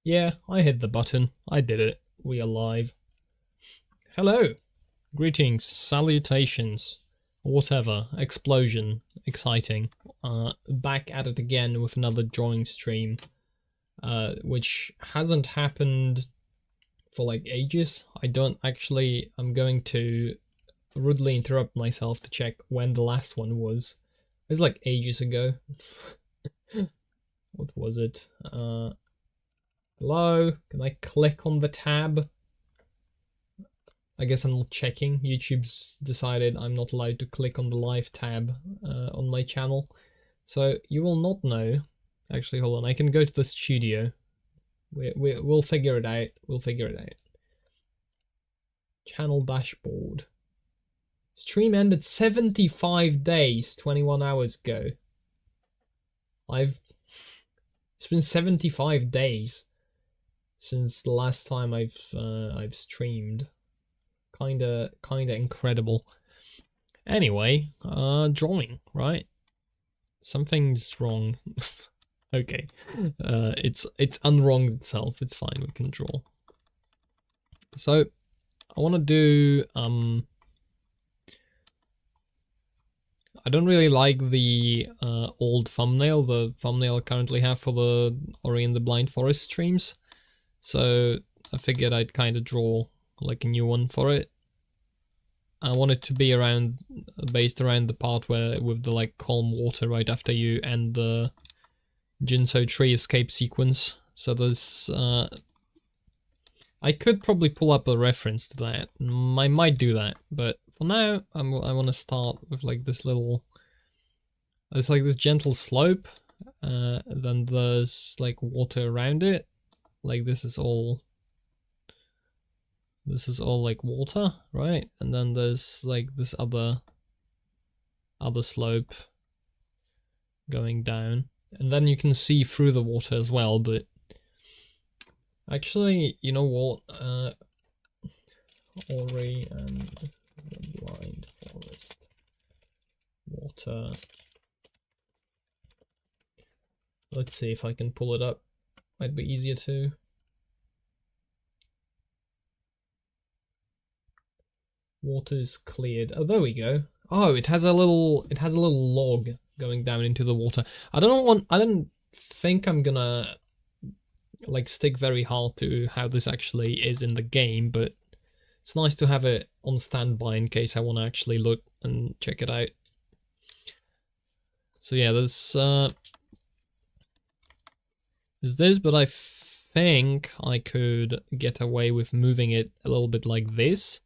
Yeah, I hit the button. I did it. We are live. Hello. Greetings, salutations, whatever, explosion, exciting. Back at it again with another drawing stream, which hasn't happened for like ages. I'm going to rudely interrupt myself to check when the last one was. It was like ages ago. What was it? Hello? Can I click on the tab? I guess I'm not checking. YouTube's decided I'm not allowed to click on the live tab on my channel. So you will not know. Actually, hold on. I can go to the studio. We'll figure it out. We'll figure it out. Channel dashboard. Stream ended 75 days, 21 hours ago. It's been 75 days since the last time I've streamed. Kinda incredible. Anyway, drawing, right? Something's wrong. Okay. It's unwronged itself. It's fine, we can draw. So I wanna do I don't really like the old thumbnail, the thumbnail I currently have for the Ori and the Blind Forest streams. So I figured I'd kind of draw like a new one for it. I want it to be based around the part where with the like calm water right after you end the Jinso tree escape sequence. So there's I could probably pull up a reference to that. I might do that, but for now I want to start with like this little. There's like this gentle slope, then there's like water around it. Like this is all like water, right? And then there's like this other slope going down, and then you can see through the water as well. But actually, you know what? Ori and the Blind Forest water. Let's see if I can pull it up. Might be easier to. Water's cleared. Oh, there we go. Oh, it has a little log going down into the water. I don't think I'm gonna like stick very hard to how this actually is in the game, but it's nice to have it on standby in case I want to actually look and check it out. So yeah, there's this, but I think I could get away with moving it a little bit like this.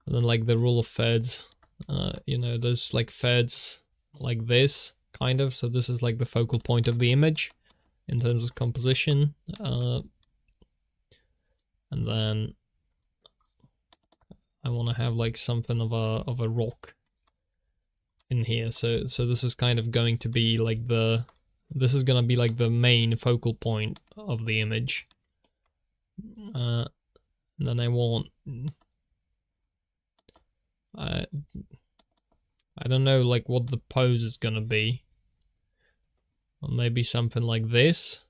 And then like the rule of thirds, you know, there's like thirds like this, kind of. So this is like the focal point of the image in terms of composition. And then I want to have like something of a rock in here. So this is kind of going to be like this is gonna be like the main focal point of the image. And then I want. I don't know like what the pose is gonna be. Or maybe something like this.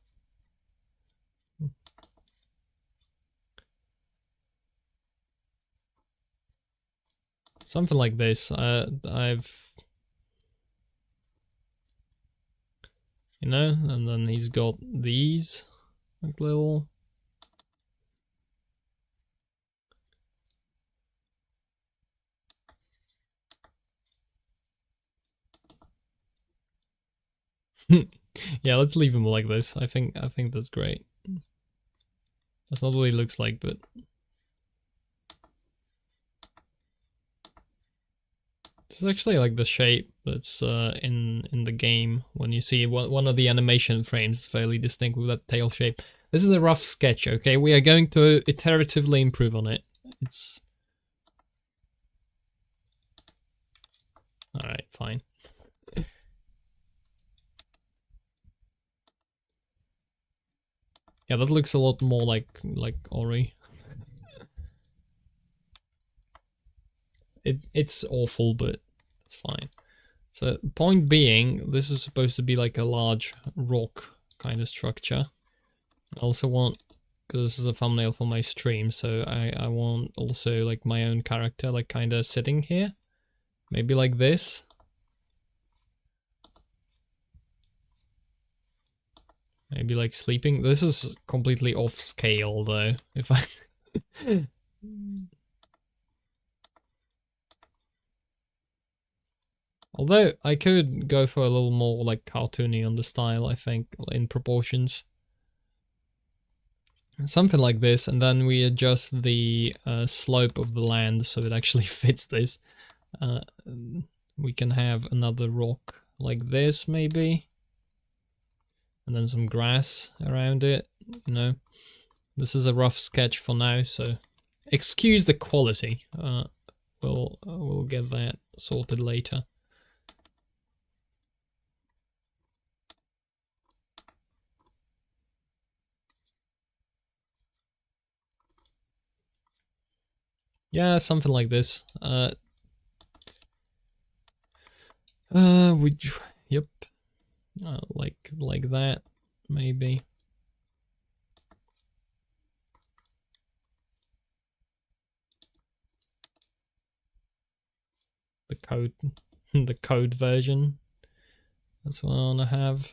Something like this. You know, and then he's got these like little. Yeah, let's leave him like this. I think that's great. That's not what he looks like, but this is actually like the shape that's in the game. When you see one of the animation frames is fairly distinct with that tail shape. This is a rough sketch, okay? We are going to iteratively improve on it. It's all right, fine. Yeah, that looks a lot more like Ori. It's awful, but it's fine. So point being, this is supposed to be like a large rock kind of structure. I also want because this is a thumbnail for my stream, so I want also like my own character like kind of sitting here, maybe like this. Maybe like sleeping. This is completely off scale though, if I although I could go for a little more like cartoony on the style, I think, in proportions. Something like this, and then we adjust the slope of the land so it actually fits this. We can have another rock like this, maybe. And then some grass around it, you know. This is a rough sketch for now, so excuse the quality. We'll get that sorted later. Yeah, something like this. Yep, like that, maybe. The code, the code version. That's what I want to have.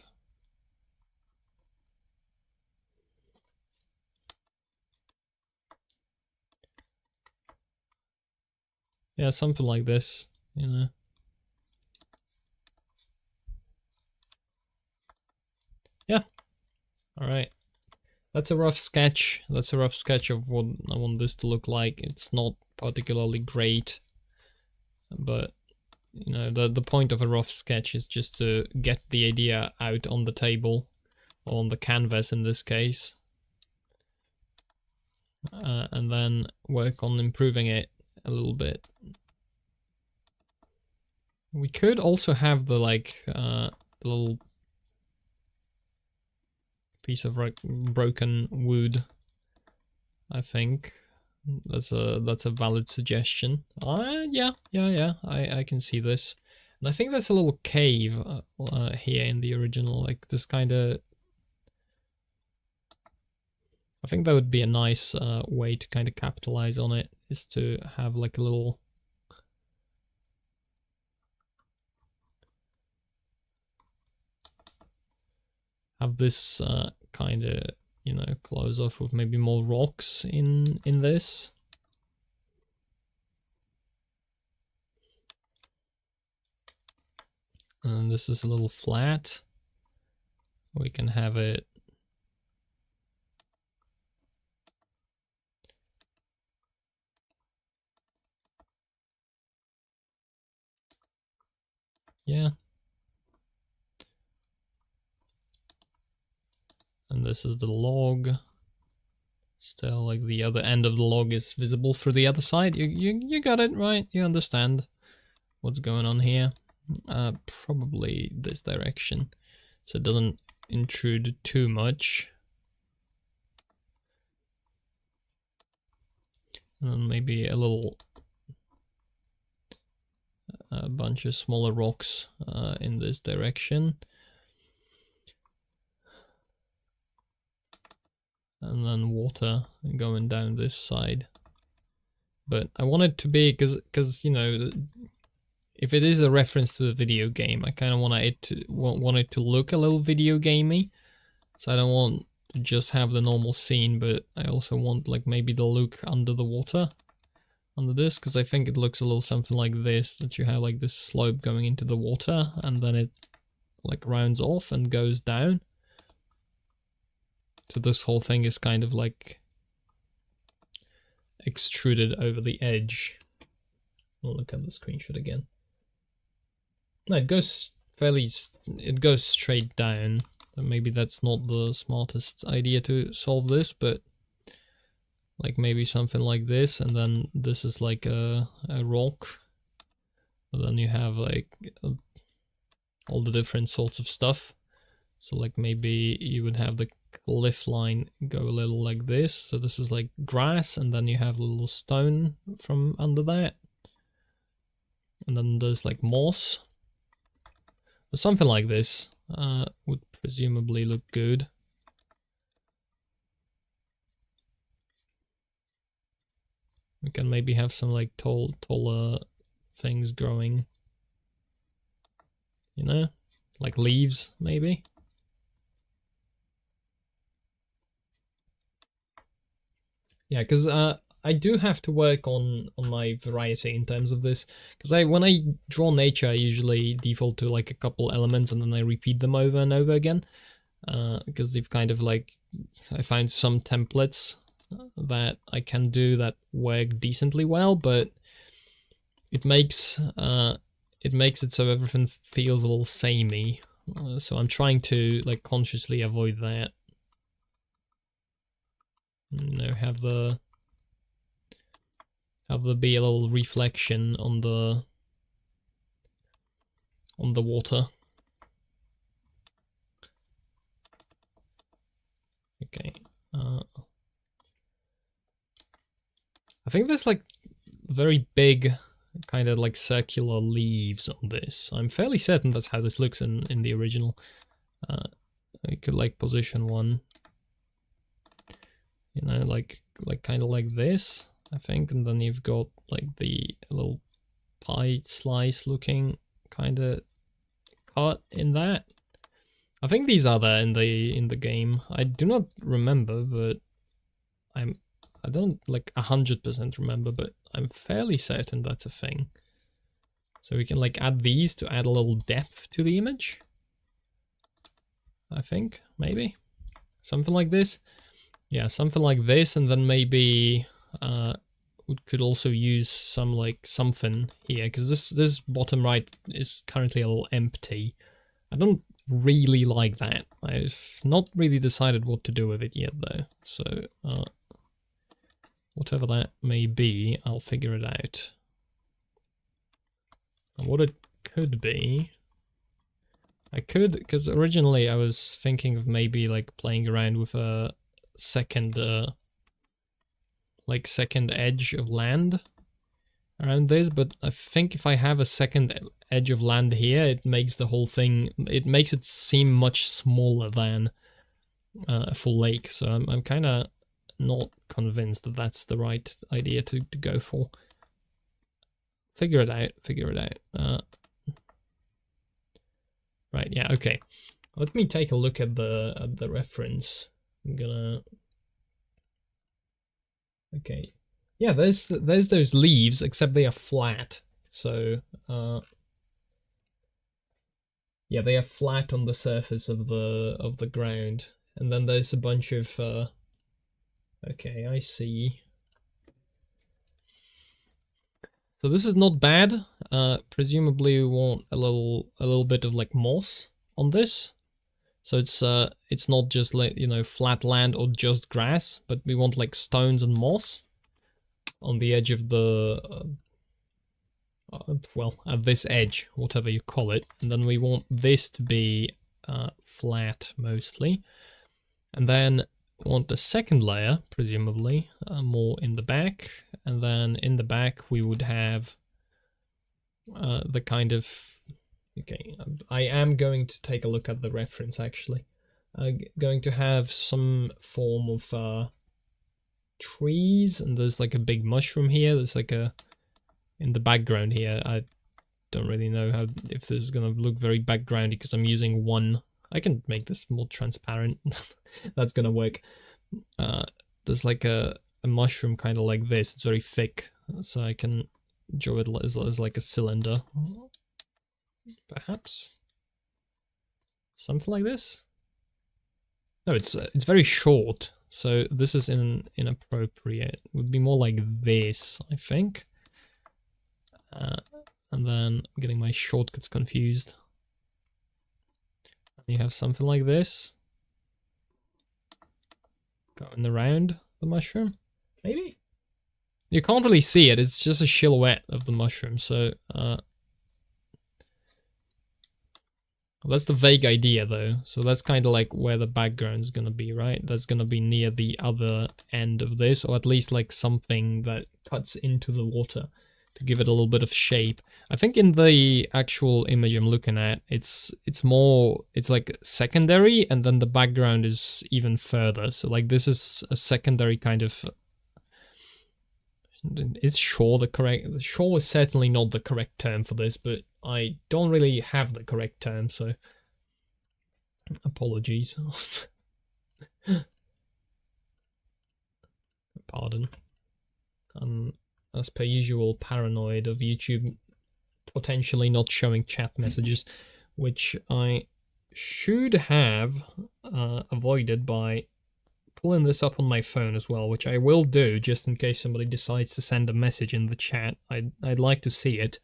Yeah, something like this, you know. Yeah. All right. That's a rough sketch. That's a rough sketch of what I want this to look like. It's not particularly great, but you know, the point of a rough sketch is just to get the idea out on the table, or on the canvas in this case, and then work on improving it a little bit. We could also have the like little piece of broken wood. I think that's a valid suggestion. Yeah. I can see this, and I think there's a little cave here in the original, like this kind of. I think that would be a nice way to kind of capitalize on it, is to have like a little. Have this kind of, you know, close off with maybe more rocks in this. And this is a little flat. We can have it. Yeah. And this is the log. Still, like the other end of the log is visible through the other side. You got it right. You understand what's going on here. Probably this direction, so it doesn't intrude too much. And maybe a little bunch of smaller rocks in this direction. And then water going down this side. But I want it to be, because you know, if it is a reference to a video game, I kind of want it to look a little video gamey. So I don't want to just have the normal scene, but I also want like maybe the look under the water, under this, because I think it looks a little something like this, that you have like this slope going into the water, and then it like rounds off and goes down. So this whole thing is kind of like extruded over the edge. I'll look at the screenshot again. No, it goes straight down. Maybe that's not the smartest idea to solve this, but like maybe something like this, and then this is like a rock. But then you have like all the different sorts of stuff. So like maybe you would have the cliff line go a little like this. So this is like grass, and then you have a little stone from under that. And then there's like moss. So something like this would presumably look good. can maybe have some like taller things growing. You know, like leaves maybe. Yeah, because I do have to work on my variety in terms of this. Because when I draw nature, I usually default to like a couple elements and then I repeat them over and over again. Because they've kind of like, I find some templates that I can do that work decently well, but it makes it so everything feels a little samey. So I'm trying to like consciously avoid that. You know, have there be a little reflection on the water. Okay. I think there's like very big kind of like circular leaves on this. I'm fairly certain that's how this looks in the original. I could like position one, you know, like kind of like this, I think, and then you've got like the little pie slice looking kind of cut in that. I think these are there in the game. I do not remember, but I don't like 100% remember, but I'm fairly certain that's a thing. So we can like add these to add a little depth to the image. I think, maybe. Something like this. Yeah, something like this, and then maybe we could also use some like something here, because this bottom right is currently a little empty. I don't really like that. I've not really decided what to do with it yet though, so whatever that may be, I'll figure it out. And what it could be, I could, because originally I was thinking of maybe like playing around with a second second edge of land around this, but I think if I have a second edge of land here, it makes the whole thing, it makes it seem much smaller than a full lake, so I'm kind of not convinced that that's the right idea to go for. Figure it out. Right, yeah, okay. Let me take a look at the reference. I'm gonna... Okay. Yeah, there's those leaves, except they are flat. So, yeah, they are flat on the surface of the ground. And then there's a bunch of... Okay, I see. So this is not bad. Presumably we want a little bit of like moss on this. So it's not just like, you know, flat land or just grass, but we want like stones and moss on the edge of the well, at this edge, whatever you call it. And then we want this to be flat mostly. And then want the second layer, presumably, more in the back, and then in the back we would have the kind of... Okay, I am going to take a look at the reference actually. Going to have some form of trees, and there's like a big mushroom here. There's like a... in the background here, I don't really know how, if this is gonna look very backgroundy because I'm using one... I can make this more transparent. That's gonna work. There's like a mushroom kind of like this. It's very thick, so I can draw it as like a cylinder. Perhaps something like this. No, it's very short, so this is inappropriate. It would be more like this, I think. And then I'm getting my shortcuts confused. You have something like this going around the mushroom, maybe? You can't really see it, it's just a silhouette of the mushroom, so that's the vague idea though. So that's kind of like where the background's gonna be, right? That's gonna be near the other end of this, or at least like something that cuts into the water to give it a little bit of shape. I think in the actual image I'm looking at, it's like secondary, and then the background is even further. So like this is a secondary kind of Is sure the correct... Sure is certainly not the correct term for this, but I don't really have the correct term, so... Apologies. Pardon. I'm, as per usual, paranoid of YouTube potentially not showing chat messages, which I should have avoided by pulling this up on my phone as well, which I will do just in case somebody decides to send a message in the chat. I'd like to see it.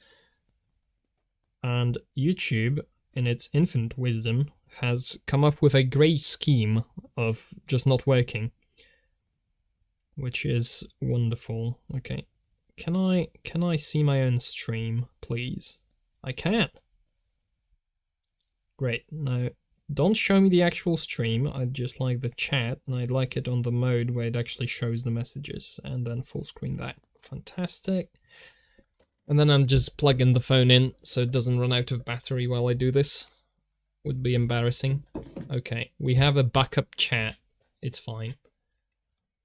And YouTube, in its infinite wisdom, has come up with a great scheme of just not working, which is wonderful. Okay, can I see my own stream, please? I can. Great. Now, don't show me the actual stream. I'd just like the chat, and I'd like it on the mode where it actually shows the messages, and then full screen that. Fantastic. And then I'm just plugging the phone in so it doesn't run out of battery while I do this. Would be embarrassing. Okay, we have a backup chat. It's fine.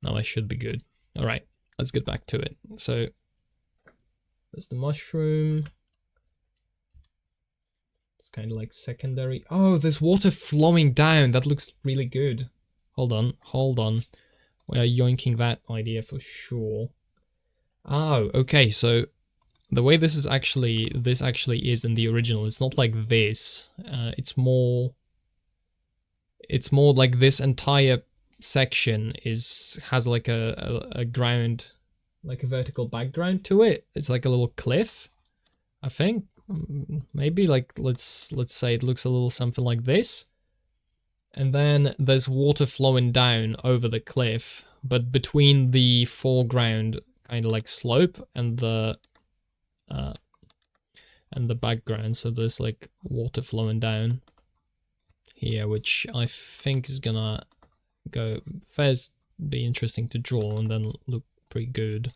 Now I should be good. Alright, let's get back to it. So, there's the mushroom. It's kind of like secondary. Oh, there's water flowing down. That looks really good. Hold on. We are yoinking that idea for sure. Oh, okay, so the way this actually is in the original, it's not like this. It's more like this entire section has like a ground, like a vertical background to it. It's like a little cliff, I think. Maybe like let's say it looks a little something like this, and then there's water flowing down over the cliff, but between the foreground kind of like slope and the background, so there's like water flowing down here, which I think is gonna go first be interesting to draw and then look pretty good.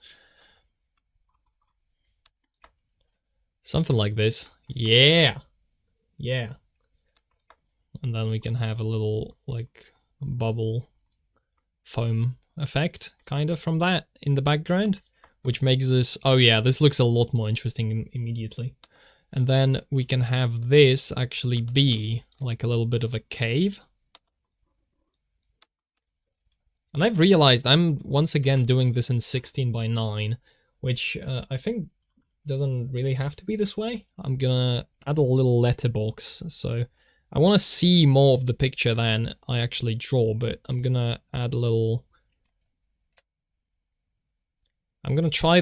Something like this. Yeah. And then we can have a little like bubble foam effect kind of from that in the background, which makes this, oh yeah, this looks a lot more interesting immediately. And then we can have this actually be like a little bit of a cave. And I've realized I'm once again doing this in 16:9, which I think doesn't really have to be this way. I'm gonna add a little letterbox, so I want to see more of the picture than I actually draw, but I'm gonna add a little... I'm gonna try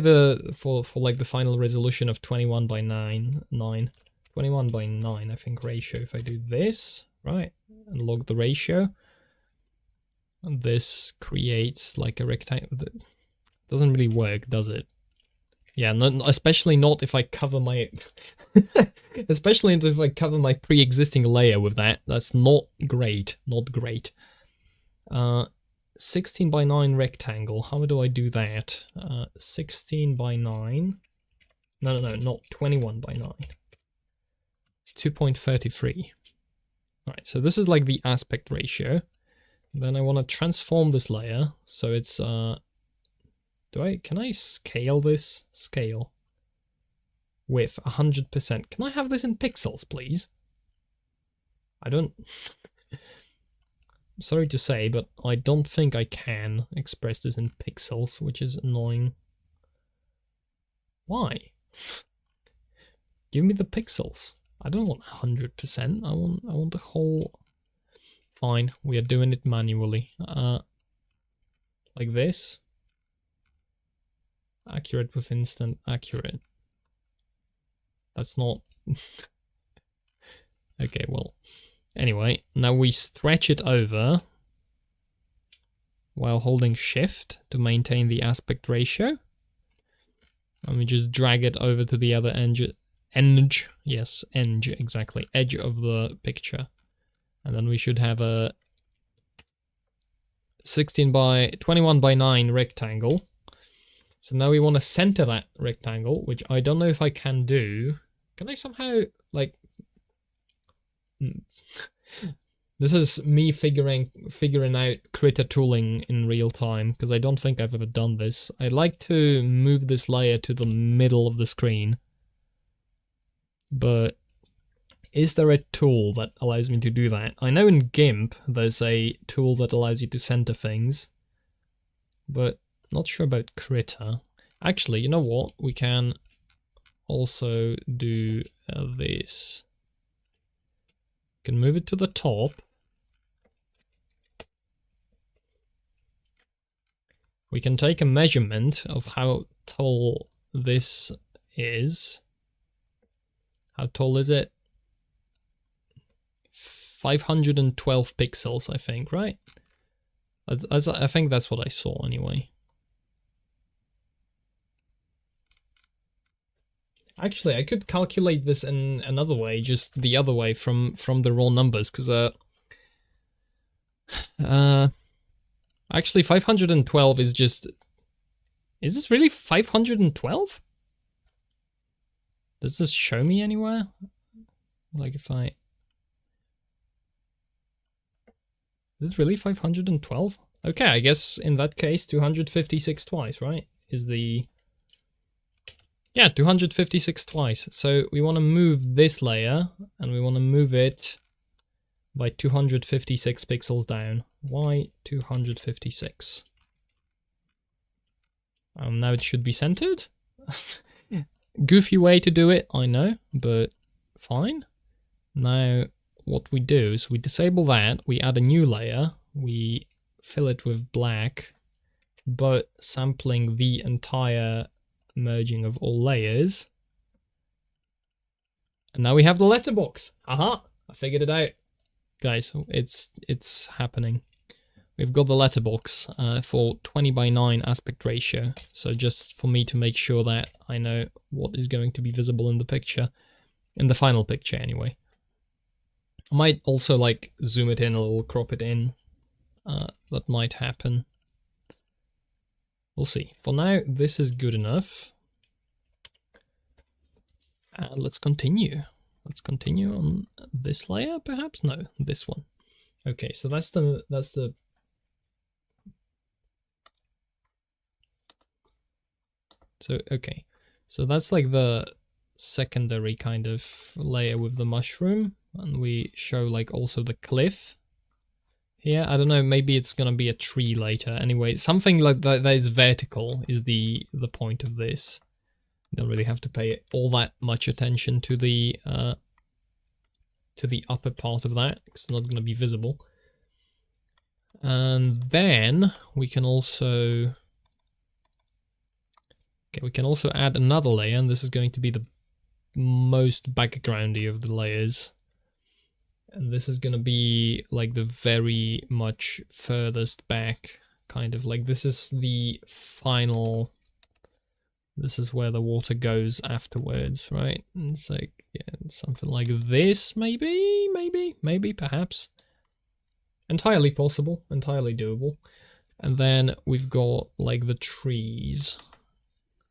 for like the final resolution of 21:9, 21:9 I think ratio. If I do this, right, and log the ratio, and this creates like a rectangle. Doesn't really work, does it? Yeah, especially not if I cover my... especially if I cover my pre-existing layer with that. That's not great. Not great. 16:9 rectangle. How do I do that? 16:9. No, not 21:9. It's 2.33. Alright, so this is like the aspect ratio. Then I want to transform this layer so it's can I scale this? Scale. Width, 100%. Can I have this in pixels, please? I don't... Sorry to say, but I don't think I can express this in pixels, which is annoying. Why? Give me the pixels. I don't want 100%. I want the whole... Fine, we are doing it manually. Like this. Accurate with instant accurate. That's not... Okay, well... Anyway, now we stretch it over while holding shift to maintain the aspect ratio. And we just drag it over to the other edge, yes, edge, exactly, edge of the picture. And then we should have a 21:9 rectangle. So now we want to center that rectangle, which I don't know if I can do. Can I somehow, like... This is me figuring out Krita tooling in real time, because I don't think I've ever done this. I'd like to move this layer to the middle of the screen. But is there a tool that allows me to do that? I know in GIMP there's a tool that allows you to center things, but not sure about Krita. Actually, you know what? We can also do this. Can move it to the top. We can take a measurement of how tall this is. How tall is it? 512 pixels, I think, right? I think that's what I saw anyway. Actually, I could calculate this in another way, just the other way from the raw numbers, because actually 512 is just... Is this really 512? Does this show me anywhere? Like if I... Is this really 512? Okay, I guess in that case 256 twice, right? Is the... Yeah, 256 twice. So we want to move this layer, and we want to move it by 256 pixels down. Why 256? Now it should be centered. Goofy way to do it, I know, but fine. Now what we do is we disable that, we add a new layer, we fill it with black, but sampling the entire merging of all layers. And now we have the letterbox. Aha! I figured it out. Guys, it's happening. We've got the letterbox for 20:9 aspect ratio. So just for me to make sure that I know what is going to be visible in the picture. In the final picture, anyway. I might also like zoom it in a little, crop it in. That might happen. We'll see. For now, this is good enough. And let's continue. Let's continue on this layer, perhaps? No, this one. Okay, so that's the So, okay. So that's like the secondary kind of layer with the mushroom. And we show like also the cliff here. I don't know, maybe it's gonna be a tree later. Anyway, something like that is vertical is the point of this. You don't really have to pay all that much attention to the upper part of that. It's not gonna be visible. And then we can also... Okay, we can also add another layer, and this is going to be the most backgroundy of the layers. And this is going to be like the very much furthest back, kind of like this is the final... This is where the water goes afterwards, right? And it's like, yeah, something like this, maybe, perhaps. Entirely possible, entirely doable. And then we've got like the trees.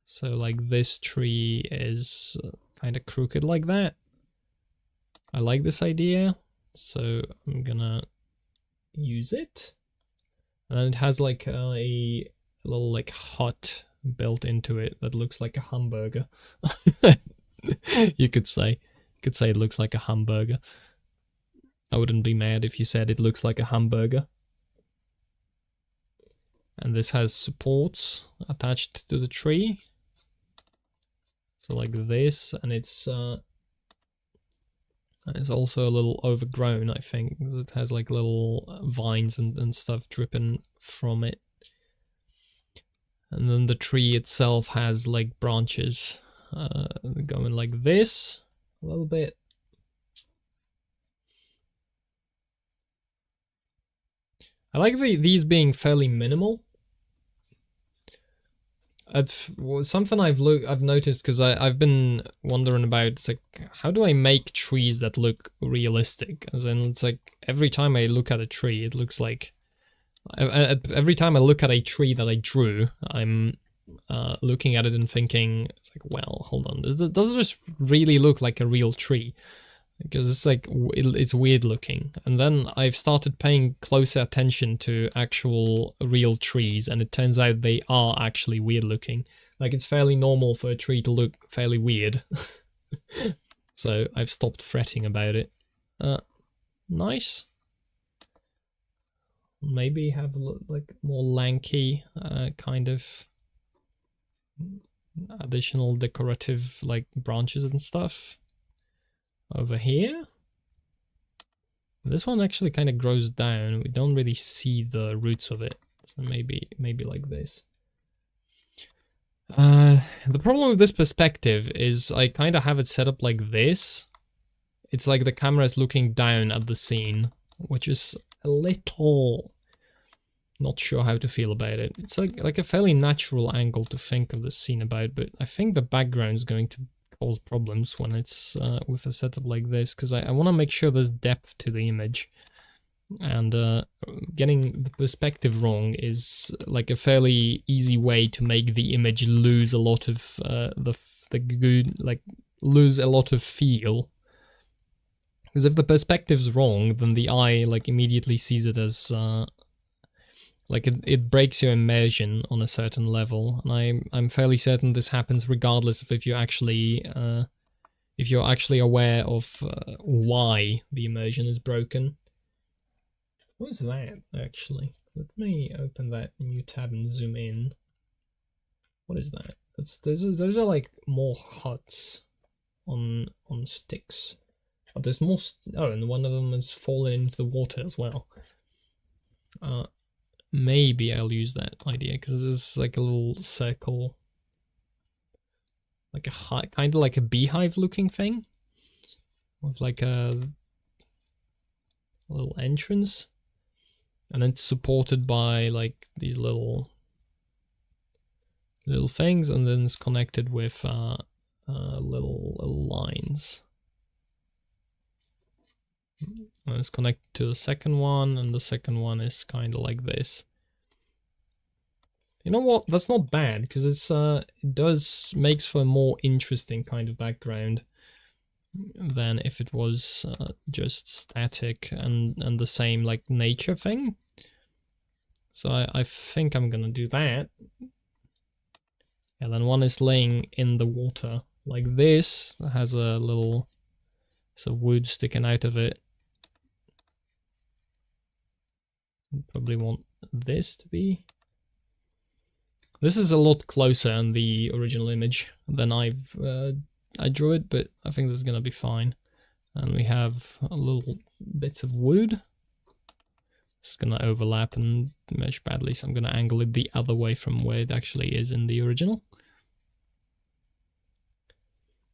So like this tree is kind of crooked like that. I like this idea, so I'm gonna use it. And it has like a little like hut built into it that looks like a hamburger. You could say it looks like a hamburger. I wouldn't be mad if you said it looks like a hamburger. And this has supports attached to the tree. So like this, and it's also a little overgrown, I think. It has like little vines and stuff dripping from it. And then the tree itself has like branches going like this a little bit. I like these being fairly minimal. It's something I've noticed, because I've been wondering about, it's like, how do I make trees that look realistic? As in, it's like every time I look at a tree, it looks like every time I look at a tree that I drew, I'm looking at it and thinking, it's like, well, hold on, does this really look like a real tree? because it's like it's weird looking. And then I've started paying closer attention to actual real trees, and it turns out they are actually weird looking. Like, it's fairly normal for a tree to look fairly weird. So I've stopped fretting about it. Nice. Maybe have like more lanky kind of additional decorative like branches and stuff over here. This one actually kind of grows down. We don't really see the roots of it. So maybe like this. The problem with this perspective is I kind of have it set up like this. It's like the camera is looking down at the scene, which is a little not sure how to feel about it. It's like a fairly natural angle to think of the scene about, but I think the background is going to cause problems when it's with a setup like this, because I want to make sure there's depth to the image. And getting the perspective wrong is like a fairly easy way to make the image lose a lot of the good, like lose a lot of feel. Because if the perspective's wrong, then the eye like immediately sees it as like it breaks your immersion on a certain level, and I'm fairly certain this happens regardless of if you're actually aware of why the immersion is broken. What is that actually? Let me open that new tab and zoom in. What is that? Those are like more huts on sticks. Oh, there's more. Oh, and one of them has fallen into the water as well. Maybe I'll use that idea because there's like a little circle, like a kind of like a beehive looking thing with like a little entrance, and it's supported by like these little things, and then it's connected with little lines. And it's connected to the second one, and the second one is kind of like this. You know what? That's not bad, because it's it makes for a more interesting kind of background than if it was just static and the same like nature thing. So I think I'm gonna do that. And then one is laying in the water like this, has a little sort of wood sticking out of it. Probably want this to be. This is a lot closer in the original image than I drew it, but I think this is gonna be fine. And we have a little bits of wood. It's gonna overlap and mesh badly, so I'm gonna angle it the other way from where it actually is in the original.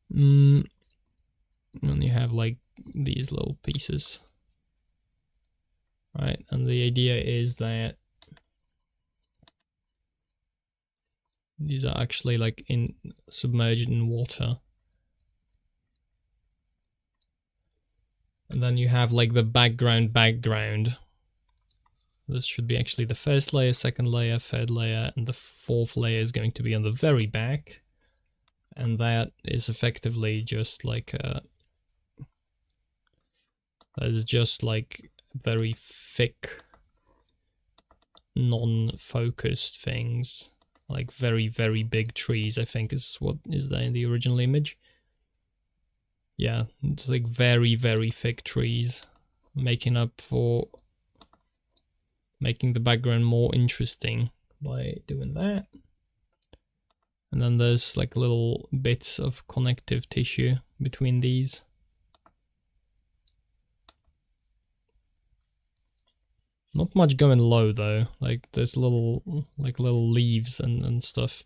And you have like these little pieces. Right, and the idea is that these are actually like submerged in water. And then you have like the background. This should be actually the first layer, second layer, third layer, and the fourth layer is going to be on the very back. And that is effectively just like that is just like very thick, non-focused things, like very, very big trees, I think is what is there in the original image. Yeah, it's like very, very thick trees, making up for making the background more interesting by doing that. And then there's like little bits of connective tissue between these. Not much going low though, like there's little leaves and stuff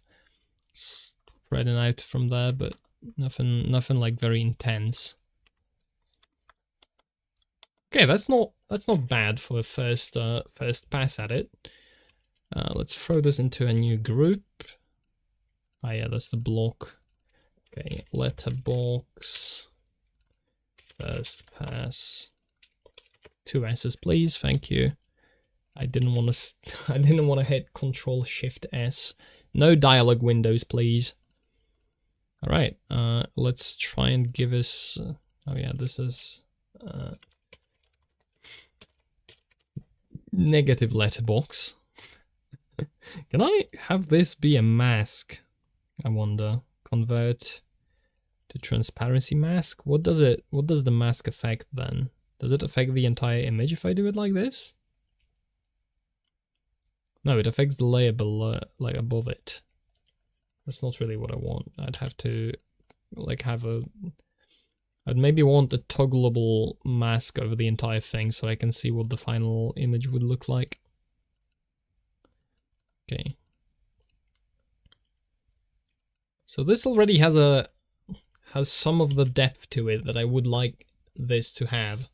spreading out from there, but nothing like very intense. Okay, that's not bad for a first pass at it. Let's throw this into a new group. Oh yeah, that's the block. Okay, letterbox, first pass, 2 S's please, thank you. I didn't want to hit Control Shift S. No dialog windows, please. All right, let's try and give us Oh yeah, this is negative letterbox. Can I have this be a mask? I wonder. Convert to transparency mask. What does the mask affect then? Does it affect the entire image if I do it like this? No, it affects the layer below, like above it. That's not really what I want. I'd have to like have a... I'd maybe want a toggleable mask over the entire thing so I can see what the final image would look like. Okay. So this already has some of the depth to it that I would like this to have.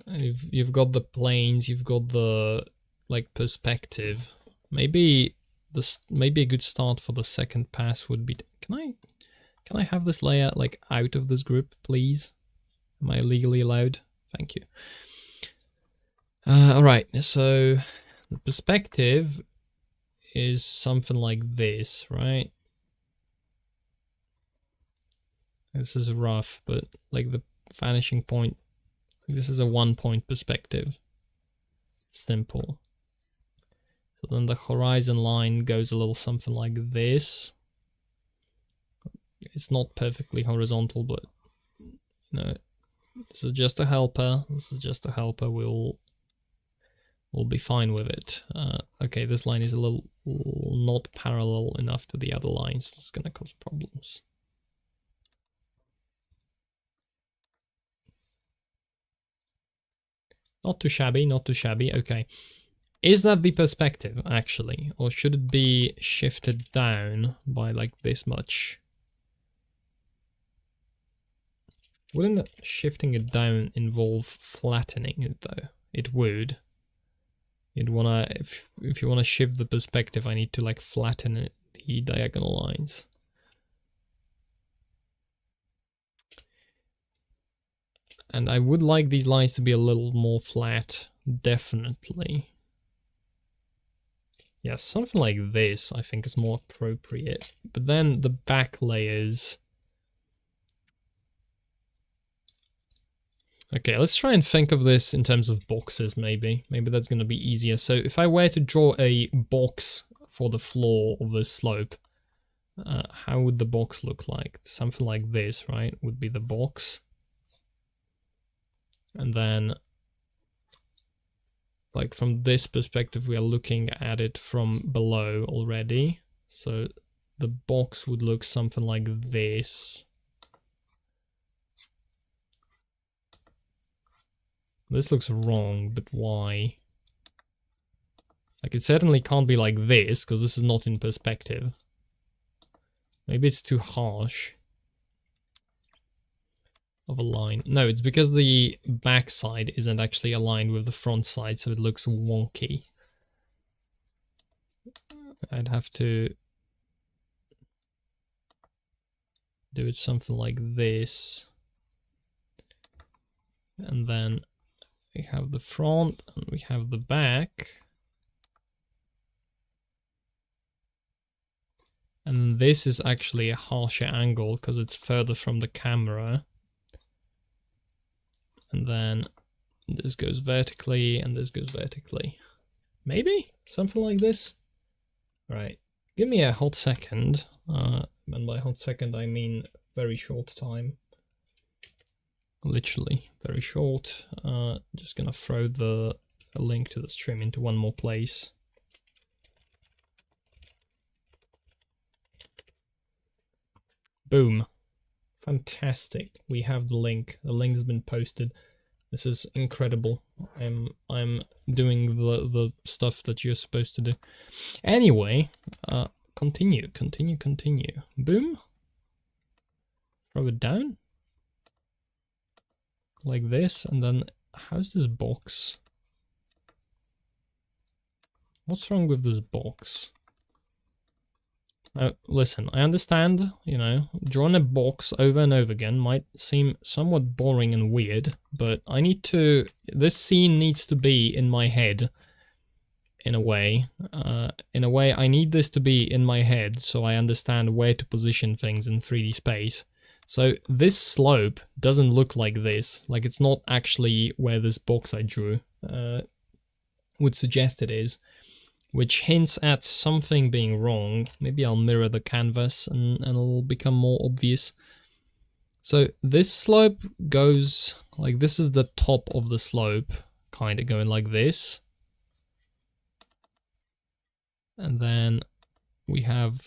You've got the planes, you've got the like perspective. Maybe a good start for the second pass would be... Can I have this layer like out of this group, please? Am I legally allowed? Thank you. Alright, so the perspective is something like this, right? This is rough, but like the vanishing point, this is a 1-point perspective. Simple. So then the horizon line goes a little something like this. It's not perfectly horizontal, but you know, this is just a helper. We'll be fine with it. Okay, this line is a little not parallel enough to the other lines. It's gonna cause problems. Not too shabby, not too shabby. Okay. Is that the perspective, actually? Or should it be shifted down by like this much? Wouldn't shifting it down involve flattening it though? It would. You'd wanna, if you wanna shift the perspective, I need to like flatten it, the diagonal lines. And I would like these lines to be a little more flat, definitely. Yeah, something like this I think is more appropriate. But then the back layers... Okay, let's try and think of this in terms of boxes, maybe. Maybe that's going to be easier. So if I were to draw a box for the floor of the slope, how would the box look like? Something like this, right? Would be the box. And then, like from this perspective, we are looking at it from below already. So the box would look something like this. This looks wrong, but why? Like it certainly can't be like this, because this is not in perspective. Maybe it's too harsh of a line. No, it's because the back side isn't actually aligned with the front side, so it looks wonky. I'd have to do it something like this. And then we have the front and we have the back. And this is actually a harsher angle because it's further from the camera. And then this goes vertically and this goes vertically. Maybe something like this. Right, give me a hot second. And by hot second I mean very short time. Literally very short. Just gonna throw a link to the stream into one more place. Boom. Fantastic. We have the link. The link has been posted. This is incredible. I'm doing the stuff that you're supposed to do. Anyway, continue. Boom. Throw it down. Like this, and then how's this box? What's wrong with this box? Now, listen, I understand, you know, drawing a box over and over again might seem somewhat boring and weird, but I need to... This scene needs to be in my head, in a way. I need this to be in my head so I understand where to position things in 3D space. So this slope doesn't look like this. Like it's not actually where this box I drew would suggest it is, which hints at something being wrong. Maybe I'll mirror the canvas and it'll become more obvious. So this slope goes like this is the top of the slope, kind of going like this. And then we have,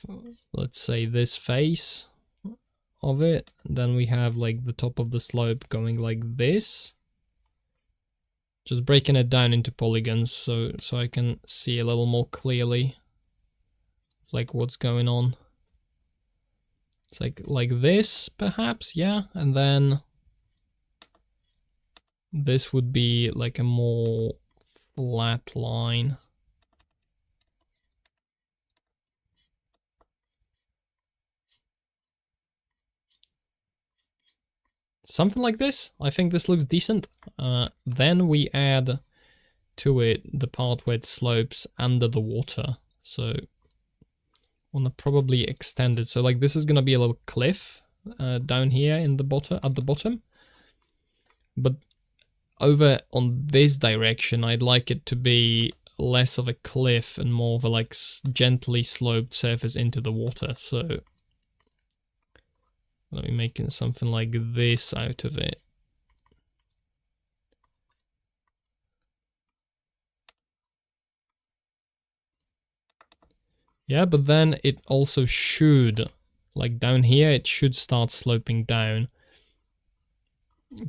let's say, this face of it. And then we have like the top of the slope going like this. Just breaking it down into polygons so I can see a little more clearly like what's going on. It's like this, perhaps, yeah, and then this would be like a more flat line. Something like this. I think this looks decent. Then we add to it the part where it slopes under the water. So want to probably extend it. So like this is going to be a little cliff down here in the bottom, at the bottom. But over on this direction, I'd like it to be less of a cliff and more of a like gently sloped surface into the water. So let me make something like this out of it. Yeah, but then it also should, like down here, it should start sloping down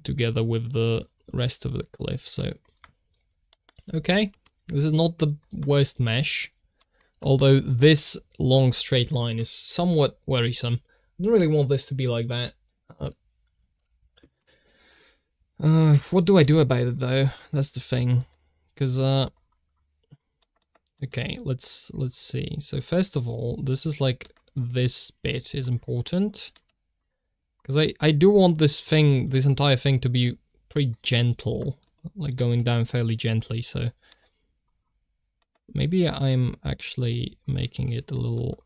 together with the rest of the cliff. So, okay, this is not the worst mesh, although this long straight line is somewhat worrisome. I don't really want this to be like that. What do I do about it though? That's the thing, because okay, let's see. So first of all, this is like this bit is important because I do want this entire thing to be pretty gentle, like going down fairly gently. So maybe I'm actually making it a little.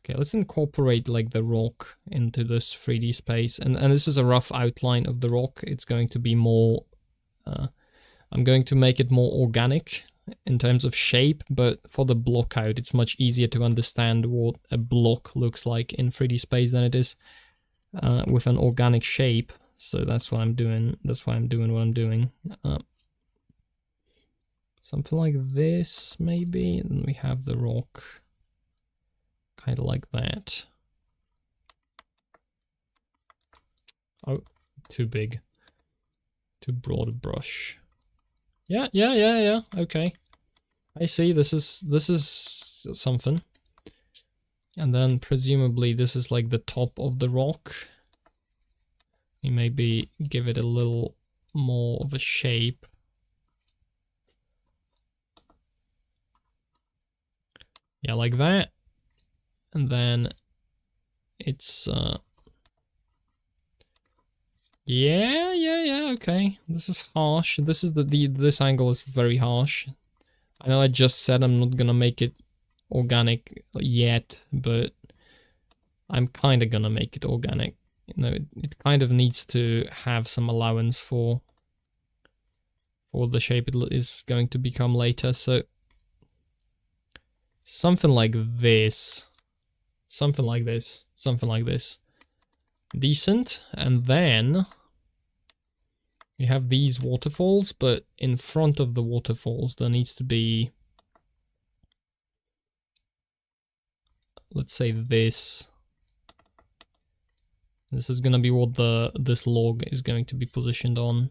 Okay, let's incorporate like the rock into this 3D space, and this is a rough outline of the rock. It's going to be more. I'm going to make it more organic in terms of shape, but for the block out, it's much easier to understand what a block looks like in 3D space than it is with an organic shape. So that's what I'm doing. That's why I'm doing what I'm doing. Something like this, maybe. And we have the rock kind of like that. Oh, too big. Too broad a brush. Yeah. Okay. I see. This is something. And then presumably this is like the top of the rock. We maybe give it a little more of a shape. Yeah, like that. And then it's yeah, okay. This is harsh. This is this angle is very harsh. I know I just said I'm not gonna make it organic yet, but I'm kind of gonna make it organic. You know, it kind of needs to have some allowance for the shape it is going to become later. So something like this, something like this, something like this. Decent. And then you have these waterfalls, but in front of the waterfalls there needs to be, let's say this. This is going to be what this log is going to be positioned on.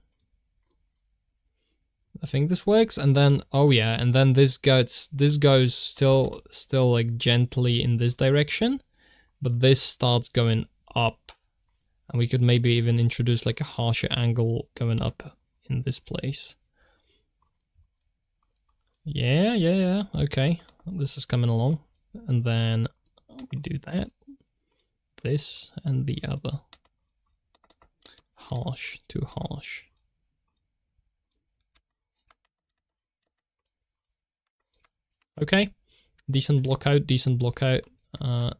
I think this works. And then, oh yeah, and then this goes still like gently in this direction, but this starts going up. And we could maybe even introduce like a harsher angle going up in this place. Yeah, okay. This is coming along. And then we do that. This and the other. Harsh, too harsh. Okay. Decent block out, decent block out. And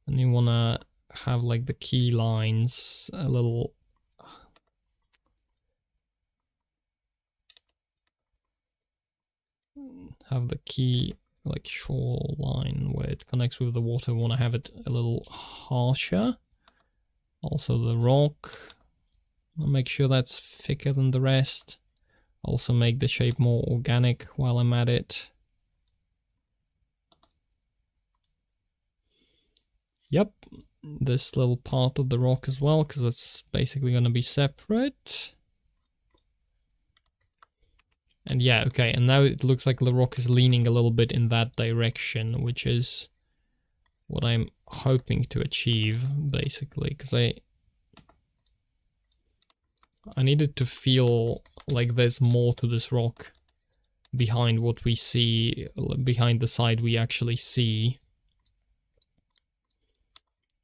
you wanna have like the key lines a little. Have the key like shoreline where it connects with the water. We want to have it a little harsher. Also the rock. I'll make sure that's thicker than the rest. Also make the shape more organic while I'm at it. Yep, this little part of the rock as well, because it's basically going to be separate. And yeah, okay, and now it looks like the rock is leaning a little bit in that direction, which is what I'm hoping to achieve, basically, because I needed to feel like there's more to this rock behind what we see, behind the side we actually see.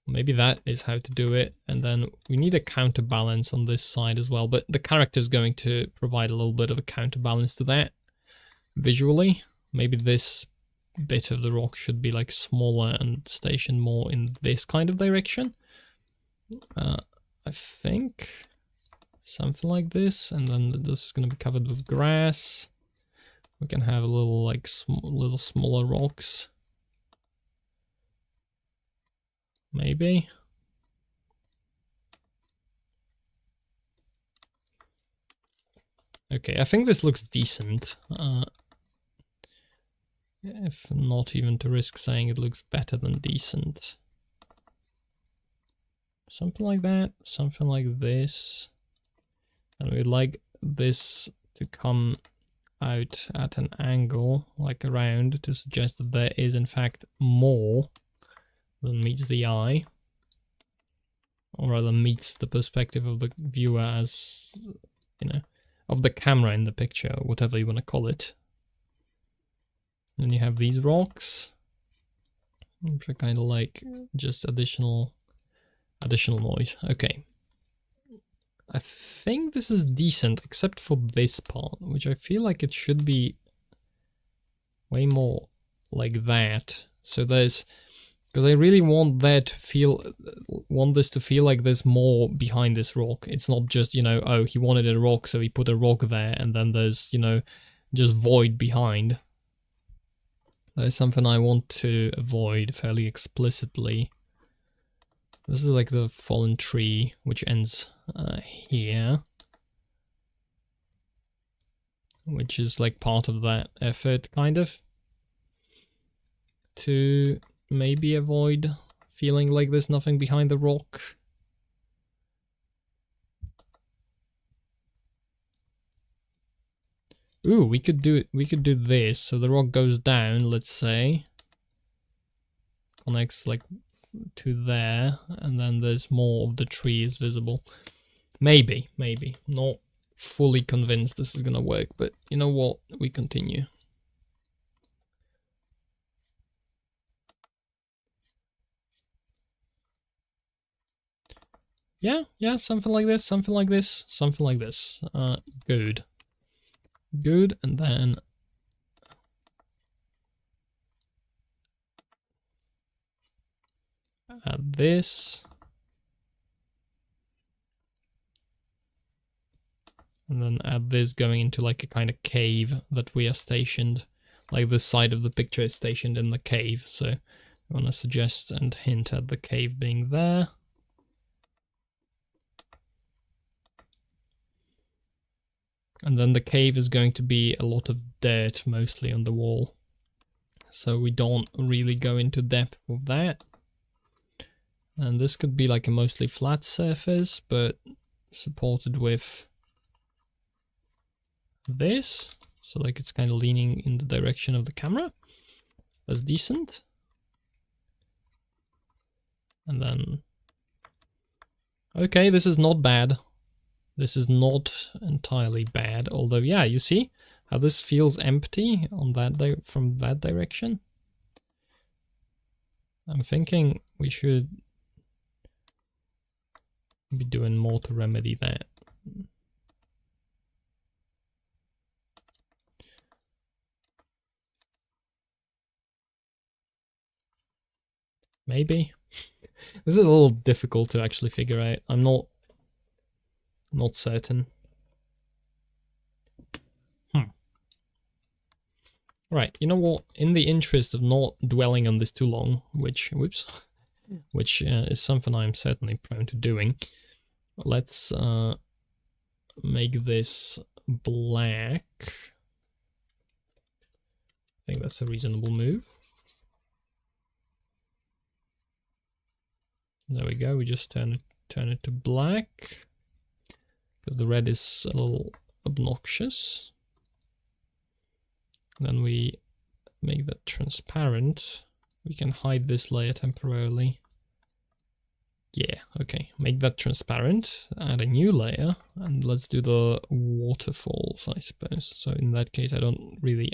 Maybe that is how to do it. And then we need a counterbalance on this side as well, but the character is going to provide a little bit of a counterbalance to that visually. Maybe this bit of the rock should be like smaller and stationed more in this kind of direction. I think something like this, and then this is going to be covered with grass. We can have a little like little smaller rocks. Maybe. Okay, I think this looks decent. If not even to risk saying it looks better than decent. Something like that, something like this. And we'd like this to come out at an angle, like around, to suggest that there is in fact more than meets the eye. Or rather meets the perspective of the viewer as, you know, of the camera in the picture, or whatever you want to call it. Then you have these rocks, which are kind of like just additional noise. Okay. I think this is decent, except for this part, which I feel like it should be way more like that. So there's, because I really want that to feel, want this to feel like there's more behind this rock. It's not just, you know, oh, he wanted a rock, so he put a rock there, and then there's, you know, just void behind. That is something I want to avoid fairly explicitly. This is like the fallen tree, which ends here. Which is like part of that effort, kind of. To maybe avoid feeling like there's nothing behind the rock. Ooh, we could do this. So the rock goes down, let's say. Connects like to there, and then there's more of the tree is visible. Maybe. Not fully convinced this is gonna work, but you know what? We continue. Yeah, something like this, something like this, something like this. Good. Good, and then add this. And then add this going into like a kind of cave that we are stationed. Like this side of the picture is stationed in the cave, so I want to suggest and hint at the cave being there. And then the cave is going to be a lot of dirt mostly on the wall. So we don't really go into depth with that. And this could be like a mostly flat surface, but supported with this. So like it's kind of leaning in the direction of the camera. That's decent. And then, okay, this is not bad. This is not entirely bad, although yeah, you see how this feels empty on that from that direction. I'm thinking we should be doing more to remedy that. Maybe. This is a little difficult to actually figure out. I'm not certain. Right, you know what? In the interest of not dwelling on this too long, which is something I'm certainly prone to doing, let's make this black. I think that's a reasonable move. There we go. We just turn it to black because the red is a little obnoxious. Then we make that transparent. We can hide this layer temporarily. Yeah, okay. Make that transparent, add a new layer, and let's do the waterfalls, I suppose. So in that case, I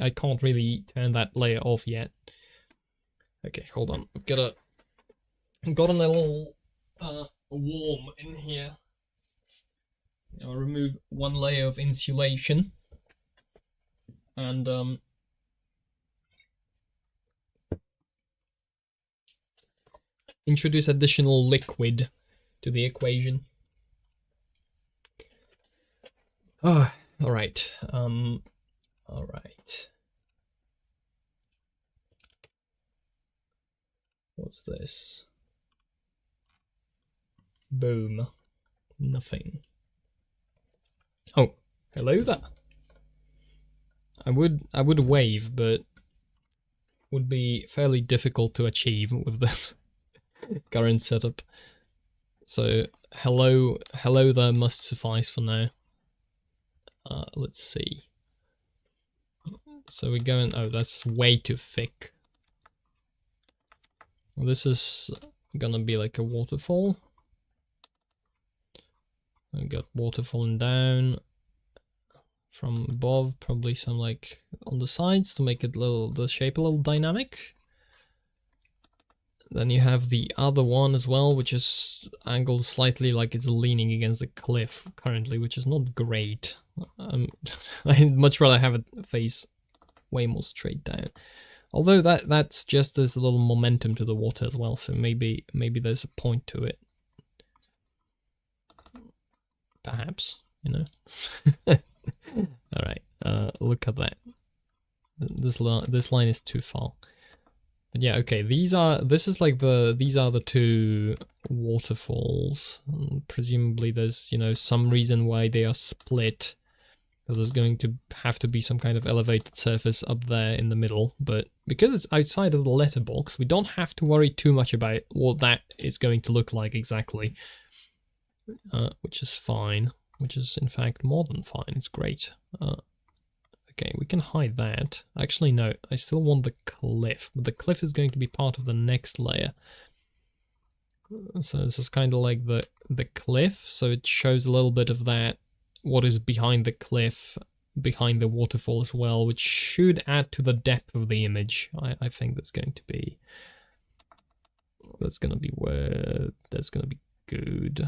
can't really turn that layer off yet. Okay, hold on. I've gotten a little warm in here. I'll remove one layer of insulation and introduce additional liquid to the equation. All right. All right. What's this? Boom. Nothing. Oh, hello there. I would wave, but would be fairly difficult to achieve with the current setup. So hello there must suffice for now. Let's see. So we're going. Oh, that's way too thick. Well, this is gonna be like a waterfall. I got water falling down from above, probably some like on the sides to make it the shape a little dynamic. Then you have the other one as well, which is angled slightly like it's leaning against the cliff currently, which is not great. I'd much rather have it face way more straight down. Although that's just there's a little momentum to the water as well, so maybe there's a point to it. Perhaps, you know. All right, look at that. This line is too far. But yeah, okay. These are the two waterfalls. Presumably, there's some reason why they are split. So there's going to have to be some kind of elevated surface up there in the middle. But because it's outside of the letterbox, we don't have to worry too much about what that is going to look like exactly. Which is fine. Which is in fact more than fine. It's great. Okay, we can hide that. Actually, no, I still want the cliff, but the cliff is going to be part of the next layer. So this is kind of like the cliff, so it shows a little bit of that, what is behind the cliff, behind the waterfall as well, which should add to the depth of the image. I think that's going to be good.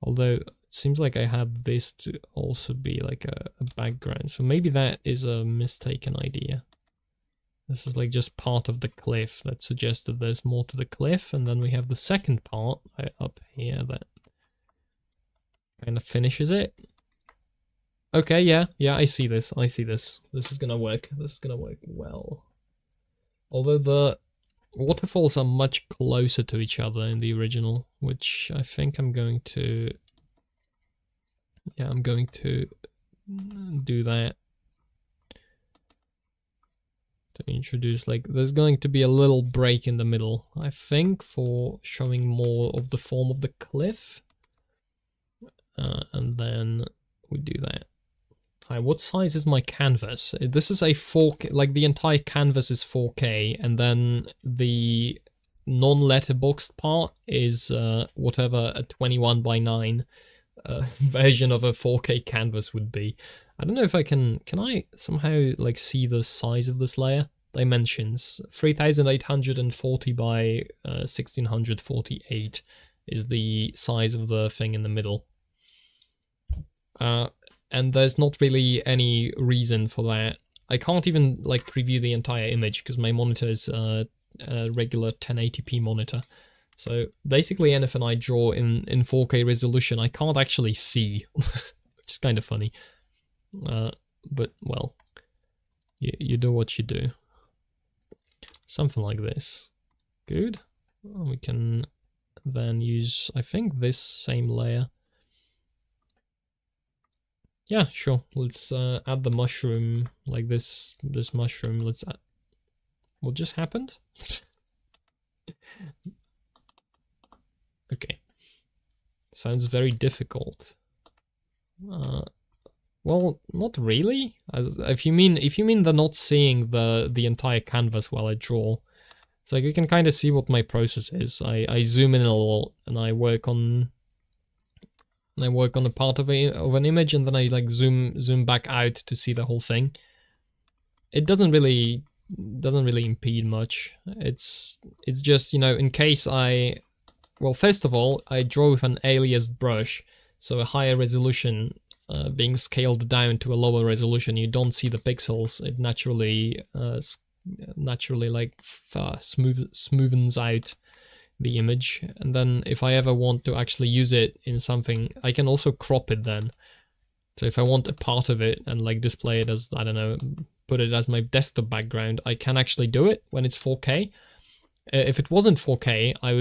Although it seems like I had this to also be like a background, so maybe that is a mistaken idea. This is like just part of the cliff that suggests that there's more to the cliff, and then we have the second part up here that kind of finishes it. Okay, yeah, I see this. This is gonna work. This is gonna work well. Although the waterfalls are much closer to each other in the original, which I think I'm going to do that to introduce, like, there's going to be a little break in the middle, I think, for showing more of the form of the cliff, and then we do that. Hi, what size is my canvas? This is a 4K, like the entire canvas is 4K, and then the non-letterboxed part is whatever a 21:9 version of a 4K canvas would be. I don't know if I can I somehow like see the size of this layer? Dimensions, 3840 by 1648 is the size of the thing in the middle. And there's not really any reason for that. I can't even like preview the entire image because my monitor is a regular 1080p monitor. So basically anything I draw in 4K resolution I can't actually see, which is kind of funny. But well, you do what you do. Something like this. Good. We can then use, I think, this same layer. Yeah, sure. Let's add the mushroom, like this mushroom. Let's add... What just happened? Okay. Sounds very difficult. Well, not really. If you mean they're not seeing the entire canvas while I draw, it's like you can kind of see what my process is. I zoom in a lot and I work on a part of an image, and then I like zoom back out to see the whole thing. It doesn't really impede much. It's just, you know, in case well, first of all, I draw with an aliased brush, so a higher resolution being scaled down to a lower resolution, you don't see the pixels. It naturally like smoothens out the image. And then if I ever want to actually use it in something, I can also crop it then. So if I want a part of it and like display it as, I don't know, put it as my desktop background, I can actually do it when it's 4K. If it wasn't 4K, I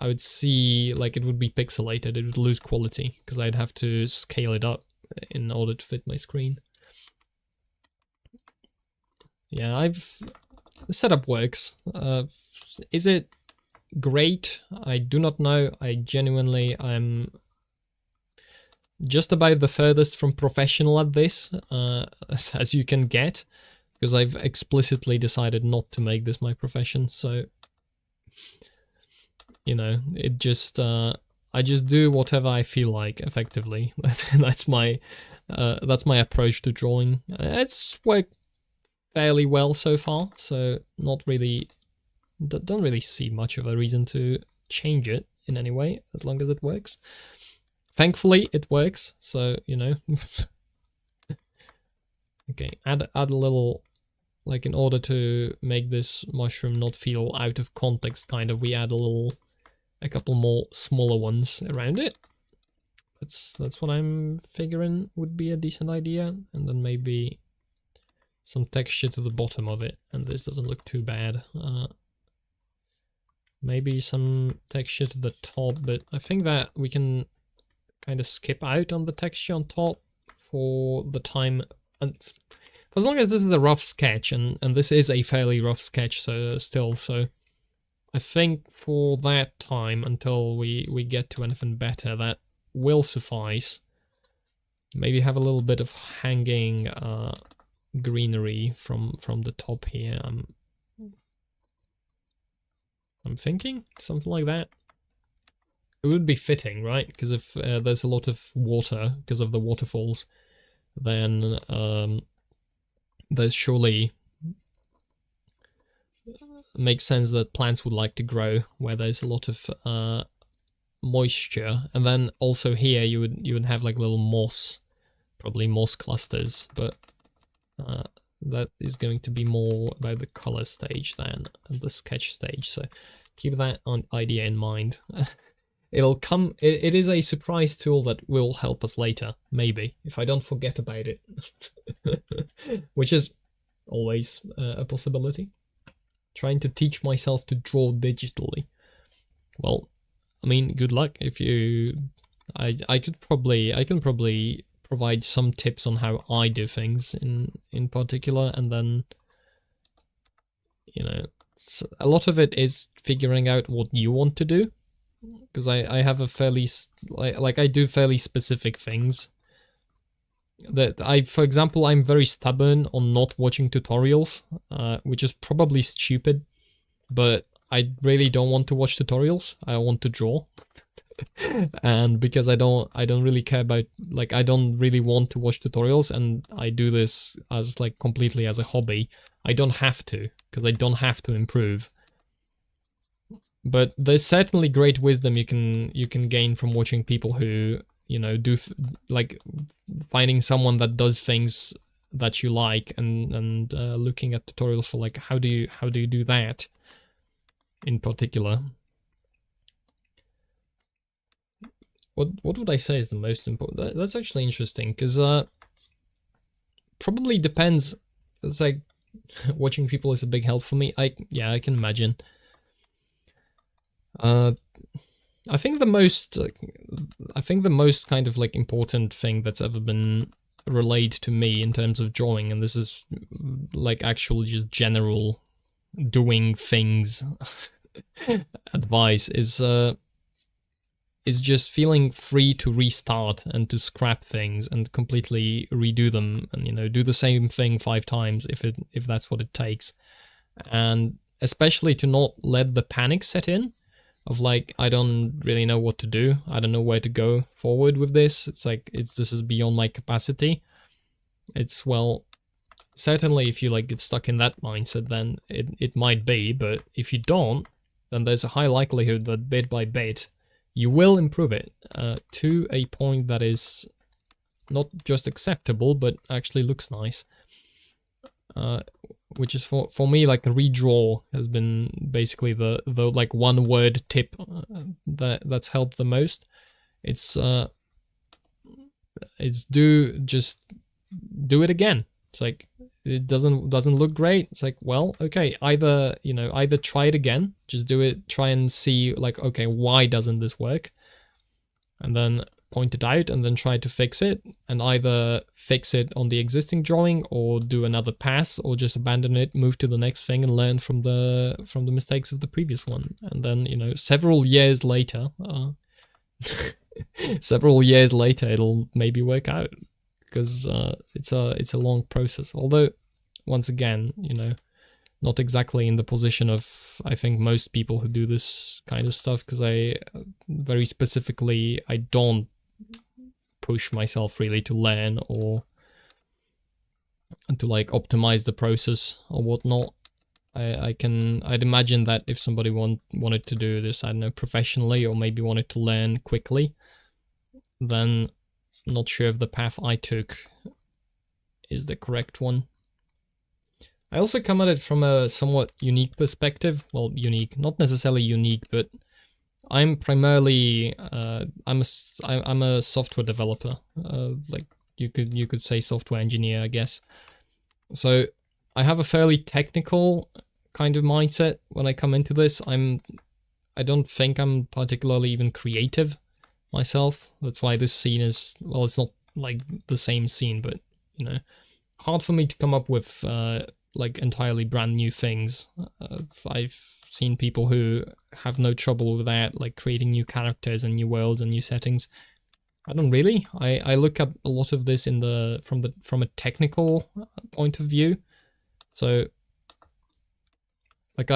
would see like it would be pixelated. It would lose quality because I'd have to scale it up in order to fit my screen. Yeah, the setup works. Is it great? I do not know. I'm just about the furthest from professional at this as you can get, because I've explicitly decided not to make this my profession. So, you know, it just I just do whatever I feel like, effectively. That's my approach to drawing. It's worked fairly well so far, so don't really see much of a reason to change it in any way, as long as it works. Thankfully, it works, so, you know. Okay, add a little, like, in order to make this mushroom not feel out of context, kind of, we add a couple more smaller ones around it. That's what I'm figuring would be a decent idea, and then maybe some texture to the bottom of it, and this doesn't look too bad. Maybe some texture to the top, but I think that we can kind of skip out on the texture on top for the time, and for as long as this is a rough sketch, and this is a fairly rough sketch, so I think for that time, until we get to anything better, that will suffice. Maybe have a little bit of hanging greenery from the top here. I'm thinking something like that. It would be fitting, right? Because if there's a lot of water because of the waterfalls, then there's surely makes sense that plants would like to grow where there's a lot of moisture. And then also here you would have like little moss, probably moss clusters, but that is going to be more about the color stage than the sketch stage, so keep that idea in mind. It'll come. It is a surprise tool that will help us later, maybe, if I don't forget about it. Which is always a possibility. Trying to teach myself to draw digitally. Well, I mean, good luck. If you, I can probably provide some tips on how I do things in particular, and then, you know, a lot of it is figuring out what you want to do. Because I have a fairly, like I do fairly specific things. That for example, I'm very stubborn on not watching tutorials, which is probably stupid, but I really don't want to watch tutorials. I want to draw. And because I don't really care about, like, I don't really want to watch tutorials, and I do this as like completely as a hobby. I don't have to, because I don't have to improve. But there's certainly great wisdom you can gain from watching people who, you know, do like finding someone that does things that you like, and looking at tutorials for like how do you do that, in particular. What would I say is the most important? That's actually interesting, because probably depends. It's like watching people is a big help for me. I can imagine. I think the most kind of like important thing that's ever been relayed to me in terms of drawing, and this is like actual just general doing things advice, is just feeling free to restart and to scrap things and completely redo them, and do the same thing 5 times if that's what it takes, and especially to not let the panic set in of like, I don't really know what to do, I don't know where to go forward with this. It's like this is beyond my capacity. It's, well, certainly if you like get stuck in that mindset, then it might be, but if you don't, then there's a high likelihood that bit by bit you will improve it to a point that is not just acceptable, but actually looks nice. Which is for me, like, a redraw has been basically the like one word tip that's helped the most. It's just do it again. It's like, it doesn't look great. It's like, well, okay, either try it again, just do it, try and see, like, okay, why doesn't this work? And then point it out and then try to fix it, and either fix it on the existing drawing or do another pass, or just abandon it, move to the next thing and learn from the mistakes of the previous one. And then, several years later, it'll maybe work out, because it's a long process. Although, once again, not exactly in the position of, I think, most people who do this kind of stuff, because I don't push myself really to learn or to like optimize the process or whatnot. I'd imagine that if somebody wanted to do this, I don't know, professionally, or maybe wanted to learn quickly, then I'm not sure if the path I took is the correct one. I also come at it from a somewhat unique perspective. Well, unique, not necessarily unique, but I'm primarily I'm a software developer. Like, you could say software engineer, I guess. So I have a fairly technical kind of mindset when I come into this. I don't think I'm particularly even creative myself. That's why this scene is, well, it's not like the same scene, but hard for me to come up with like entirely brand new things. I've seen people who have no trouble with that, like creating new characters and new worlds and new settings. I don't really. I look at a lot of this from a technical point of view. So, like,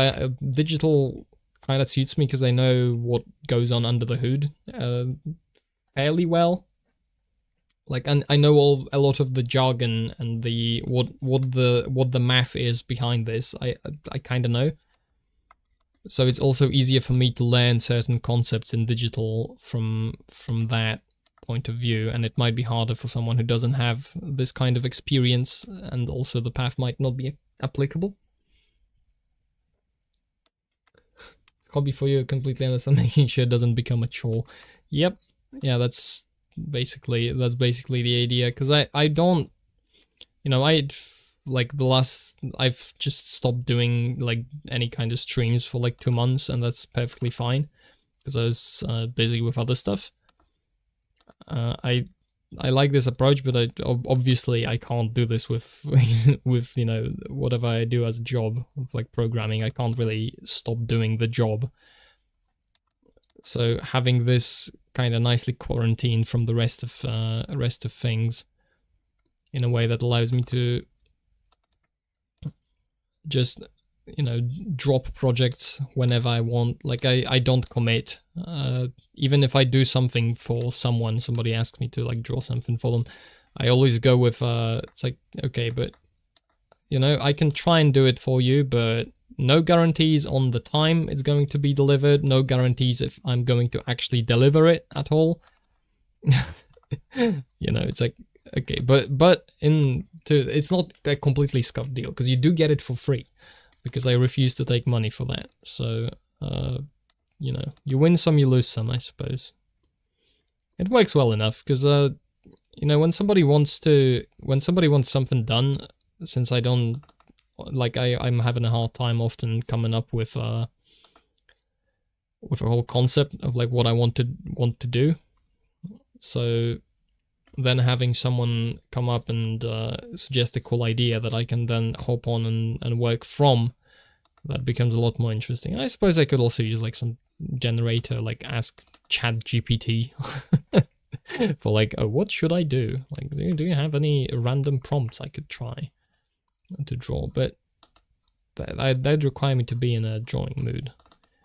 digital kind of suits me because I know what goes on under the hood fairly well. Like, and I know a lot of the jargon and the what the math is behind this. I kind of know. So it's also easier for me to learn certain concepts in digital from that point of view, and it might be harder for someone who doesn't have this kind of experience, and also the path might not be applicable. Hobby for you, completely understand, making sure it doesn't become a chore. Yep, yeah, that's basically the idea, because I don't, I've just stopped doing like any kind of streams for like 2 months, and that's perfectly fine because I was busy with other stuff. I like this approach, but obviously I can't do this with with whatever I do as a job, like programming. I can't really stop doing the job. So having this kind of nicely quarantined from the rest of things in a way that allows me to just drop projects whenever I want. Like, I don't commit. Even if I do something for somebody asks me to like draw something for them, I always go with it's like, okay, but I can try and do it for you, but no guarantees on the time it's going to be delivered, no guarantees if I'm going to actually deliver it at all. It's like, okay, but it's not a completely scuffed deal, because you do get it for free, because I refuse to take money for that. So you know, you win some, you lose some, I suppose. It works well enough, because, you know, when somebody wants something done, since I don't, like, I'm having a hard time often coming up with a whole concept of, like, what I want to do. So then having someone come up and suggest a cool idea that I can then hop on and work from, that becomes a lot more interesting. I suppose I could also use, like, some generator, like ask ChatGPT for, like, oh, what should I do? Like, do you have any random prompts I could try to draw? But that'd require me to be in a drawing mood.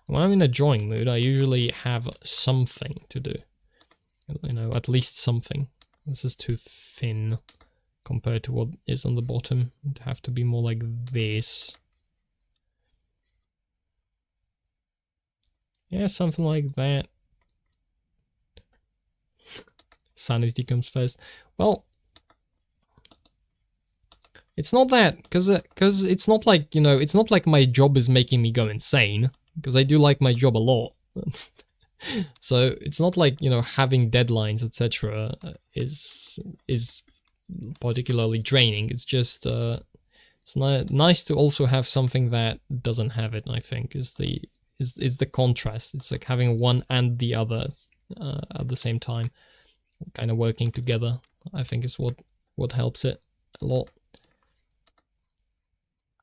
When I'm in a drawing mood, I usually have something to do. You know, at least something. This is too thin compared to what is on the bottom. It'd have to be more like this. Yeah, something like that. Sanity comes first. Well, it's not that, because it's not like, you know, it's not like my job is making me go insane, because I do like my job a lot. So it's not like, you know, having deadlines, etc. is particularly draining. It's just it's nice to also have something that doesn't have it. I think is the contrast. It's like having one and the other at the same time, kind of working together. I think is what helps it a lot.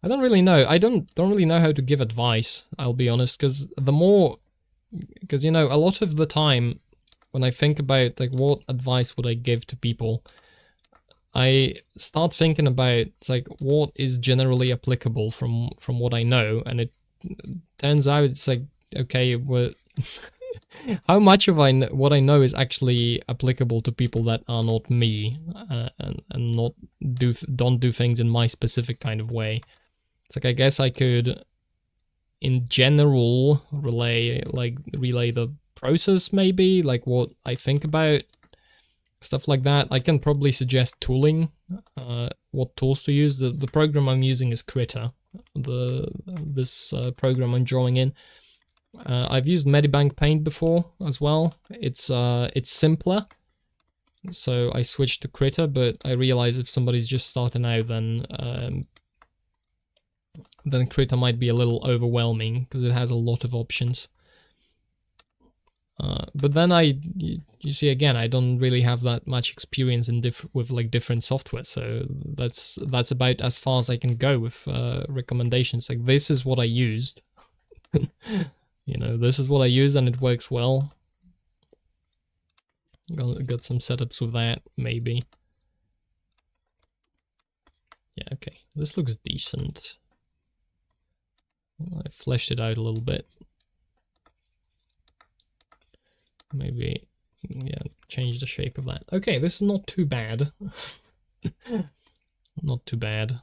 I don't really know. I don't really know how to give advice, I'll be honest, because you know, a lot of the time when I think about, like, what advice would I give to people, I start thinking about, it's like, what is generally applicable from what I know, and it turns out it's like, okay, well, how much of what I know is actually applicable to people that are not me, and don't do things in my specific kind of way. It's like, I guess I could, in general, relay the process, maybe, like what I think about, stuff like that. I can probably suggest tooling, what tools to use. The program I'm using is Krita, this program I'm drawing in. I've used Medibank Paint before as well. It's simpler, so I switched to Krita, but I realize if somebody's just starting out, then Krita might be a little overwhelming because it has a lot of options. But then you see, again, I don't really have that much experience with like different software, so that's about as far as I can go with recommendations. Like, this is what I used. You know, this is what I use and it works well. Got some setups with that, maybe. Yeah, okay, this looks decent. I fleshed it out a little bit. Maybe, yeah, change the shape of that. Okay, this is not too bad. Not too bad.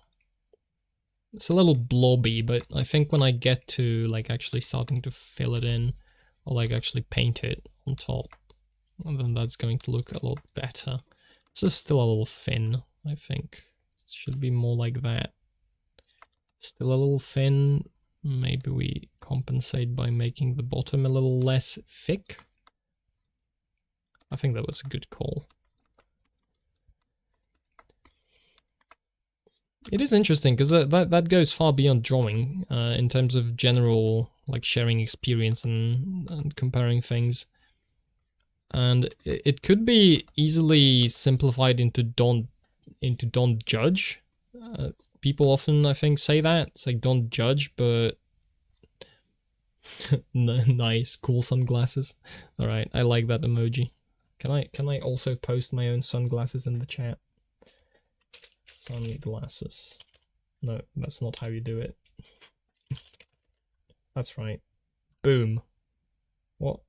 It's a little blobby, but I think when I get to, like, actually starting to fill it in, or, like, actually paint it on top, then that's going to look a lot better. This is still a little thin, I think. It should be more like that. Still a little thin. Maybe we compensate by making the bottom a little less thick. I think that was a good call. It is interesting because that goes far beyond drawing in terms of general, like, sharing experience and comparing things. And it could be easily simplified into don't judge. People often, I think, say that. It's like, don't judge, but nice, cool sunglasses. All right, I like that emoji. Can I also post my own sunglasses in the chat? Sunglasses. No, that's not how you do it. That's right. Boom. What?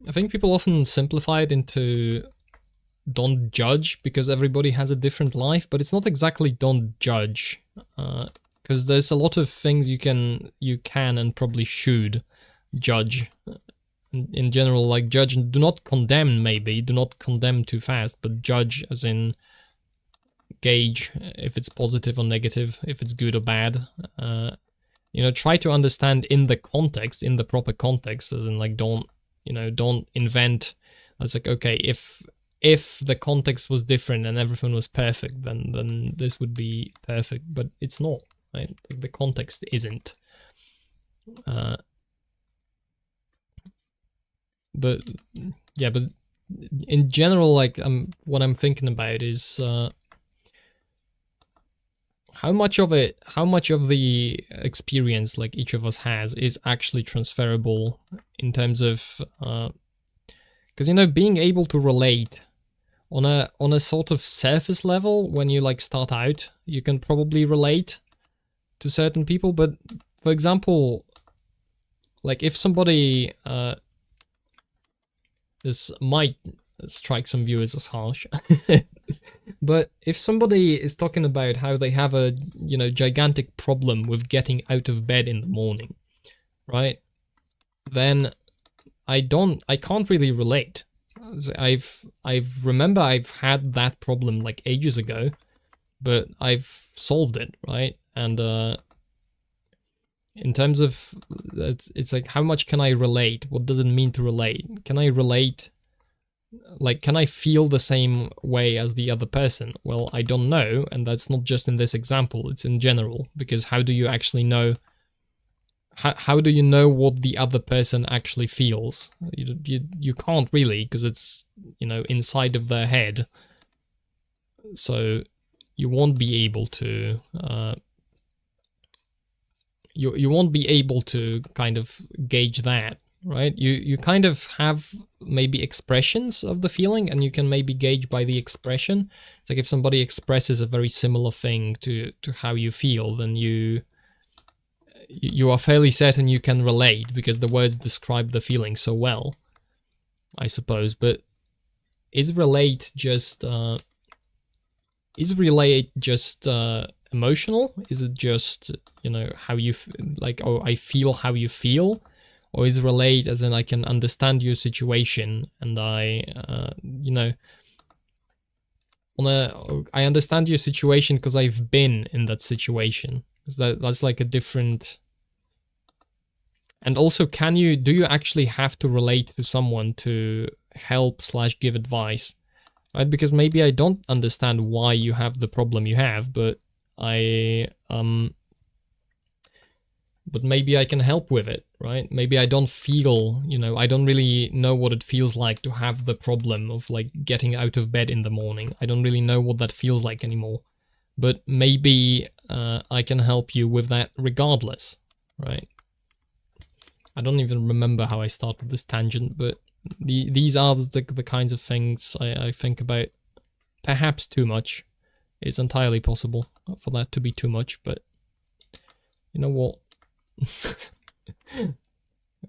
I think people often simplify it into don't judge because everybody has a different life, but it's not exactly don't judge, because there's a lot of things you can and probably should judge. In general, like, judge, do not condemn, maybe, do not condemn too fast, but judge as in gauge if it's positive or negative, if it's good or bad. You know, try to understand in the context, in the proper context, as in like don't invent. It's like, okay, if the context was different and everything was perfect, then this would be perfect, but it's not, right? Like, the context isn't. But yeah, but in general, like, what I'm thinking about is how much of the experience like each of us has is actually transferable in terms of because, you know, being able to relate on a sort of surface level, when you like start out, you can probably relate to certain people. But for example, like if somebody this might strike some viewers as harsh, but if somebody is talking about how they have a, you know, gigantic problem with getting out of bed in the morning, right? Then I can't really relate. I've had that problem like ages ago, but I've solved it, right? And in terms of it's like, how much can I relate? What does it mean to relate? Can I relate? Like, can I feel the same way as the other person? Well, I don't know, and that's not just in this example, it's in general, because how do you actually know? How do you know what the other person actually feels? You can't really, because it's, you know, inside of their head. So you won't be able to you won't be able to kind of gauge that, right? You kind of have maybe expressions of the feeling, and you can maybe gauge by the expression. It's like if somebody expresses a very similar thing to how you feel, then you are fairly certain you can relate, because the words describe the feeling so well, I suppose. But is relate just emotional? Is it just, you know, how you like, oh, I feel how you feel? Or is relate as in I can understand your situation, and I you know, I understand your situation because I've been in that situation? That's like a different. And also, do you actually have to relate to someone to help / give advice, right? Because maybe I don't understand why you have the problem you have, but but maybe I can help with it, right? Maybe I don't feel, you know, I don't really know what it feels like to have the problem of like getting out of bed in the morning. I don't really know what that feels like anymore. But maybe I can help you with that regardless, right? I don't even remember how I started this tangent, but these are the kinds of things I think about. Perhaps too much. It's entirely possible for that to be too much, but you know what?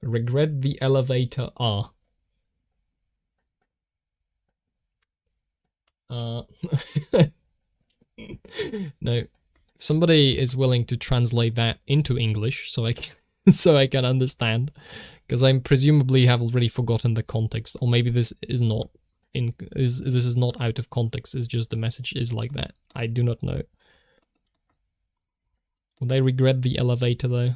Regret the elevator R. No. If somebody is willing to translate that into English so I can understand, because I presumably have already forgotten the context, or maybe this is not this is not out of context, it's just the message is like that. I do not know. Would I regret the elevator though?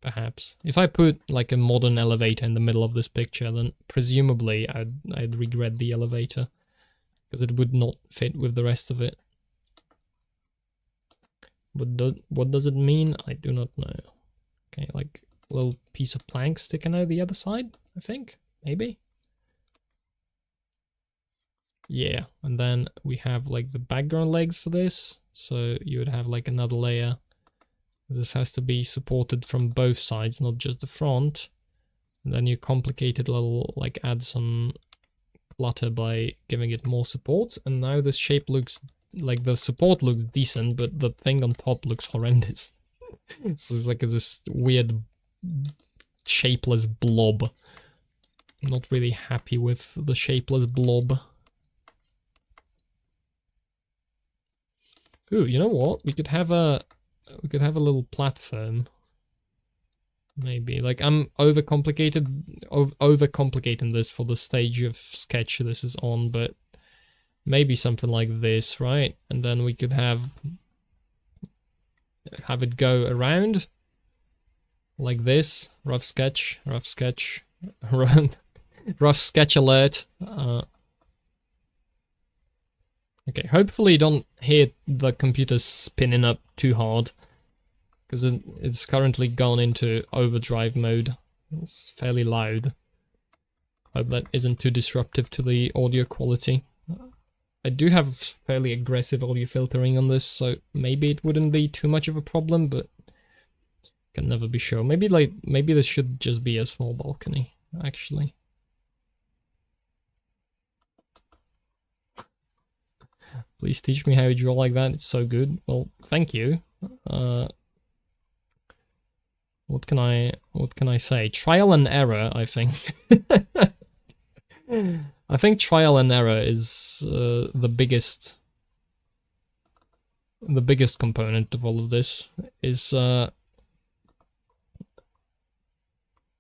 Perhaps. If I put like a modern elevator in the middle of this picture, then presumably I'd regret the elevator, because it would not fit with the rest of it. But what does it mean? I do not know. Okay, like a little piece of plank sticking out the other side, I think, maybe. Yeah, and then we have like the background legs for this, so you would have like another layer. This has to be supported from both sides, not just the front. And then you complicate it a little, like add some clutter by giving it more support. And now this shape looks like the support looks decent, but the thing on top looks horrendous. So it's like this weird shapeless blob. I'm not really happy with the shapeless blob. Ooh, you know what? We could have a little platform. Maybe. Like, I'm overcomplicating this for the stage of sketch this is on, but maybe something like this, right? And then we could have it go around like this. Rough sketch, rough sketch alert. Okay, hopefully you don't hear the computer spinning up too hard, because it's currently gone into overdrive mode. It's fairly loud. Hope that isn't too disruptive to the audio quality. I do have fairly aggressive audio filtering on this, so maybe it wouldn't be too much of a problem, but can never be sure. Maybe this should just be a small balcony, actually. Please teach me how you draw like that. It's so good. Well, thank you. What can I say? Trial and error, I think. I think trial and error is the biggest component of all of this. Is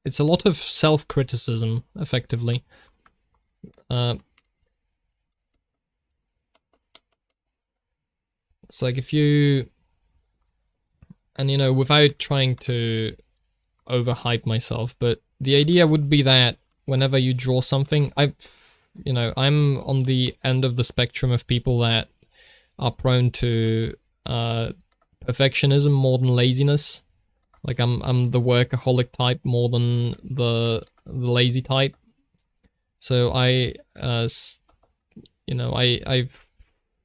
it's a lot of self-criticism, effectively. It's like if you, and you know, without trying to overhype myself, but the idea would be that whenever you draw something, I'm on the end of the spectrum of people that are prone to perfectionism more than laziness. Like I'm the workaholic type more than the lazy type. So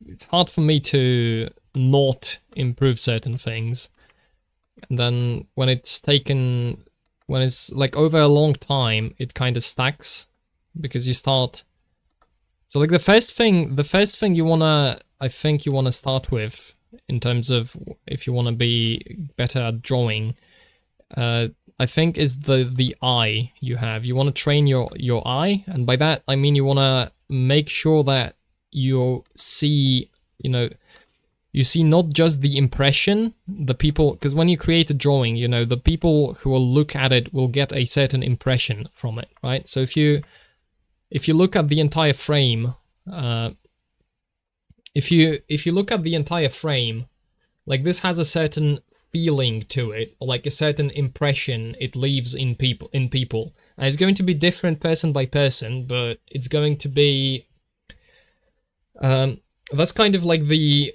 it's hard for me to not improve certain things. And then when it's like over a long time, it kind of stacks, because you start. So like the first thing I think you wanna start with, in terms of if you wanna be better at drawing, I think is the eye you have. You wanna train your eye, and by that I mean you wanna make sure that you see, you see not just the impression, the people, because when you create a drawing, the people who will look at it will get a certain impression from it, right? So if you look at the entire frame, if you look at the entire frame, like this has a certain feeling to it, or like a certain impression it leaves in people. And it's going to be different person by person, but it's going to be that's kind of like the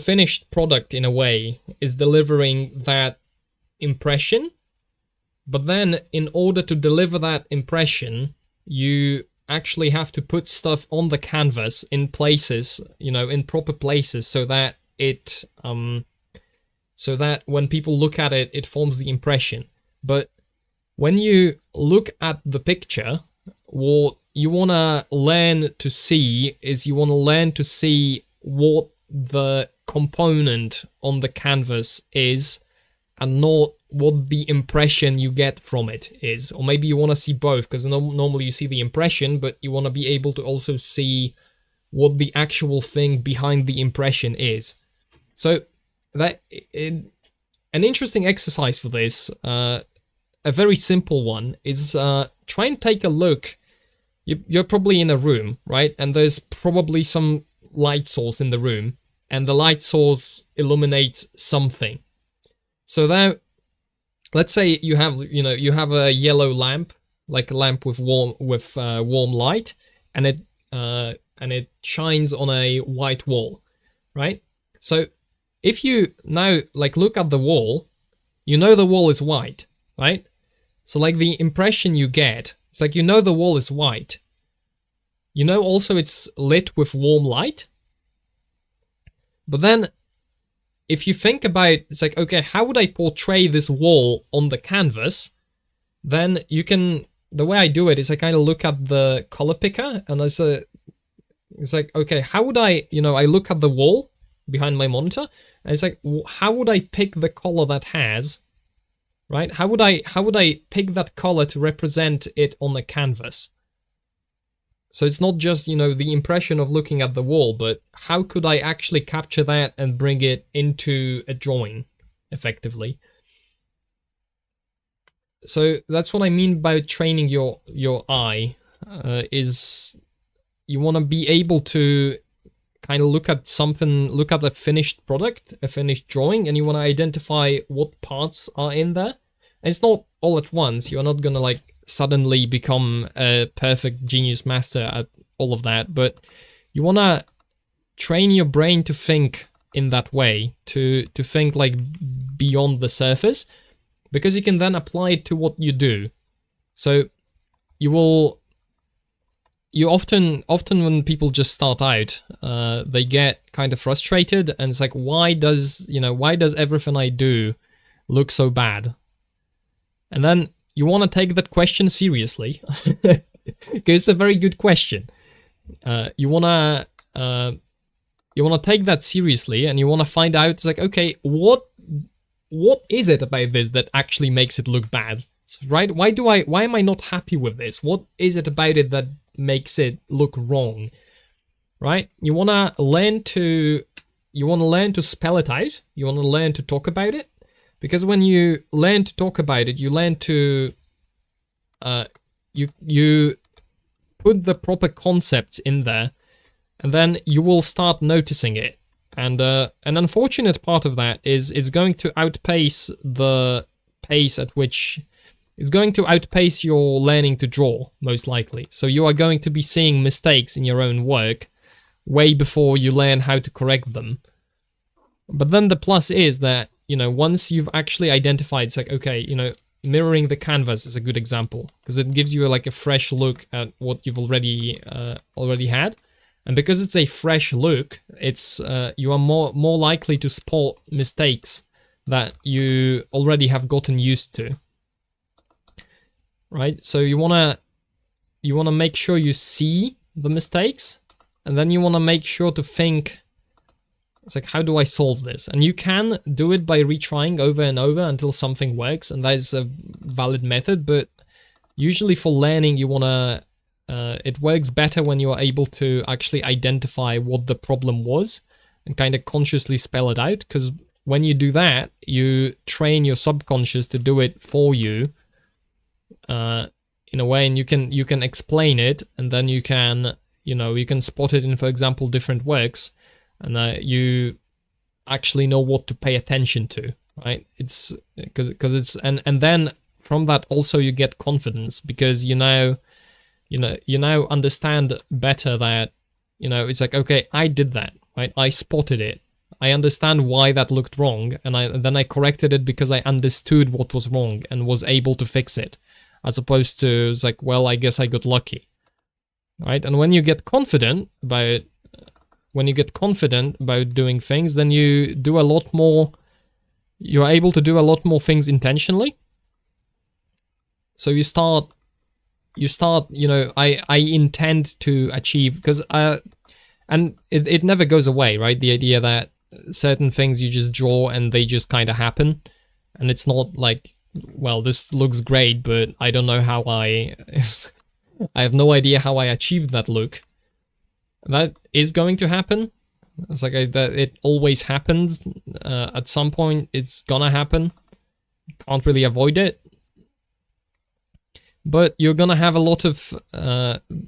finished product, in a way, is delivering that impression. But then in order to deliver that impression, you actually have to put stuff on the canvas in places, in proper places, so that so that when people look at it, it forms the impression. But when you look at the picture, what you want to learn to see is what the component on the canvas is, and not what the impression you get from it is. Or maybe you want to see both, because normally you see the impression, but you want to be able to also see what the actual thing behind the impression is. So an interesting exercise for this, a very simple one, is try and take a look. You're probably in a room, right? And there's probably some light source in the room, and the light source illuminates something. So now, let's say you have a yellow lamp, like a lamp with warm light, and it shines on a white wall, right? So if you now look at the wall, the wall is white, right? So like the impression you get, it's like the wall is white. Also it's lit with warm light. But then if you think about, it's like, okay, how would I portray this wall on the canvas? Then the way I do it is I kind of look at the color picker, and it's like, okay, how would I look at the wall behind my monitor, and it's like, how would I pick the color that has, right? How would I pick that color to represent it on the canvas? So it's not just, the impression of looking at the wall, but how could I actually capture that and bring it into a drawing, effectively? So that's what I mean by training your eye, is to be able to kind of look at something, look at a finished product, a finished drawing, and you want to identify what parts are in there. And it's not all at once. You're not gonna like suddenly become a perfect genius master at all of that, but you want to train your brain to think in that way, to think like beyond the surface, because you can then apply it to what you do. So you often when people just start out, they get kind of frustrated, and it's like, why does everything I do look so bad? And then you want to take that question seriously, because it's a very good question. You wanna take that seriously, and you wanna find out, it's like, okay, what is it about this that actually makes it look bad, right? Why am I not happy with this? What is it about it that makes it look wrong, right? You wanna learn to spell it out. You wanna learn to talk about it, because when you learn to talk about it, you learn to you put the proper concepts in there, and then you will start noticing it. And an unfortunate part of that is it's going to outpace the pace at which it's going to outpace your learning to draw, most likely. So you are going to be seeing mistakes in your own work way before you learn how to correct them. But then the plus is that, once you've actually identified, it's like, okay, mirroring the canvas is a good example, because it gives you like a fresh look at what you've already had. And because it's a fresh look, it's you are more likely to spot mistakes that you already have gotten used to. Right? So you wanna make sure you see the mistakes, and then you wanna make sure to think, it's like, how do I solve this? And you can do it by retrying over and over until something works, and that is a valid method, but usually for learning, you wanna it works better when you are able to actually identify what the problem was and kind of consciously spell it out, because when you do that, you train your subconscious to do it for you in a way, and you can explain it, and then you can spot it in, for example, different works, and you actually know what to pay attention to, right? It's because it's and then from that also you get confidence, because you now understand better that it's like, okay, I did that, right? I spotted it. I understand why that looked wrong, and then I corrected it because I understood what was wrong and was able to fix it, as opposed to, it's like, well, I guess I got lucky, right? And when you get confident about doing things, then you do a lot more. You're able to do a lot more things intentionally. So you start. I intend to achieve, because and it never goes away, right? The idea that certain things you just draw and they just kind of happen, and it's not like, well, this looks great, but I don't know how I have no idea how I achieved that look. That is going to happen. It's like that it always happens. At some point, it's gonna happen. Can't really avoid it. But you're gonna have a lot of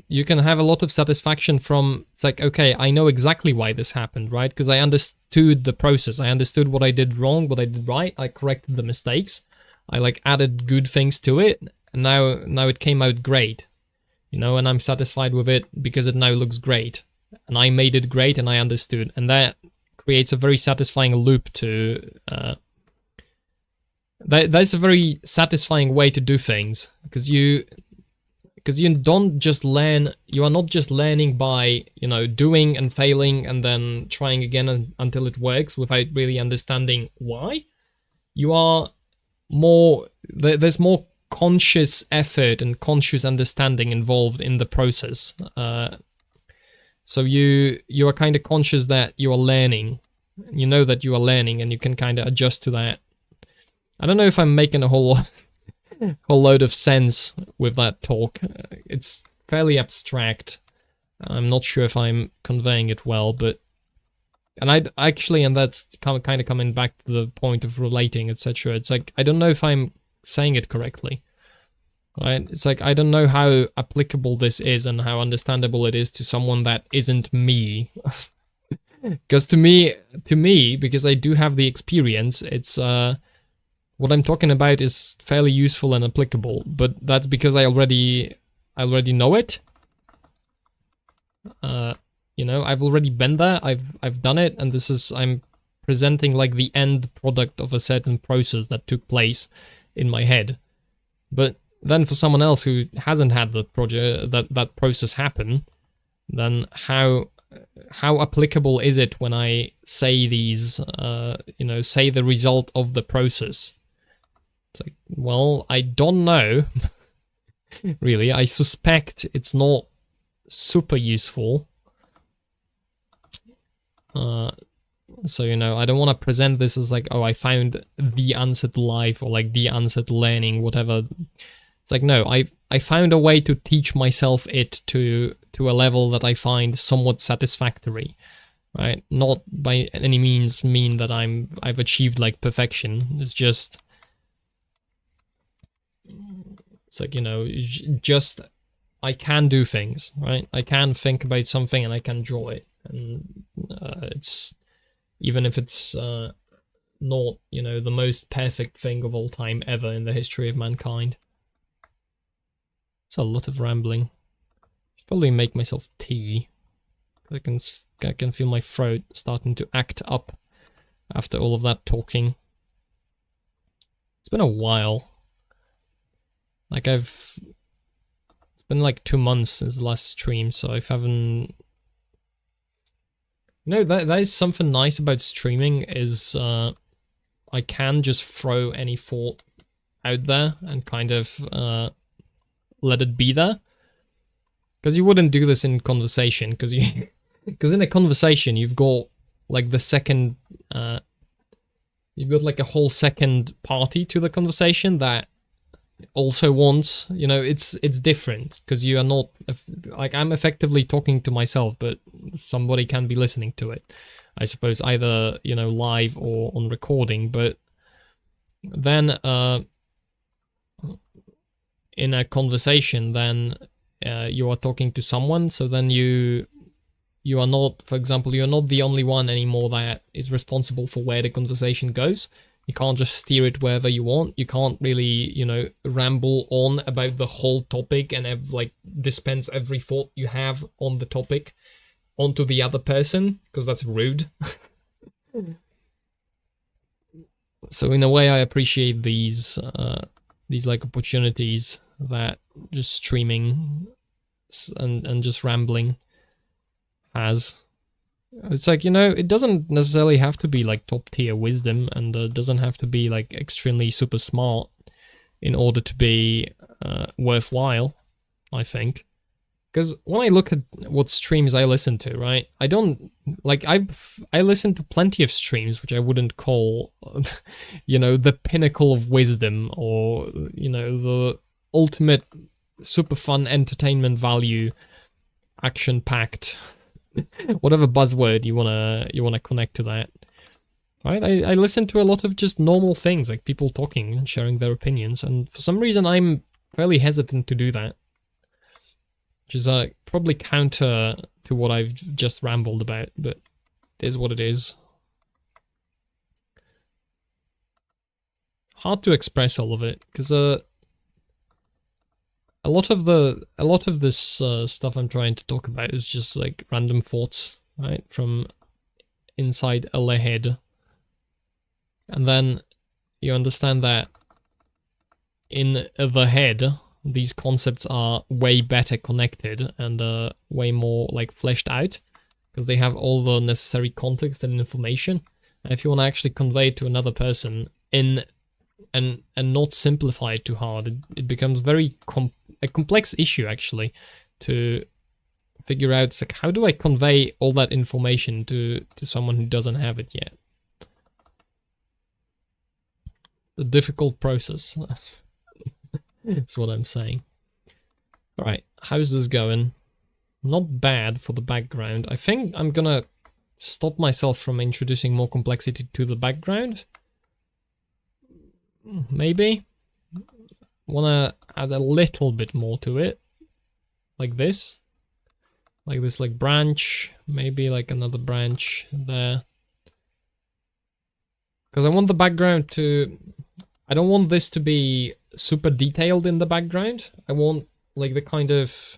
you can have a lot of satisfaction from, it's like, okay, I know exactly why this happened, right? Because I understood the process. I understood what I did wrong, what I did right. I corrected the mistakes. I like added good things to it, and now it came out great, and I'm satisfied with it because it now looks great, and I made it great, and I understood, and that creates a very satisfying loop to. That's a very satisfying way to do things, because you don't just learn. You are not just learning by doing and failing and then trying again until it works without really understanding why. You are more. There's more conscious effort and conscious understanding involved in the process. So you are kind of conscious that you are learning. You know that you are learning, and you can kind of adjust to that. I don't know if I'm making a whole load of sense with that talk. It's fairly abstract. I'm not sure if I'm conveying it well, but and that's kind of coming back to the point of relating, etc. It's like, I don't know if I'm saying it correctly. right? It's like, I don't know how applicable this is and how understandable it is to someone that isn't me. Because to me, because I do have the experience, it's what I'm talking about is fairly useful and applicable, but that's because I already know it. You know, I've already been there, I've done it, and I'm presenting like the end product of a certain process that took place in my head. But then for someone else who hasn't had that process happen, then how applicable is it when I say these, you know, say the result of the process? It's like, well, I don't know. Really, I suspect it's not super useful. So, you know, I don't want to present this as like, oh, I found the answer to life, or like the answer to learning, whatever. It's like, no, I found a way to teach myself it to a level that I find somewhat satisfactory, right? Not by any means mean that I've achieved like perfection. It's just, it's like, you know, just I can do things, right? I can think about something and I can draw it, and it's, even if it's not, you know, the most perfect thing of all time ever in the history of mankind. It's a lot of rambling. Should probably make myself tea. I can feel my throat starting to act up after all of that talking. It's been a while. Like it's been like 2 months since the last stream, so I haven't. You know, that is something nice about streaming, is I can just throw any thought out there and kind of let it be there. Because you wouldn't do this in conversation, because in a conversation you've got like the second, you've got like a whole second party to the conversation that also wants, you know, it's different, because you are not, like, I'm effectively talking to myself, but somebody can be listening to it, I suppose, either, you know, live or on recording. But then in a conversation, then you are talking to someone, so then you are not, for example, you're not the only one anymore that is responsible for where the conversation goes. You can't just steer it wherever you want. You can't really, you know, ramble on about the whole topic and have, like, dispense every thought you have on the topic onto the other person, because that's rude. So in a way, I appreciate these like opportunities that just streaming and just rambling has. It's like, you know, it doesn't necessarily have to be like top tier wisdom, and it doesn't have to be like extremely super smart in order to be worthwhile, I think. Because when I look at what streams I listen to, right, I don't, like, I listen to plenty of streams which I wouldn't call, you know, the pinnacle of wisdom, or, you know, the ultimate super fun entertainment value, action packed, whatever buzzword you wanna connect to that. Right? I listen to a lot of just normal things, like people talking and sharing their opinions, and for some reason I'm fairly hesitant to do that. Which is probably counter to what I've just rambled about, but it is what it is. Hard to express all of it, because a lot of this stuff I'm trying to talk about is just like random thoughts, right, from inside a head. And then you understand that in the head, these concepts are way better connected and way more like fleshed out, because they have all the necessary context and information. And if you want to actually convey it to another person and not simplify it too hard, it becomes very a complex issue, actually, to figure out. It's like, how do I convey all that information to someone who doesn't have it yet? The difficult process. That's what I'm saying. Alright, how's this going? Not bad for the background. I think I'm gonna stop myself from introducing more complexity to the background. Maybe. wanna add a little bit more to it, like this, like branch, maybe like another branch there, because I want the background to. I don't want this to be super detailed in the background. I want like the kind of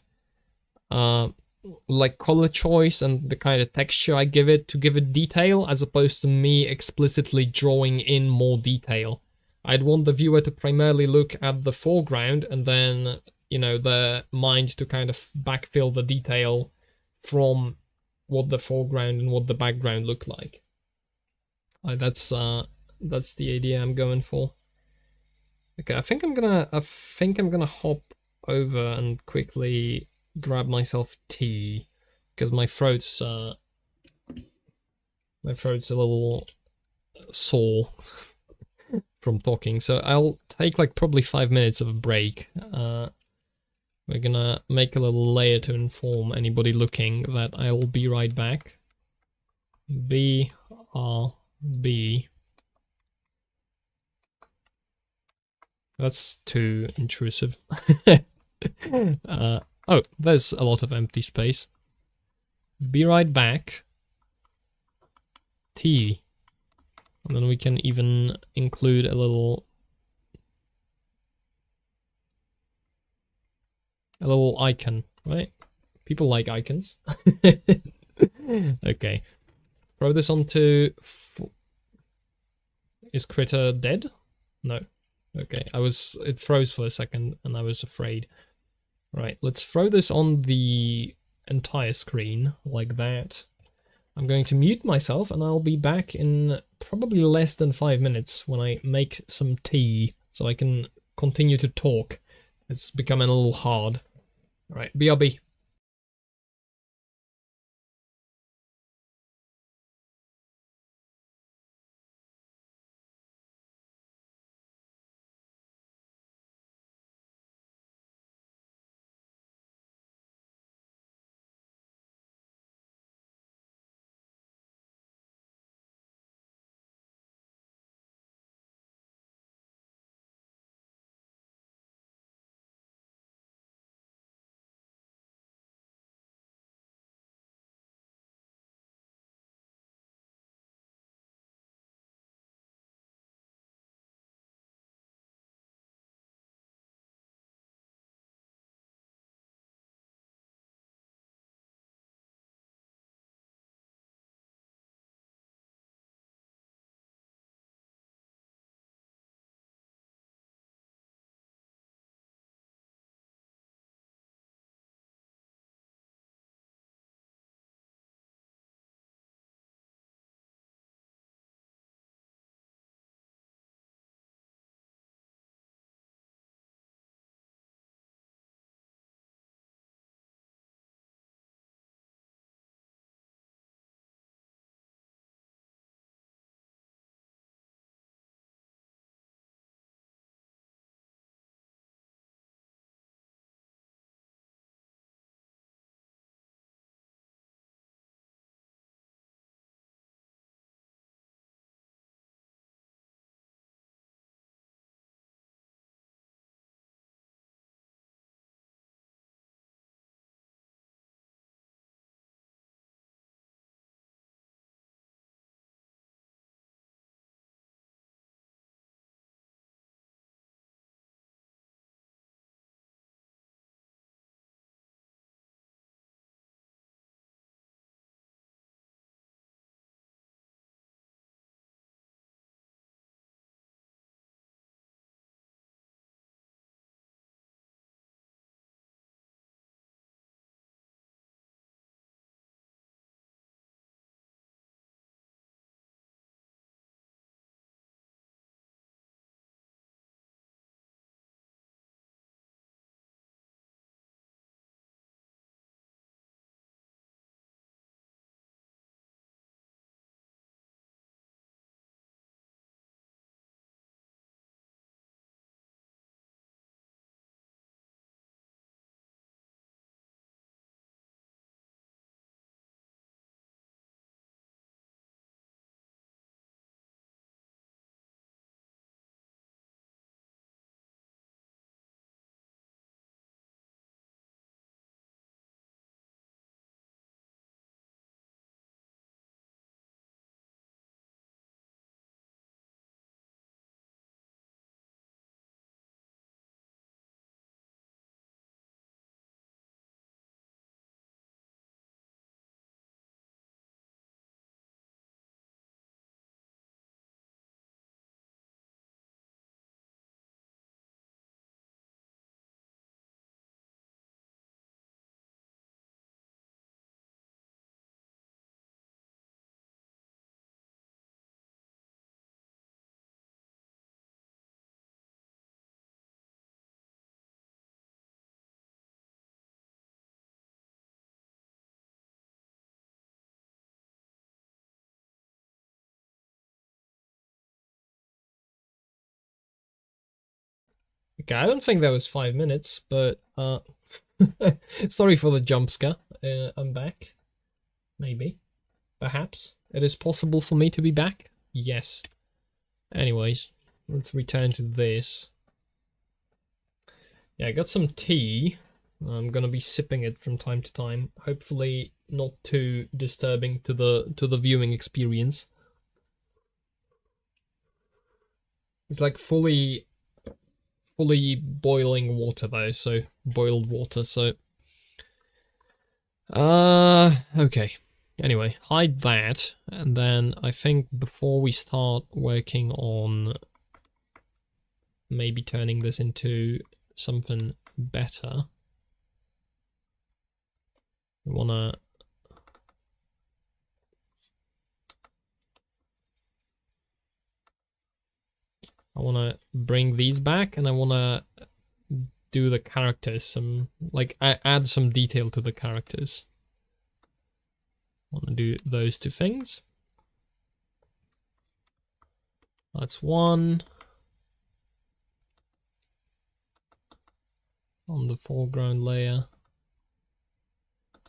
like color choice and the kind of texture I give it to give it detail, as opposed to me explicitly drawing in more detail. I'd want the viewer to primarily look at the foreground and then, you know, their mind to kind of backfill the detail from what the foreground and what the background look like. That's the idea I'm going for. Okay, I think I'm gonna hop over and quickly grab myself tea, because my throat's a little sore from talking. So I'll take like probably 5 minutes of a break. We're gonna make a little layer to inform anybody looking that I'll be right back. BRB. That's too intrusive. Oh, there's a lot of empty space. Be right back. T. And then we can even include a little icon, right? People like icons. Okay. Throw this onto... Is Critter dead? No. Okay, it froze for a second and I was afraid. Right, let's throw this on the entire screen like that. I'm going to mute myself and I'll be back in probably less than 5 minutes when I make some tea so I can continue to talk. It's becoming a little hard. Right, BRB. Okay, I don't think that was 5 minutes, but sorry for the jump scare. I'm back. Maybe. Perhaps. It is possible for me to be back? Yes. Anyways, let's return to this. Yeah, I got some tea. I'm gonna be sipping it from time to time. Hopefully not too disturbing to the viewing experience. It's like fully boiling water though, so boiled water, so okay. Anyway, hide that, and then I think before we start working on maybe turning this into something better, I wanna bring these back, and I wanna do the characters some, like, add some detail to the characters. I want to do those two things. That's one. On the foreground layer.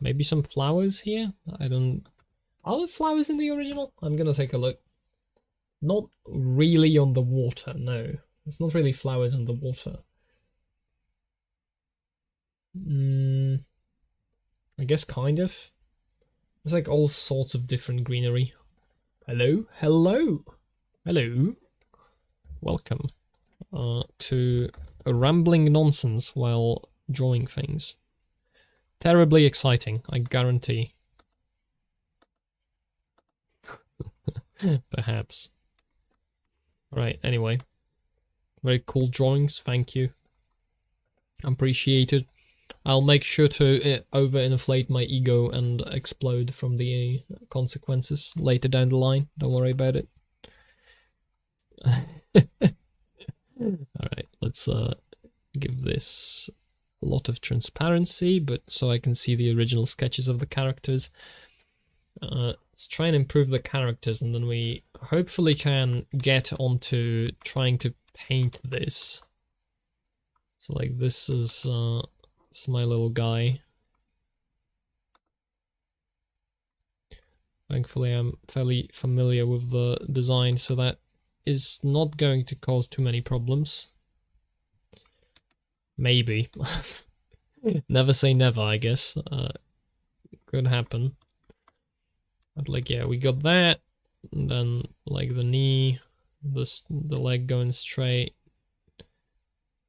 Maybe some flowers here? I don't... Are there flowers in the original? I'm gonna take a look. Not really on the water, no. It's not really flowers on the water. I guess kind of. There's like all sorts of different greenery. Hello? Hello? Hello? Welcome to a rambling nonsense while drawing things. Terribly exciting, I guarantee. Perhaps. Right, anyway. Very cool drawings, thank you. Appreciated. I'll make sure to overinflate my ego and explode from the consequences later down the line. Don't worry about it. Alright, let's give this a lot of transparency, but so I can see the original sketches of the characters. Let's try and improve the characters, and then we hopefully can get onto trying to paint this. So like this is my little guy. Thankfully I'm fairly familiar with the design, so that is not going to cause too many problems. Maybe. Never say never, I guess. Could happen. But like, yeah, we got that, and then like the knee, the leg going straight.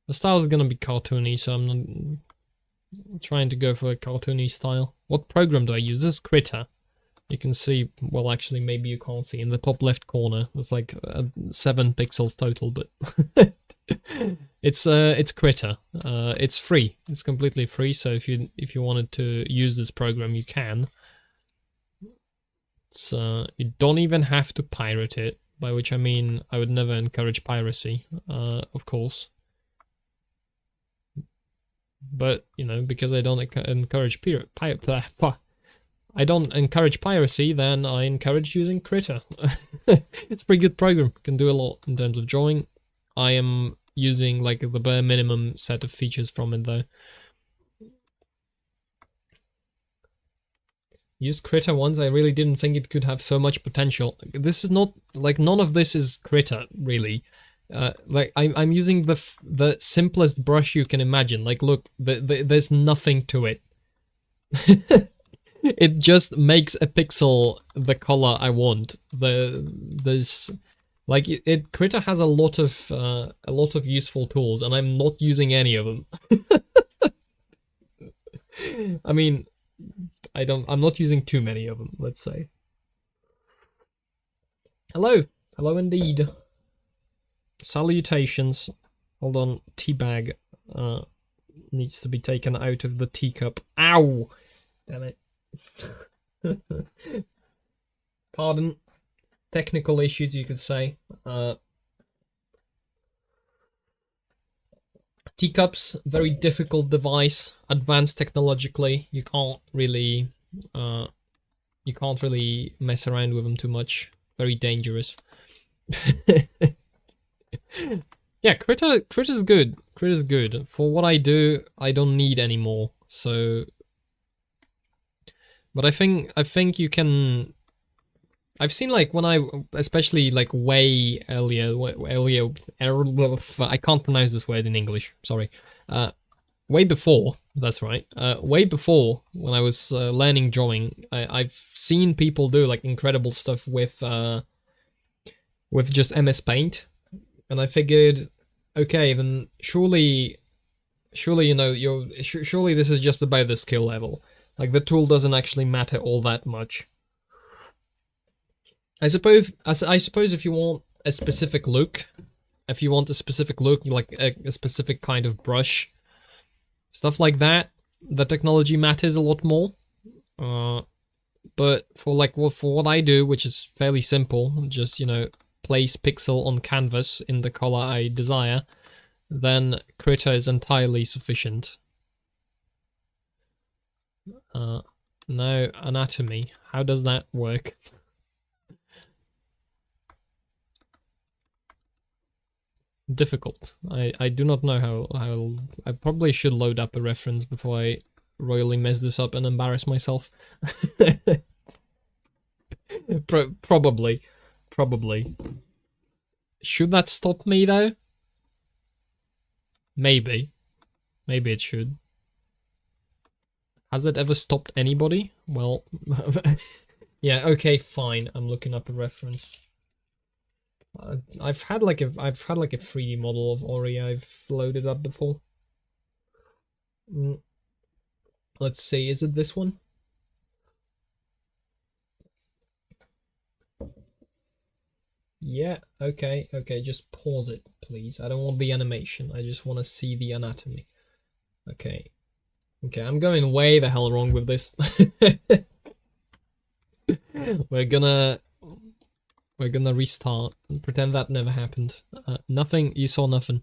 The style is gonna be cartoony, so I'm not trying to go for a cartoony style. What program do I use? This is Krita. You can see, well, actually, maybe you can't see in the top left corner. There's like 7 pixels total, but it's Krita. It's free. It's completely free. So if you wanted to use this program, you can. It's you don't even have to pirate it. By which I mean, I would never encourage piracy, of course. But you know, because I don't encourage I don't encourage piracy, then I encourage using Krita. It's a pretty good program, can do a lot in terms of drawing. I am using like the bare minimum set of features from it though. Used Krita once, I really didn't think it could have so much potential. This is not, like, none of this is Krita, really. Like, I'm using the simplest brush you can imagine. Like, look, there's nothing to it. It just makes a pixel the color I want. There's like Krita has a lot of useful tools, and I'm not using any of them. I mean, I'm not using too many of them, let's say. Hello indeed. Salutations. Hold on, teabag needs to be taken out of the teacup. Ow! Damn it. Pardon. Technical issues, you could say. Teacups, very difficult device, advanced technologically. You can't really mess around with them too much. Very dangerous. Yeah, Krita's good. Crit is good. For what I do, I don't need any more, so... But I think you can... I've seen like when I, especially like way earlier, I can't pronounce this word in English, sorry. Way before, that's right, way before when I was learning drawing, I've seen people do like incredible stuff with just MS Paint. And I figured, okay, then surely, you know, surely this is just about the skill level. Like the tool doesn't actually matter all that much. I suppose if you want a specific look, like a specific kind of brush, stuff like that, the technology matters a lot more. But for what I do, which is fairly simple, just, you know, place pixel on canvas in the color I desire, then Krita is entirely sufficient. Now, anatomy. How does that work? Difficult. I do not know how... I probably should load up a reference before I royally mess this up and embarrass myself. Probably. Should that stop me, though? Maybe. Maybe it should. Has it ever stopped anybody? Well... yeah, okay, fine. I'm looking up a reference. I've had like a 3D model of Ori I've loaded up before. Let's see, is it this one? Yeah, okay, just pause it, please. I don't want the animation, I just want to see the anatomy. Okay, I'm going way the hell wrong with this. We're gonna restart and pretend that never happened. Nothing, you saw nothing.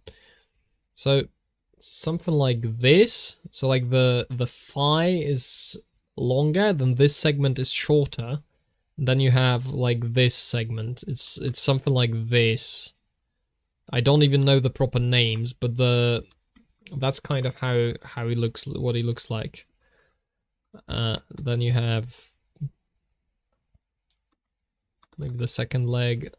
So something like this. So like the thigh is longer, then this segment is shorter. Then you have like this segment. It's something like this. I don't even know the proper names, but that's kind of how he looks, what he looks like. Then you have maybe the second leg.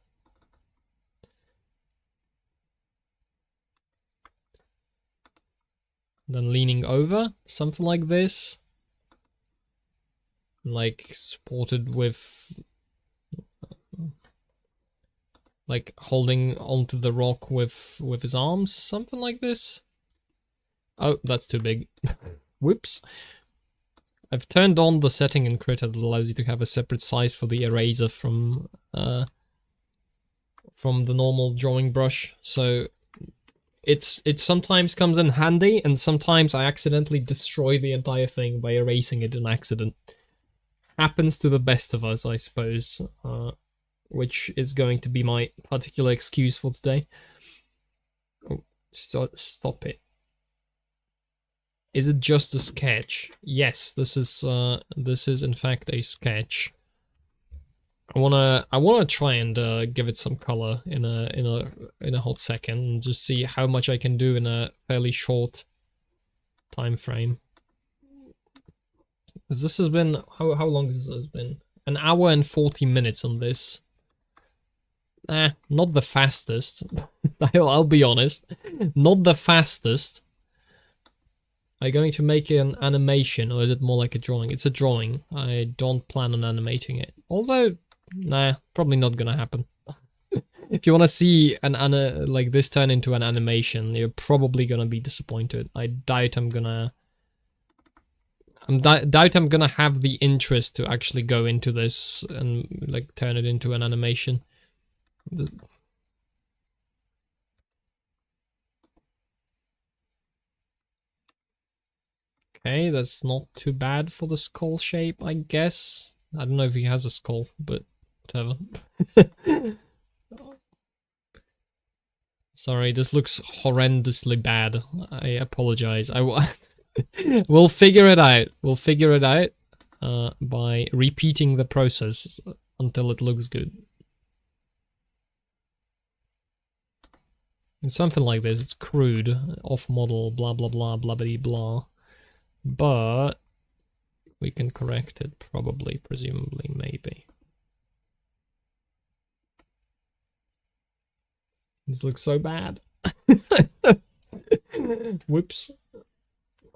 Then leaning over, something like this. Like supported with, like holding onto the rock with his arms, something like this. Oh, that's too big. Whoops. I've turned on the setting in Krita that allows you to have a separate size for the eraser from the normal drawing brush, so it sometimes comes in handy, and sometimes I accidentally destroy the entire thing by erasing it in accident. Happens to the best of us, I suppose, which is going to be my particular excuse for today. Oh, stop it. Is it just a sketch? Yes, this is in fact a sketch. I wanna try and give it some color in a hot second and just see how much I can do in a fairly short time frame. This has been, how long has this been? An hour and 40 minutes on this. Not the fastest. I'll be honest. Not the fastest. Are you going to make an animation, or is it more like a drawing? It's a drawing. I don't plan on animating it. Although, nah, probably not gonna happen. If you want to see like this turn into an animation, you're probably gonna be disappointed. I doubt I'm gonna have the interest to actually go into this and like turn it into an animation. Okay, that's not too bad for the skull shape, I guess. I don't know if he has a skull, but whatever. Sorry, this looks horrendously bad. I apologize. We'll figure it out. We'll figure it out by repeating the process until it looks good. It's something like this. It's crude, off-model, blah blah blah, blah blah blah. But we can correct it, probably, presumably, maybe. This looks so bad. Whoops.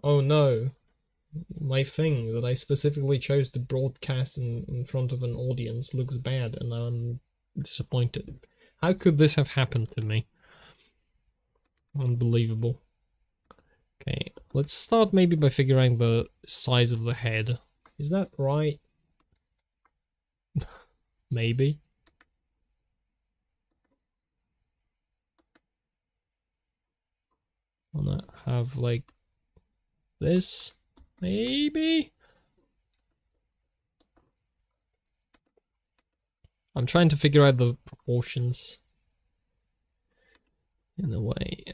Oh no. My thing that I specifically chose to broadcast in front of an audience looks bad, and I'm disappointed. How could this have happened to me? Unbelievable. Okay, let's start maybe by figuring the size of the head. Is that right? Maybe. Wanna have like this? Maybe? I'm trying to figure out the proportions in a way.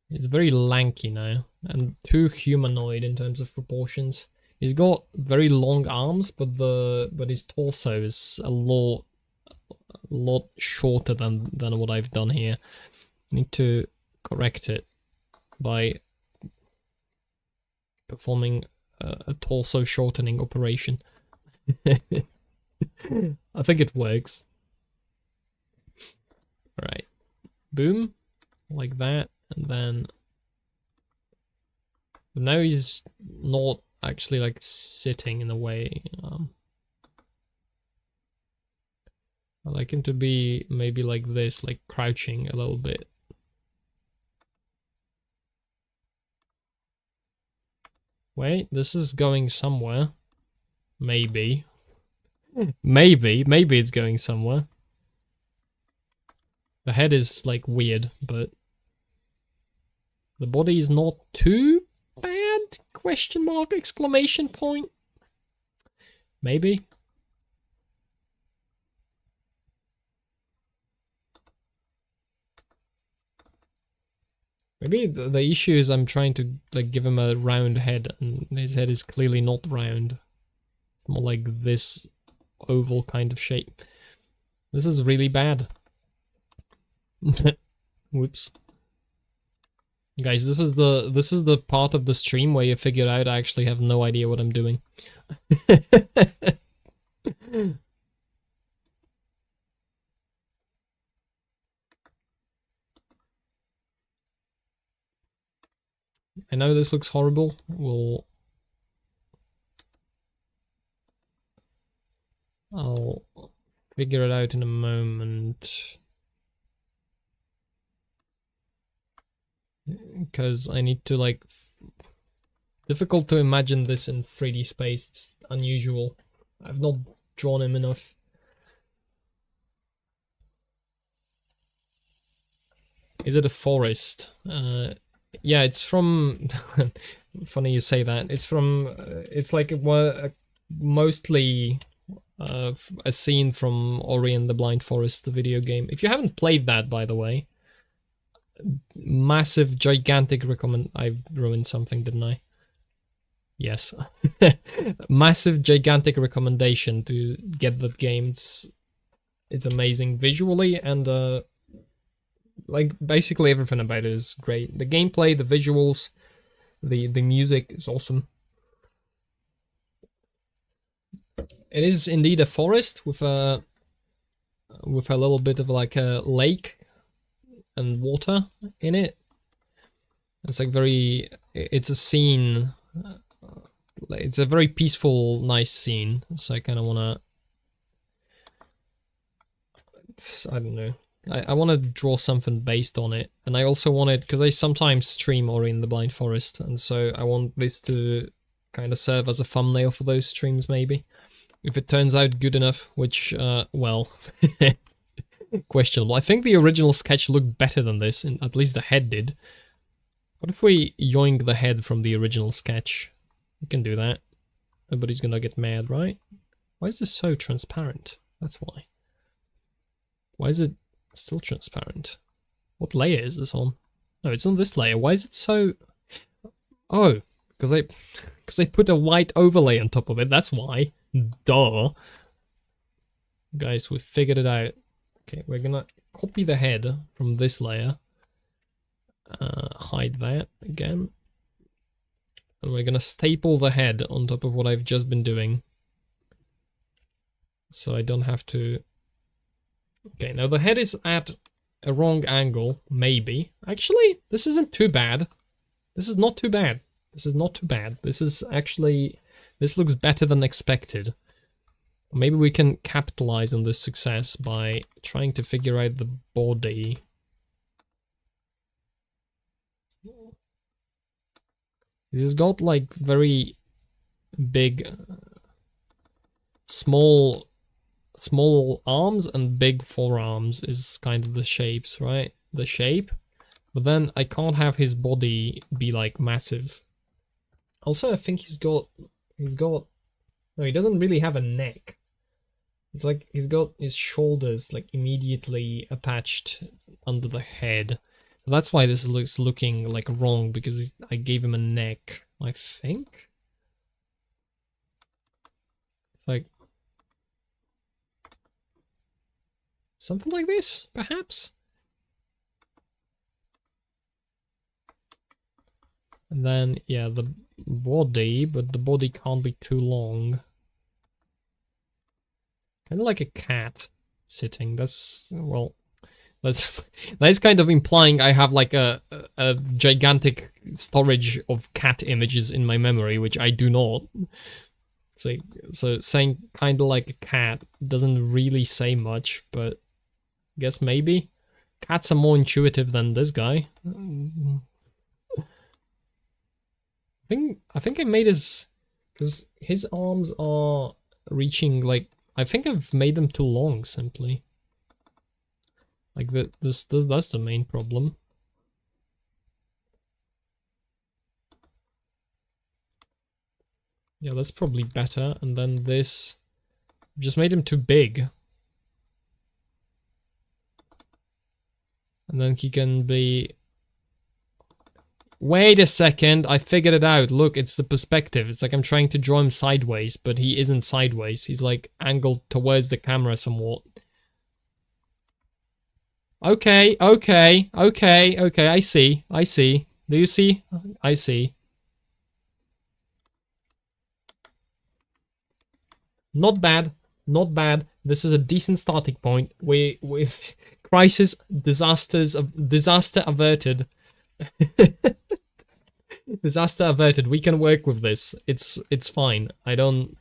It's very lanky now and too humanoid in terms of proportions. He's got very long arms, but his torso is a lot shorter than what I've done here. I need to correct it by performing a torso shortening operation. I think it works. Alright. Boom. Like that. And then... now he's not actually like sitting in a way. I like him to be maybe like this, like crouching a little bit. Wait, this is going somewhere. Maybe. Maybe it's going somewhere. The head is like weird, but the body is not too bad? Question mark, exclamation point. Maybe. Maybe the issue is I'm trying to like give him a round head, and his head is clearly not round. It's more like this oval kind of shape. This is really bad. Whoops. Guys, this is the part of the stream where you figure out I actually have no idea what I'm doing. I know this looks horrible. I'll figure it out in a moment. Because I need to like... difficult to imagine this in 3D space. It's unusual. I've not drawn him enough. Is it a forest? Yeah, it's from... funny you say that. It's from... it's like mostly a scene from Ori and the Blind Forest, the video game. If you haven't played that, by the way, massive, gigantic recommend... I ruined something, didn't I? Yes. Massive, gigantic recommendation to get that game. It's amazing visually, and like basically everything about it is great. The gameplay, the visuals, the music is awesome. It is indeed a forest with a little bit of like a lake and water in it. It's like very... it's a scene... it's a very peaceful, nice scene, so I kind of want to... I don't know. I want to draw something based on it, and I also wanted... because I sometimes stream Ori in the Blind Forest, and so I want this to kind of serve as a thumbnail for those streams, maybe. If it turns out good enough, which, well... questionable. I think the original sketch looked better than this, and at least the head did. What if we yoink the head from the original sketch? We can do that. Nobody's gonna get mad, right? Why is this so transparent? That's why. Why is it still transparent? What layer is this on? No, it's on this layer. Why is it so... oh, because I put a white overlay on top of it. That's why. Duh. Guys, we figured it out. Okay, we're gonna copy the head from this layer, hide that again, and we're gonna staple the head on top of what I've just been doing, so I don't have to. Okay, now the head is at a wrong angle, maybe. Actually, this isn't too bad. This is not too bad. This is not too bad. This is actually, this looks better than expected. Maybe we can capitalize on this success by trying to figure out the body. This has got like very big, small arms and big forearms is kind of the shapes, right? The shape. But then I can't have his body be like massive. Also, I think he's got, no, he doesn't really have a neck. It's like he's got his shoulders like immediately attached under the head. So that's why this looks looking like wrong, because I gave him a neck, I think. Like something like this, perhaps. And then, yeah, the body, but the body can't be too long. Kind of like a cat sitting. That's, well, that's kind of implying I have like a gigantic storage of cat images in my memory, which I do not. So saying kind of like a cat doesn't really say much, but I guess maybe. Cats are more intuitive than this guy. I think I made his, because his arms are reaching like, I think I've made them too long simply. Like that's the main problem. Yeah, that's probably better. And then this, just made him too big. And then he can be... Wait a second, I figured it out. Look, it's the perspective. It's like I'm trying to draw him sideways, but he isn't sideways. He's like angled towards the camera somewhat. Okay, I see. Do you see? I see. Not bad, not bad. This is a decent starting point. With crisis, disaster averted. Disaster averted. We can work with this. It's fine. I don't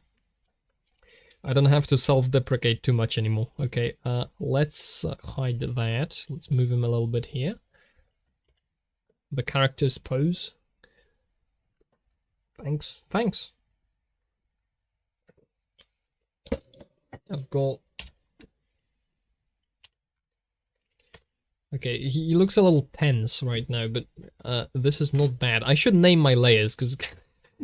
have to self-deprecate too much anymore. Okay, let's hide that. Let's move him a little bit here. The character's pose. Thanks. I've got... Okay, he looks a little tense right now, but this is not bad. I should name my layers, because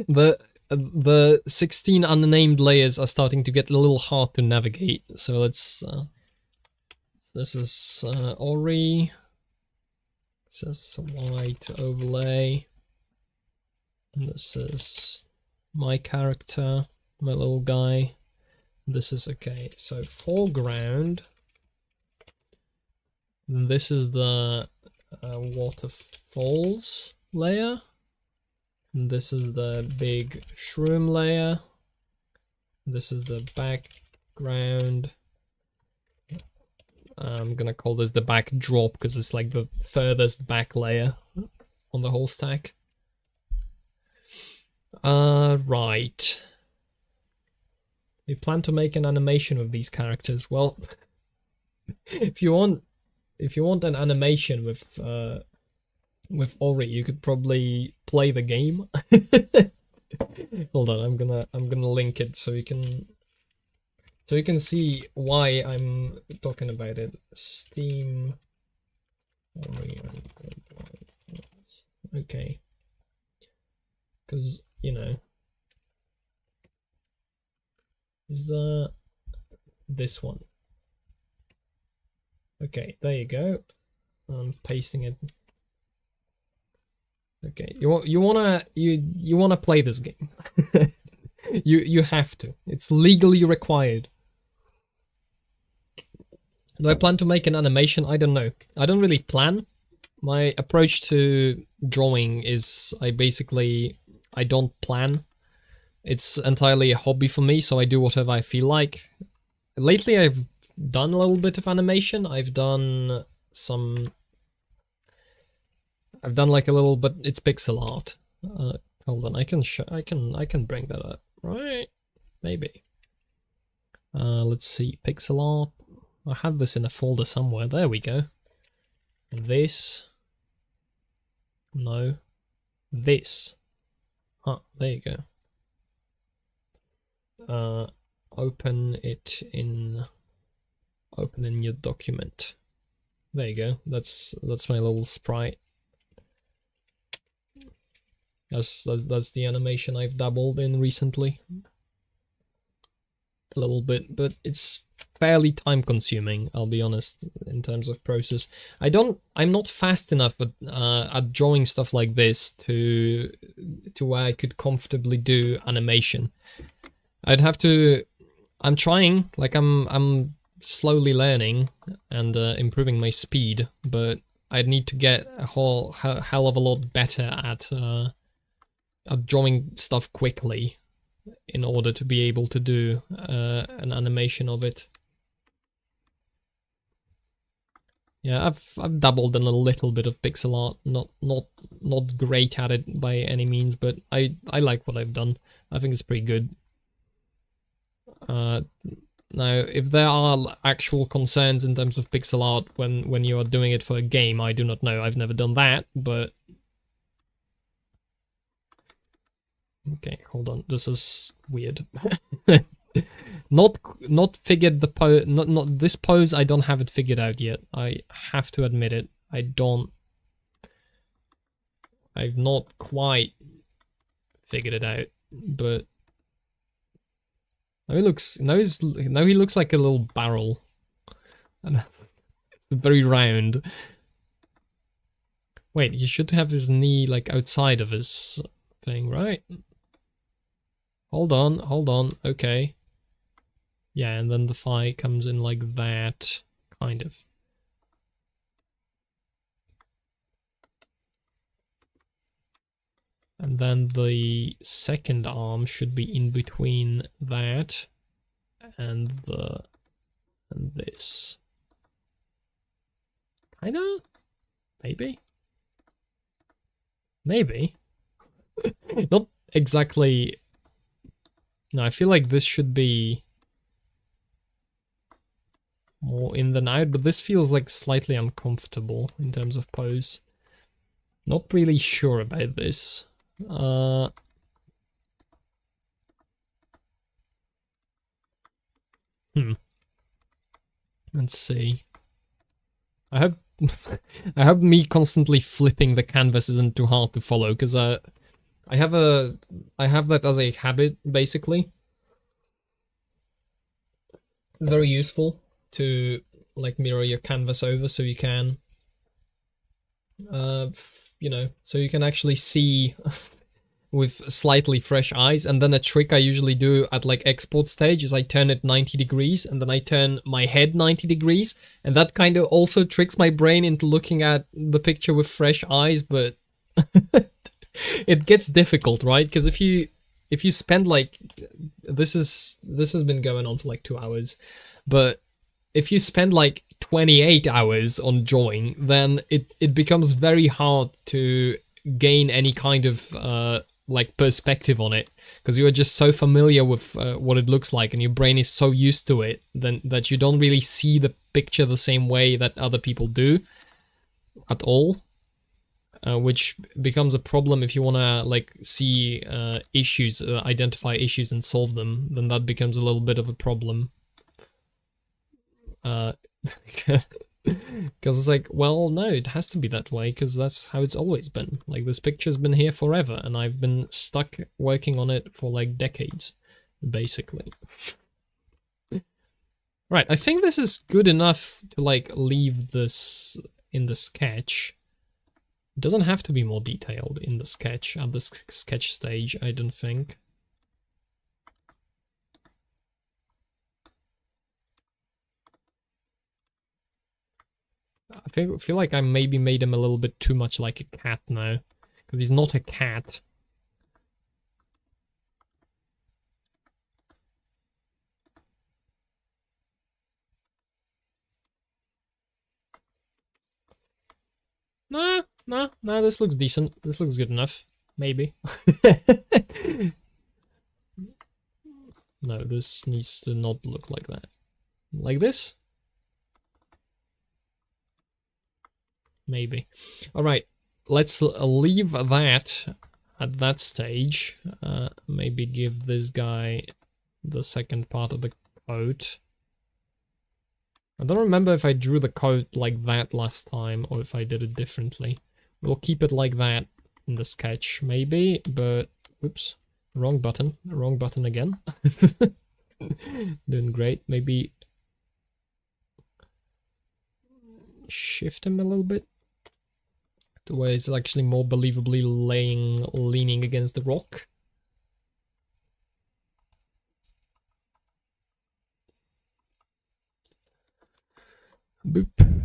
the 16 unnamed layers are starting to get a little hard to navigate. So let's... this is Ori. This is white overlay. And this is my character, my little guy. This is okay. So foreground. This is the waterfalls layer. And this is the big shroom layer. This is the background. I'm gonna call this the backdrop because it's like the furthest back layer on the whole stack. Right. We plan to make an animation with these characters. Well, if you want an animation with Ori, you could probably play the game. Hold on, I'm gonna link it so you can see why I'm talking about it. Steam Ori. Okay. Because, you know, is this one? Okay, there you go. I'm pasting it. Okay, you wanna play this game. you have to. It's legally required. Do I plan to make an animation? I don't know. I don't really plan. My approach to drawing is I don't plan. It's entirely a hobby for me, so I do whatever I feel like. Lately I've done a little bit of animation. I've done like a little, but it's pixel art. Hold on, I can bring that up, right? Maybe. Let's see, pixel art. I had this in a folder somewhere. There we go. This. No. This. Huh, there you go. Open in your document. There you go. That's my little sprite. That's the animation I've dabbled in recently. A little bit, but it's fairly time consuming, I'll be honest, in terms of process. I'm not fast enough at drawing stuff like this to where I could comfortably do animation. I'm trying, like I'm slowly learning and improving my speed, but I'd need to get a hell of a lot better at drawing stuff quickly in order to be able to do an animation of it. Yeah, I've dabbled in a little bit of pixel art, not great at it by any means, but I like what I've done. I think it's pretty good. Now, if there are actual concerns in terms of pixel art when you are doing it for a game, I do not know. I've never done that, but okay, hold on. This is weird. Not figured the pose. Not this pose. I don't have it figured out yet. I have to admit it. I've not quite figured it out, but now he looks like a little barrel, and it's very round. Wait, he should have his knee like outside of his thing, right? Hold on. Okay. Yeah, and then the thigh comes in like that, kind of. And then the second arm should be in between that and this. Kinda? Maybe? Maybe? Not exactly. No, I feel like this should be more in than out, but this feels like slightly uncomfortable in terms of pose. Not really sure about this. Let's see. I hope I hope me constantly flipping the canvas isn't too hard to follow, because I have that as a habit, basically. It's very useful to like mirror your canvas over so you can so you can actually see with slightly fresh eyes. And then a trick I usually do at like export stage is I turn it 90 degrees and then I turn my head 90 degrees, and that kind of also tricks my brain into looking at the picture with fresh eyes, but it gets difficult, right? Because if you spend like this has been going on for like 2 hours, but if you spend like 28 hours on drawing, then it becomes very hard to gain any kind of like perspective on it, because you are just so familiar with what it looks like, and your brain is so used to it then that you don't really see the picture the same way that other people do at all. Which becomes a problem if you want to like see issues, identify issues and solve them. Then that becomes a little bit of a problem. Because it's like, well, no, it has to be that way because that's how it's always been. Like, this picture's been here forever, and I've been stuck working on it for like decades, basically. Right, I think this is good enough to like leave this in the sketch. It doesn't have to be more detailed in the sketch, at the sketch stage, I don't think. feel like I maybe made him a little bit too much like a cat now. Because he's not a cat. Nah, this looks decent. This looks good enough. Maybe. No, this needs to not look like that. Like this? Maybe. Alright, let's leave that at that stage. Maybe give this guy the second part of the coat. I don't remember if I drew the coat like that last time or if I did it differently. We'll keep it like that in the sketch, maybe, but... Oops. Wrong button again. Doing great. Maybe shift him a little bit to where it's actually more believably leaning against the rock. Boop.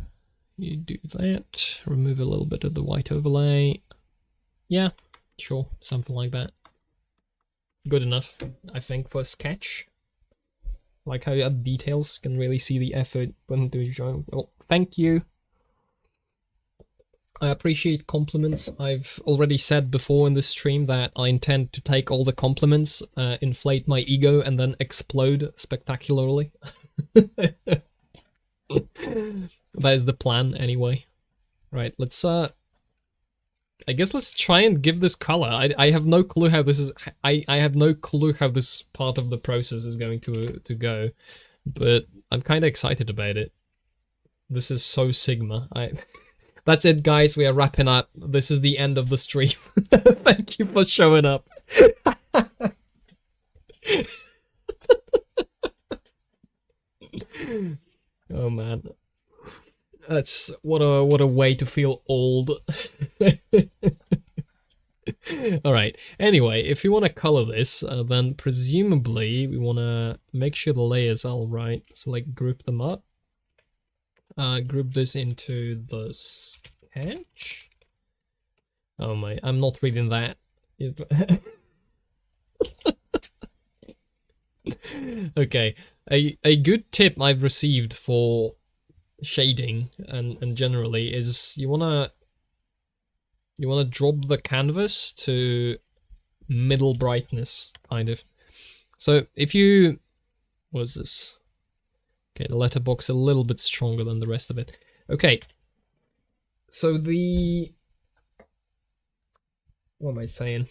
You do that. Remove a little bit of the white overlay. Yeah, sure, something like that. Good enough, I think, for a sketch. Like how you add details, you can really see the effort when doing drawing. Well, thank you. I appreciate compliments. I've already said before in this stream that I intend to take all the compliments, inflate my ego, and then explode spectacularly. That is the plan, anyway. Right, let's I guess let's try and give this color. I have no clue how this is. I have no clue how this part of the process is going to go, but I'm kind of excited about it. This is so Sigma. That's it, guys. We are wrapping up. This is the end of the stream. Thank you for showing up. Oh man. That's what a way to feel old. Alright, anyway, if you want to color this, then presumably we want to make sure the layers are alright. So like group them up. Group this into the sketch. Oh my, I'm not reading that. Okay, a good tip I've received for shading and generally is you wanna drop the canvas to middle brightness, kind of. So if you, what is this? Okay, the letterbox a little bit stronger than the rest of it. Okay, so what am I saying?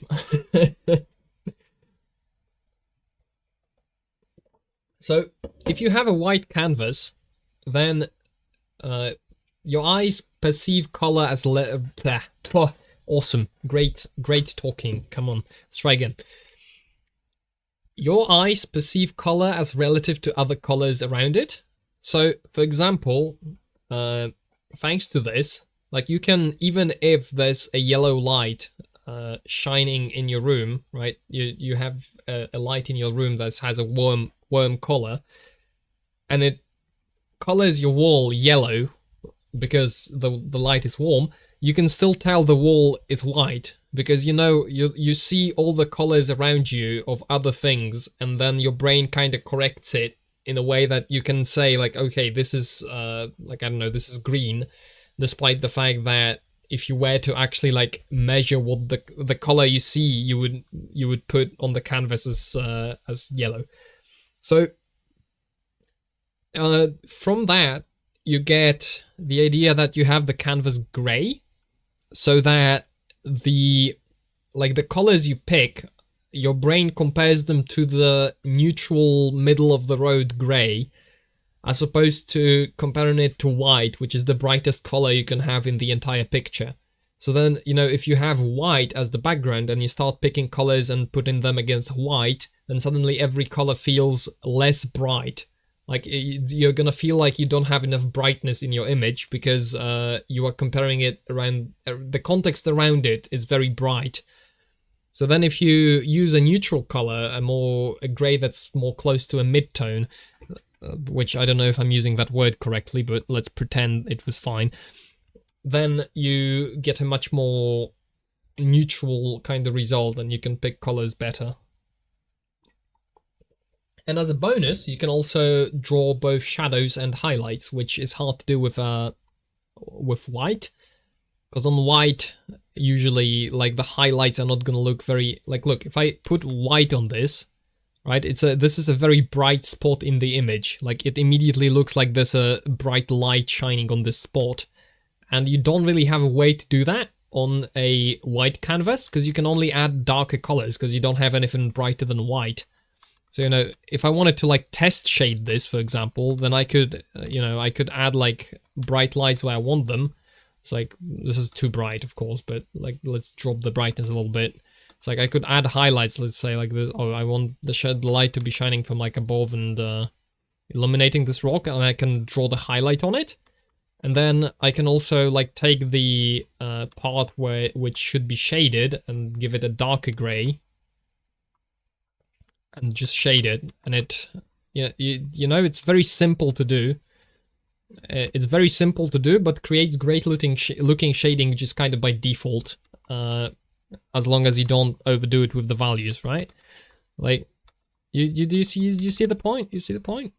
So if you have a white canvas, then your eyes perceive color as awesome. Great talking. Come on, let's try again. Your eyes perceive color as relative to other colors around it. So, for example, thanks to this, like you can, even if there's a yellow light shining in your room, right? You have a light in your room that has a warm color, and it colors your wall yellow because the light is warm. You can still tell the wall is white because you see all the colors around you of other things, and then your brain kind of corrects it in a way that you can say like, okay, this is like, I don't know, this is green, despite the fact that if you were to actually like measure what the color you see, you would put on the canvas as yellow. So from that you get the idea that you have the canvas gray, so that the colors you pick, your brain compares them to the neutral middle of the road gray, as opposed to comparing it to white, which is the brightest color you can have in the entire picture. So then, if you have white as the background and you start picking colors and putting them against white, then suddenly every color feels less bright. Like you're gonna feel like you don't have enough brightness in your image because you are comparing it around, the context around it is very bright. So then if you use a neutral color, a gray that's more close to a mid-tone, which I don't know if I'm using that word correctly, but let's pretend it was fine. then you get a much more neutral kind of result and you can pick colors better. And as a bonus, you can also draw both shadows and highlights, which is hard to do with white. Because on white, usually, like, the highlights are not gonna look very... Like, look, if I put white on this, right, this is a very bright spot in the image. Like, it immediately looks like there's a bright light shining on this spot. And you don't really have a way to do that on a white canvas, because you can only add darker colors, because you don't have anything brighter than white. So, you know, if I wanted to, like, test shade this, for example, then I could, you know, I could add, like, bright lights where I want them. It's like, this is too bright, of course, but, like, let's drop the brightness a little bit. It's like, I could add highlights, let's say, like this. Oh, I want the light to be shining from, like, above and illuminating this rock, and I can draw the highlight on it. And then I can also, like, take the part which should be shaded and give it a darker gray. And just shade it, and it, yeah, you know, it's very simple to do. It's very simple to do, but creates great looking shading just kind of by default, as long as you don't overdo it with the values, right? Like, you see the point? You see the point?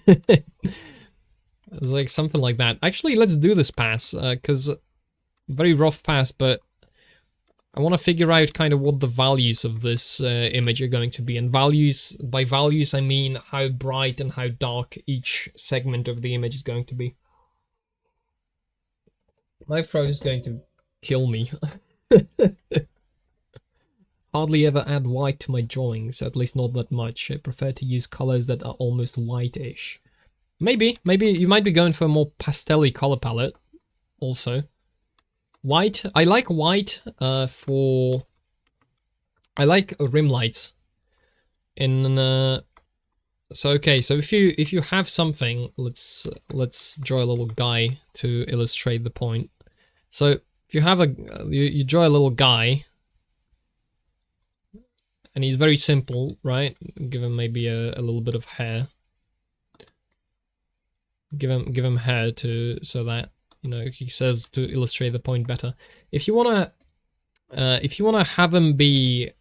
It's like something like that. Actually, let's do this pass, because very rough pass, but I want to figure out kind of what the values of this image are going to be. And values, by values, I mean how bright and how dark each segment of the image is going to be. My throat is going to kill me. Hardly ever add white to my drawings, at least not that much. I prefer to use colors that are almost whitish. Maybe you might be going for a more pastel-y color palette also. White, I like white for... I like rim lights. So okay, so if you have something, let's draw a little guy to illustrate the point. So if you have you draw a little guy, and he's very simple, right? Give him maybe a little bit of hair. Give him hair so that, you know, he serves to illustrate the point better. If you wanna have him be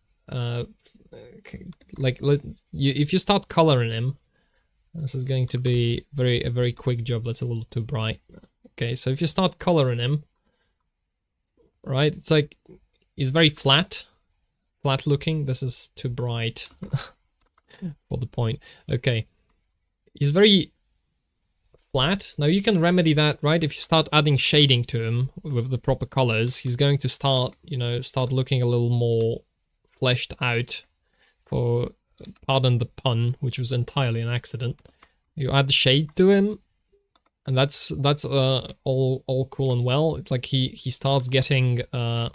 if you start coloring him, this is going to be a very quick job. That's a little too bright. Okay, so if you start coloring him, right, it's like he's very flat looking. This is too bright for the point. Okay, he's very flat. Now you can remedy that, right? If you start adding shading to him with the proper colors, he's going to start, you know, looking a little more fleshed out. For, pardon the pun, which was entirely an accident. You add shade to him, and that's all cool and well. It's like he starts getting a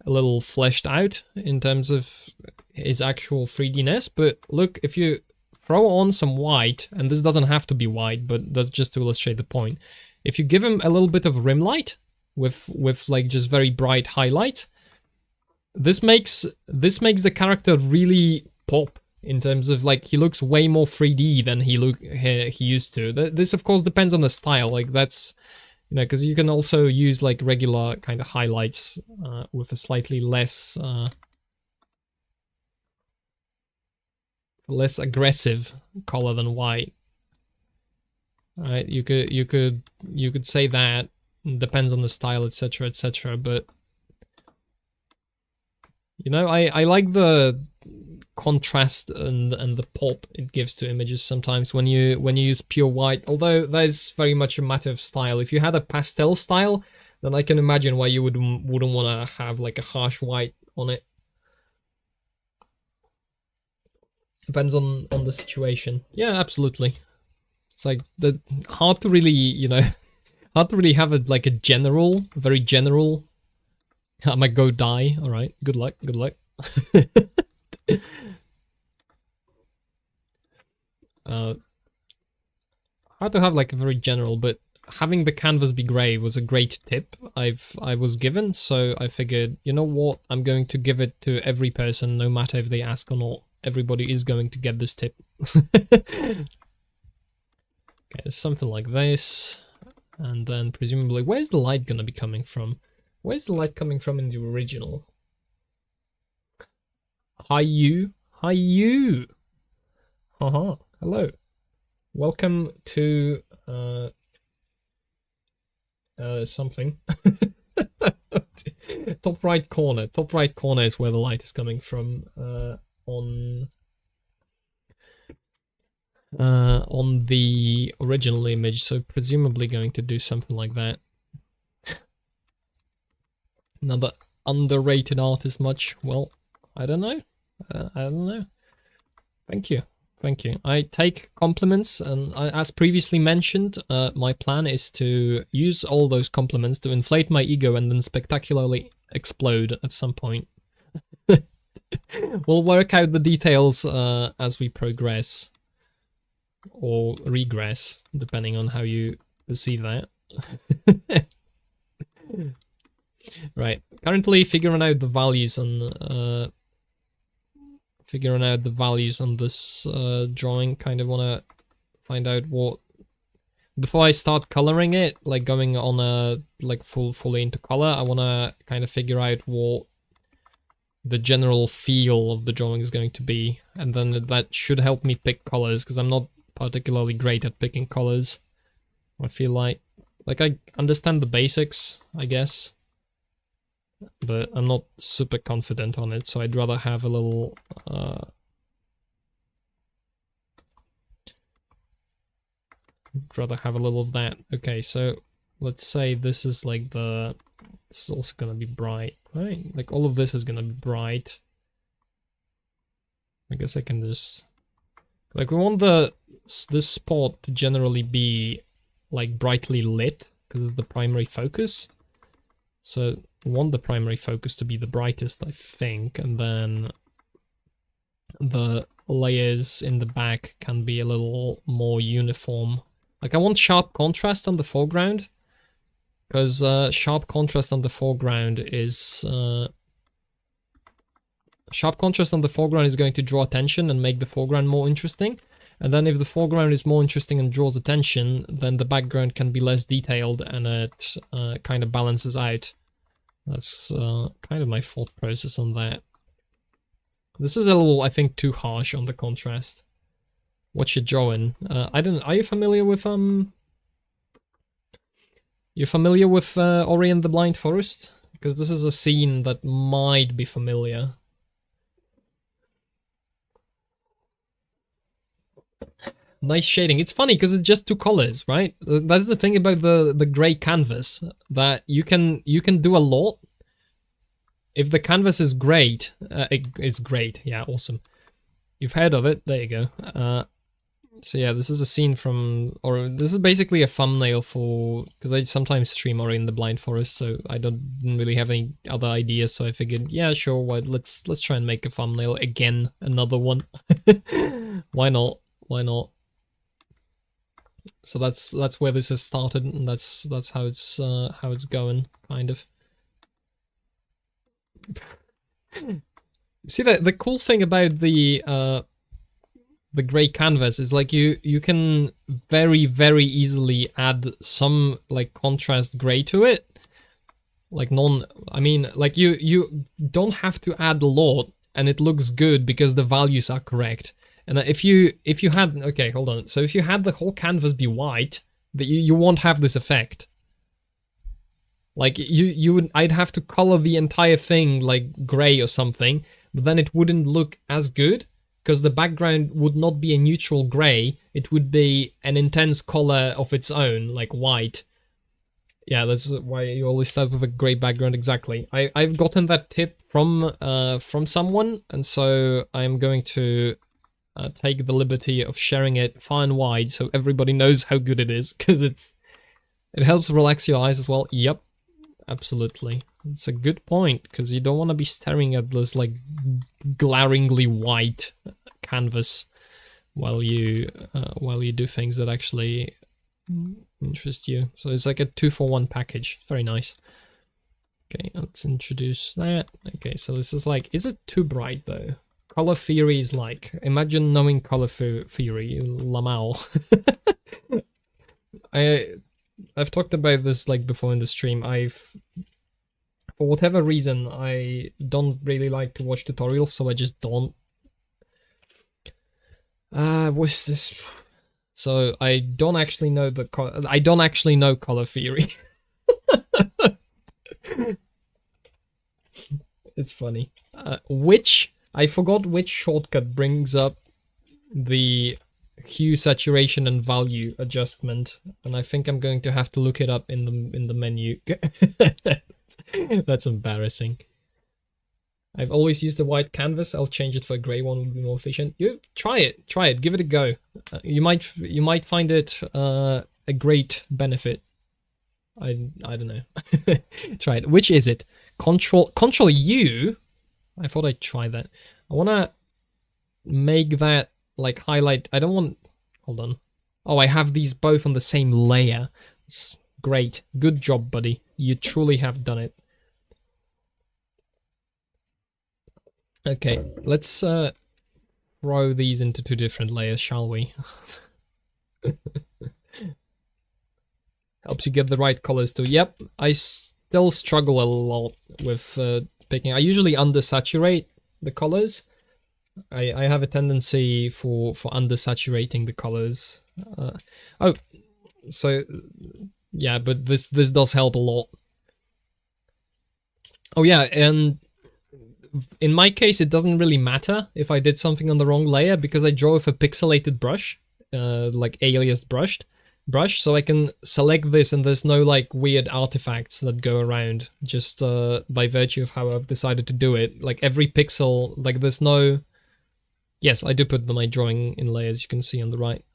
little fleshed out in terms of his actual 3D-ness. But look, if you throw on some white, and this doesn't have to be white, but that's just to illustrate the point. If you give him a little bit of rim light with like just very bright highlights, this makes the character really pop in terms of, like, he looks way more 3D than he used to. This of course depends on the style. Like, that's, you know, because you can also use like regular kind of highlights with a slightly less aggressive color than white. All right, you could say that. It depends on the style, etc., etc. But you know, I like the contrast and the pop it gives to images sometimes when you use pure white. Although that is very much a matter of style. If you had a pastel style, then I can imagine why you wouldn't want to have like a harsh white on it. Depends on the situation. Yeah, absolutely. It's like hard to really, you know, hard to really have like a general, very general. I might go die. All right. Good luck. Good luck. Hard to have like a very general, but having the canvas be gray was a great tip I was given. So I figured, you know what, I'm going to give it to every person, no matter if they ask or not. Everybody is going to get this tip. Okay, something like this. And then presumably, where's the light gonna be coming from? Where's the light coming from in the original? Hi you. Hi you. Hello. Welcome to something. Top right corner. Top right corner is where the light is coming from on the original image, so presumably going to do something like that. Another underrated artist much? Well, I don't know. I don't know. Thank you. Thank you. I take compliments, and as previously mentioned, my plan is to use all those compliments to inflate my ego and then spectacularly explode at some point. We'll work out the details as we progress. Or regress, depending on how you perceive that. Right. Currently figuring out the values on this drawing. Kind of want to find out what, before I start coloring it, like going on a like fully into color, I want to kind of figure out what the general feel of the drawing is going to be, and then that should help me pick colors, because I'm not particularly great at picking colors. I feel like I understand the basics, I guess, but I'm not super confident on it, so I'd rather have a little of that. Okay, so let's say this is like this is also gonna be bright, right? Like all of this is gonna be bright. I guess I can just, like, we want this spot to generally be like brightly lit because it's the primary focus. So we want the primary focus to be the brightest, I think, and then the layers in the back can be a little more uniform. Like, I want sharp contrast on the foreground, because sharp contrast on the foreground is going to draw attention and make the foreground more interesting. And then if the foreground is more interesting and draws attention, then the background can be less detailed, and it kind of balances out. That's kind of my thought process on that. This is a little, I think, too harsh on the contrast. What you drawing? Are you familiar with Ori and the Blind Forest? Because this is a scene that might be familiar. Nice shading. It's funny because it's just two colors, right? That's the thing about the gray canvas, that you can do a lot. If the canvas is great, it's great. Yeah, awesome. You've heard of it. There you go. So yeah, this is a scene from, or this is basically a thumbnail for, because I sometimes stream Ori in the Blind Forest, so I didn't really have any other ideas, so I figured, yeah, sure, let's try and make a thumbnail again, another one. Why not? Why not? So that's where this has started, and that's how it's going, kind of. See, the cool thing about the gray canvas is, like, you can very, very easily add some like contrast gray to it. Like you don't have to add a lot, and it looks good because the values are correct. And if you had, okay, hold on. So if you had the whole canvas be white, that you won't have this effect. Like I'd have to color the entire thing like gray or something, but then it wouldn't look as good, because the background would not be a neutral gray. It would be an intense color of its own, like white. Yeah, that's why you always start with a gray background. Exactly. I've gotten that tip from someone, and so I'm going to take the liberty of sharing it far and wide so everybody knows how good it is, because it helps relax your eyes as well. Yep, absolutely. It's a good point, because you don't want to be staring at this like glaringly white canvas while you do things that actually interest you. So it's like a 2-for-1 package. Very nice. Okay, let's introduce that. Okay, so this is like, is it too bright though? Color theory is like, imagine knowing color theory, Lamau. I've talked about this like before in the stream. For whatever reason, I don't really like to watch tutorials, so I just don't. What's this? So I don't actually know I don't actually know color theory. It's funny. I forgot which shortcut brings up the hue, saturation, and value adjustment, and I think I'm going to have to look it up in the menu. That's embarrassing. I've always used a white canvas. I'll change it for a grey one, would be more efficient. You try it, give it a go. You might find it a great benefit. I don't know. Try it. Which is it? Control U. I thought I'd try that. I wanna make that like highlight. I don't want. Hold on. Oh, I have these both on the same layer. It's great. Good job, buddy. You truly have done it. Okay, let's throw these into 2 different layers, shall we? Helps you get the right colors too. Yep, I still struggle a lot with picking. I usually undersaturate the colors. I have a tendency for undersaturating the colors. Oh, so yeah, but this does help a lot. Oh yeah, and in my case, it doesn't really matter if I did something on the wrong layer because I draw with a pixelated brush, like aliased brush, so I can select this and there's no like weird artifacts that go around just by virtue of how I've decided to do it. Like every pixel, like there's no... Yes, I do put my drawing in layers, you can see on the right.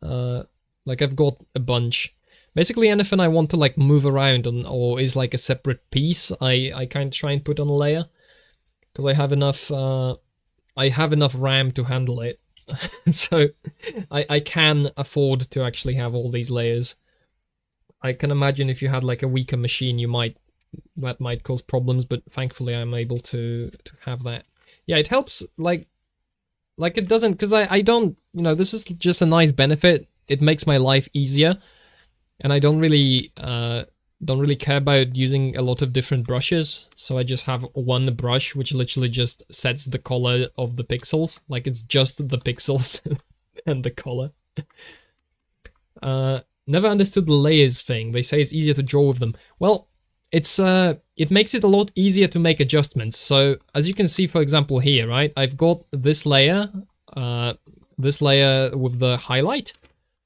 Like I've got a bunch. Basically anything I want to like move around on or is like a separate piece, I kind of try and put on a layer. Because I have enough RAM to handle it. So I can afford to actually have all these layers. I can imagine if you had like a weaker machine, that might cause problems, but thankfully I'm able to have that. Yeah, it helps like it doesn't, because I don't, this is just a nice benefit. It makes my life easier, and I don't really care about using a lot of different brushes, so I just have one brush which literally just sets the color of the pixels. Like it's just the pixels and the color. Never understood the layers thing. They say it's easier to draw with them. Well, it makes it a lot easier to make adjustments. So as you can see, for example, here, right? I've got this layer with the highlight.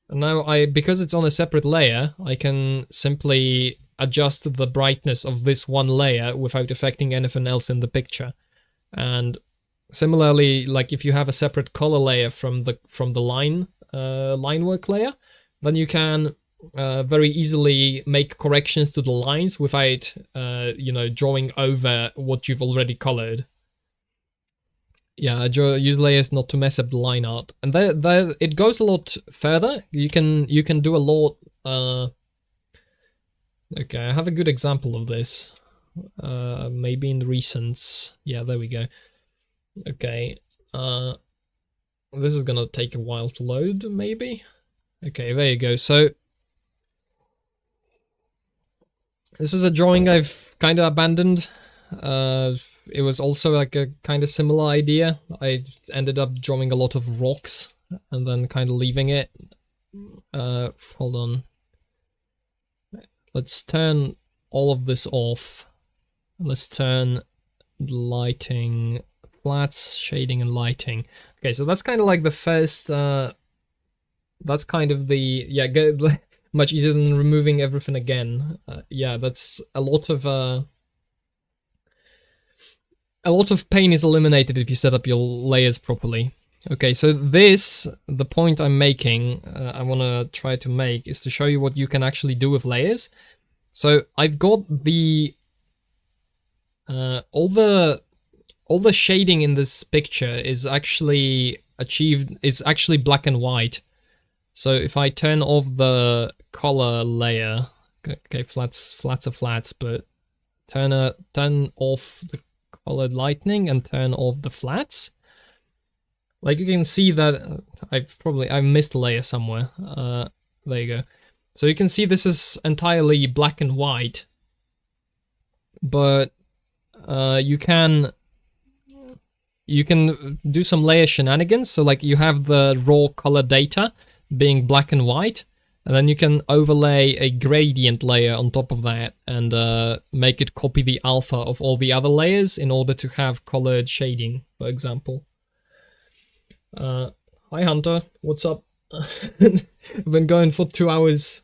And now because it's on a separate layer, I can simply adjust the brightness of this one layer without affecting anything else in the picture. And similarly, like if you have a separate color layer from the line work layer, then you can very easily make corrections to the lines without drawing over what you've already colored. Yeah, use layers not to mess up the line art, and there it goes a lot further. You can do a lot. Okay, I have a good example of this. Maybe in the recents. Yeah, there we go. Okay, this is gonna take a while to load, maybe. Okay, there you go. So this is a drawing I've kind of abandoned. It was also like a kind of similar idea. I ended up drawing a lot of rocks and then kind of leaving it. Hold on. Let's turn all of this off. Let's turn lighting, flats, shading, and lighting. Okay, so that's kind of like the first. That's kind of the much easier than removing everything again. Yeah, that's a lot of pain is eliminated if you set up your layers properly. Okay, so the point I'm making, I want to try to make, is to show you what you can actually do with layers. So I've got all the shading in this picture is actually black and white. So if I turn off the color layer, okay, flats are flats, but turn off the colored lightning and turn off the flats. Like you can see that I missed a layer somewhere. There you go. So you can see this is entirely black and white, but you can do some layer shenanigans. So like you have the raw color data being black and white, and then you can overlay a gradient layer on top of that and make it copy the alpha of all the other layers in order to have colored shading, for example. Hi Hunter, what's up? I've been going for 2 hours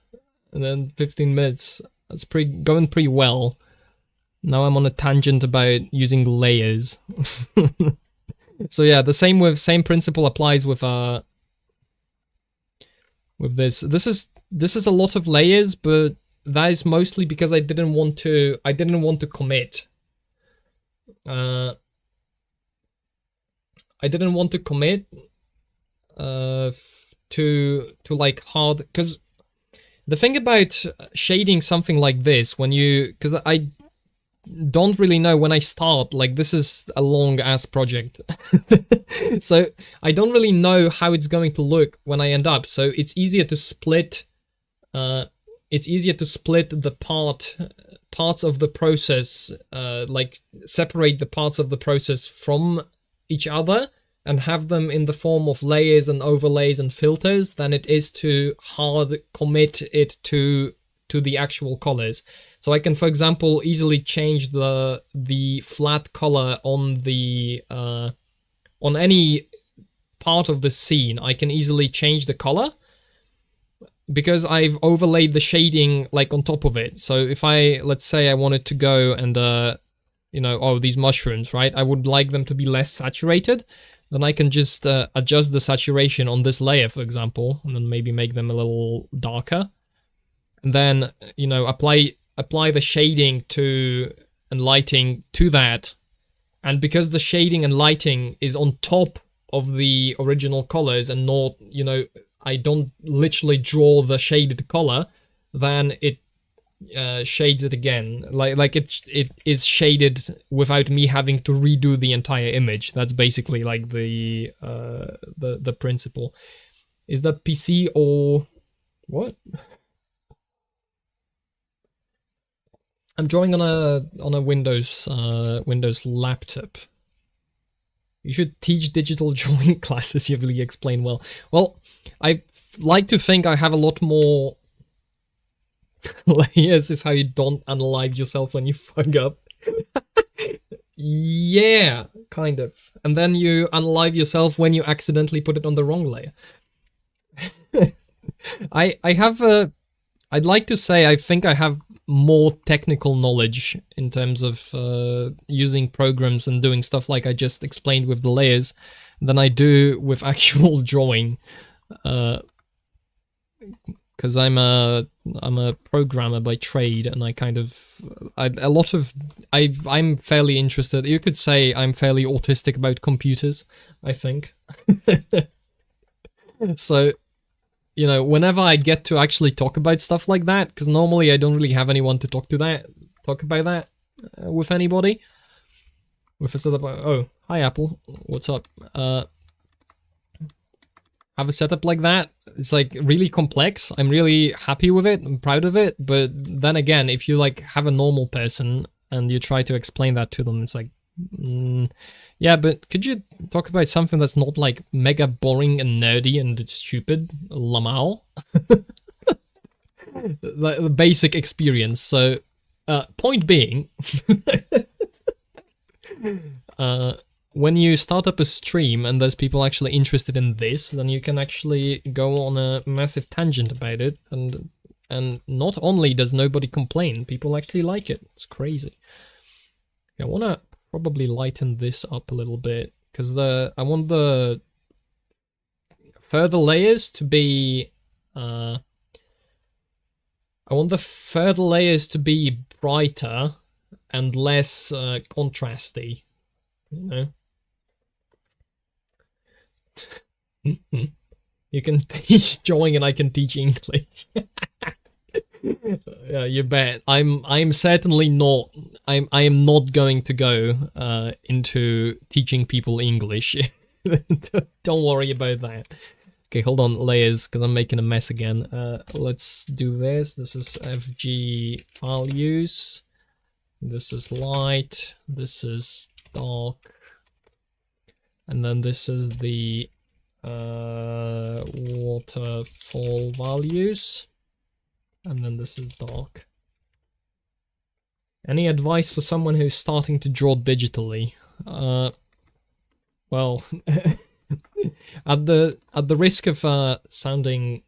and then 15 minutes. That's going pretty well. Now I'm on a tangent about using layers. So yeah, the same principle applies with this. This is a lot of layers, but that is mostly because I didn't want to commit. I didn't want to commit to like hard, because the thing about shading something like this, because I don't really know when I start, like this is a long ass project. So I don't really know how it's going to look when I end up. So it's easier to split the parts of the process, like separate the parts of the process from each other and have them in the form of layers and overlays and filters than it is to hard commit it to the actual colors. So I can, for example, easily change the flat color on the on any part of the scene. I can easily change the color because I've overlaid the shading like on top of it. So if let's say I wanted to go and these mushrooms, right? I would like them to be less saturated. Then I can just adjust the saturation on this layer, for example, and then maybe make them a little darker. And then, apply the shading and lighting to that. And because the shading and lighting is on top of the original colors and not, I don't literally draw the shaded color, then it shades it again. Like it is shaded without me having to redo the entire image. That's basically like the principle. Is that PC or what? I'm drawing on a Windows laptop. You should teach digital drawing classes. You really explain well. Well, I like to think I have a lot more layers. Is how you don't unalive yourself when you fuck up. Yeah, kind of. And then you unalive yourself when you accidentally put it on the wrong layer. I'd like to say I think I have more technical knowledge in terms of using programs and doing stuff like I just explained with the layers than I do with actual drawing, because I'm a programmer by trade, and I'm fairly interested. You could say I'm fairly autistic about computers, I think. So, whenever I get to actually talk about stuff like that, because normally I don't really have anyone to talk about that with anybody. With a setup, oh, hi Apple, what's up? Have a setup like that, it's like really complex. I'm really happy with it, I'm proud of it, but then again, if you like have a normal person and you try to explain that to them, it's like, yeah, but could you talk about something that's not like mega boring and nerdy and stupid? Lamau? The basic experience. So, point being, when you start up a stream and there's people actually interested in this, then you can actually go on a massive tangent about it, and not only does nobody complain, people actually like it. It's crazy. I want to probably lighten this up a little bit, because I want the further layers to be brighter and less contrasty, You can teach drawing and I can teach English. Yeah, you bet. I'm certainly not. I am not going to go into teaching people English. Don't worry about that, Okay, hold on, layers, because I'm making a mess again. Let's do this. This is FG values. This is light. This is dark. And then this is the waterfall values. And then this is dark. Any advice for someone who's starting to draw digitally? Well, at the risk of sounding,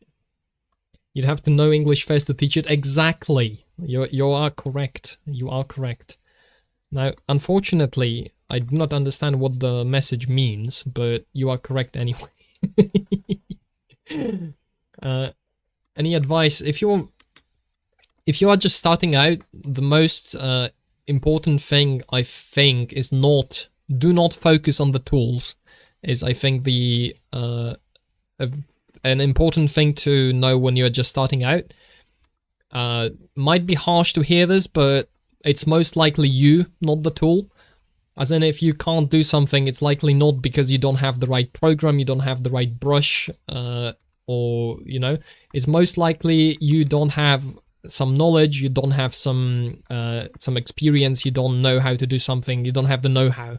you'd have to know English first to teach it. Exactly. You are correct. You are correct. Now, unfortunately, I do not understand what the message means, but you are correct anyway. Any advice? If you are just starting out, the most important thing I think is do not focus on the tools. Is I think the an important thing to know when you're just starting out. Might be harsh to hear this, but it's most likely you, not the tool. As in, if you can't do something, it's likely not because you don't have the right program, you don't have the right brush, or, you know, it's most likely you don't have some knowledge, you don't have some experience, you don't know how to do something, you don't have the know-how.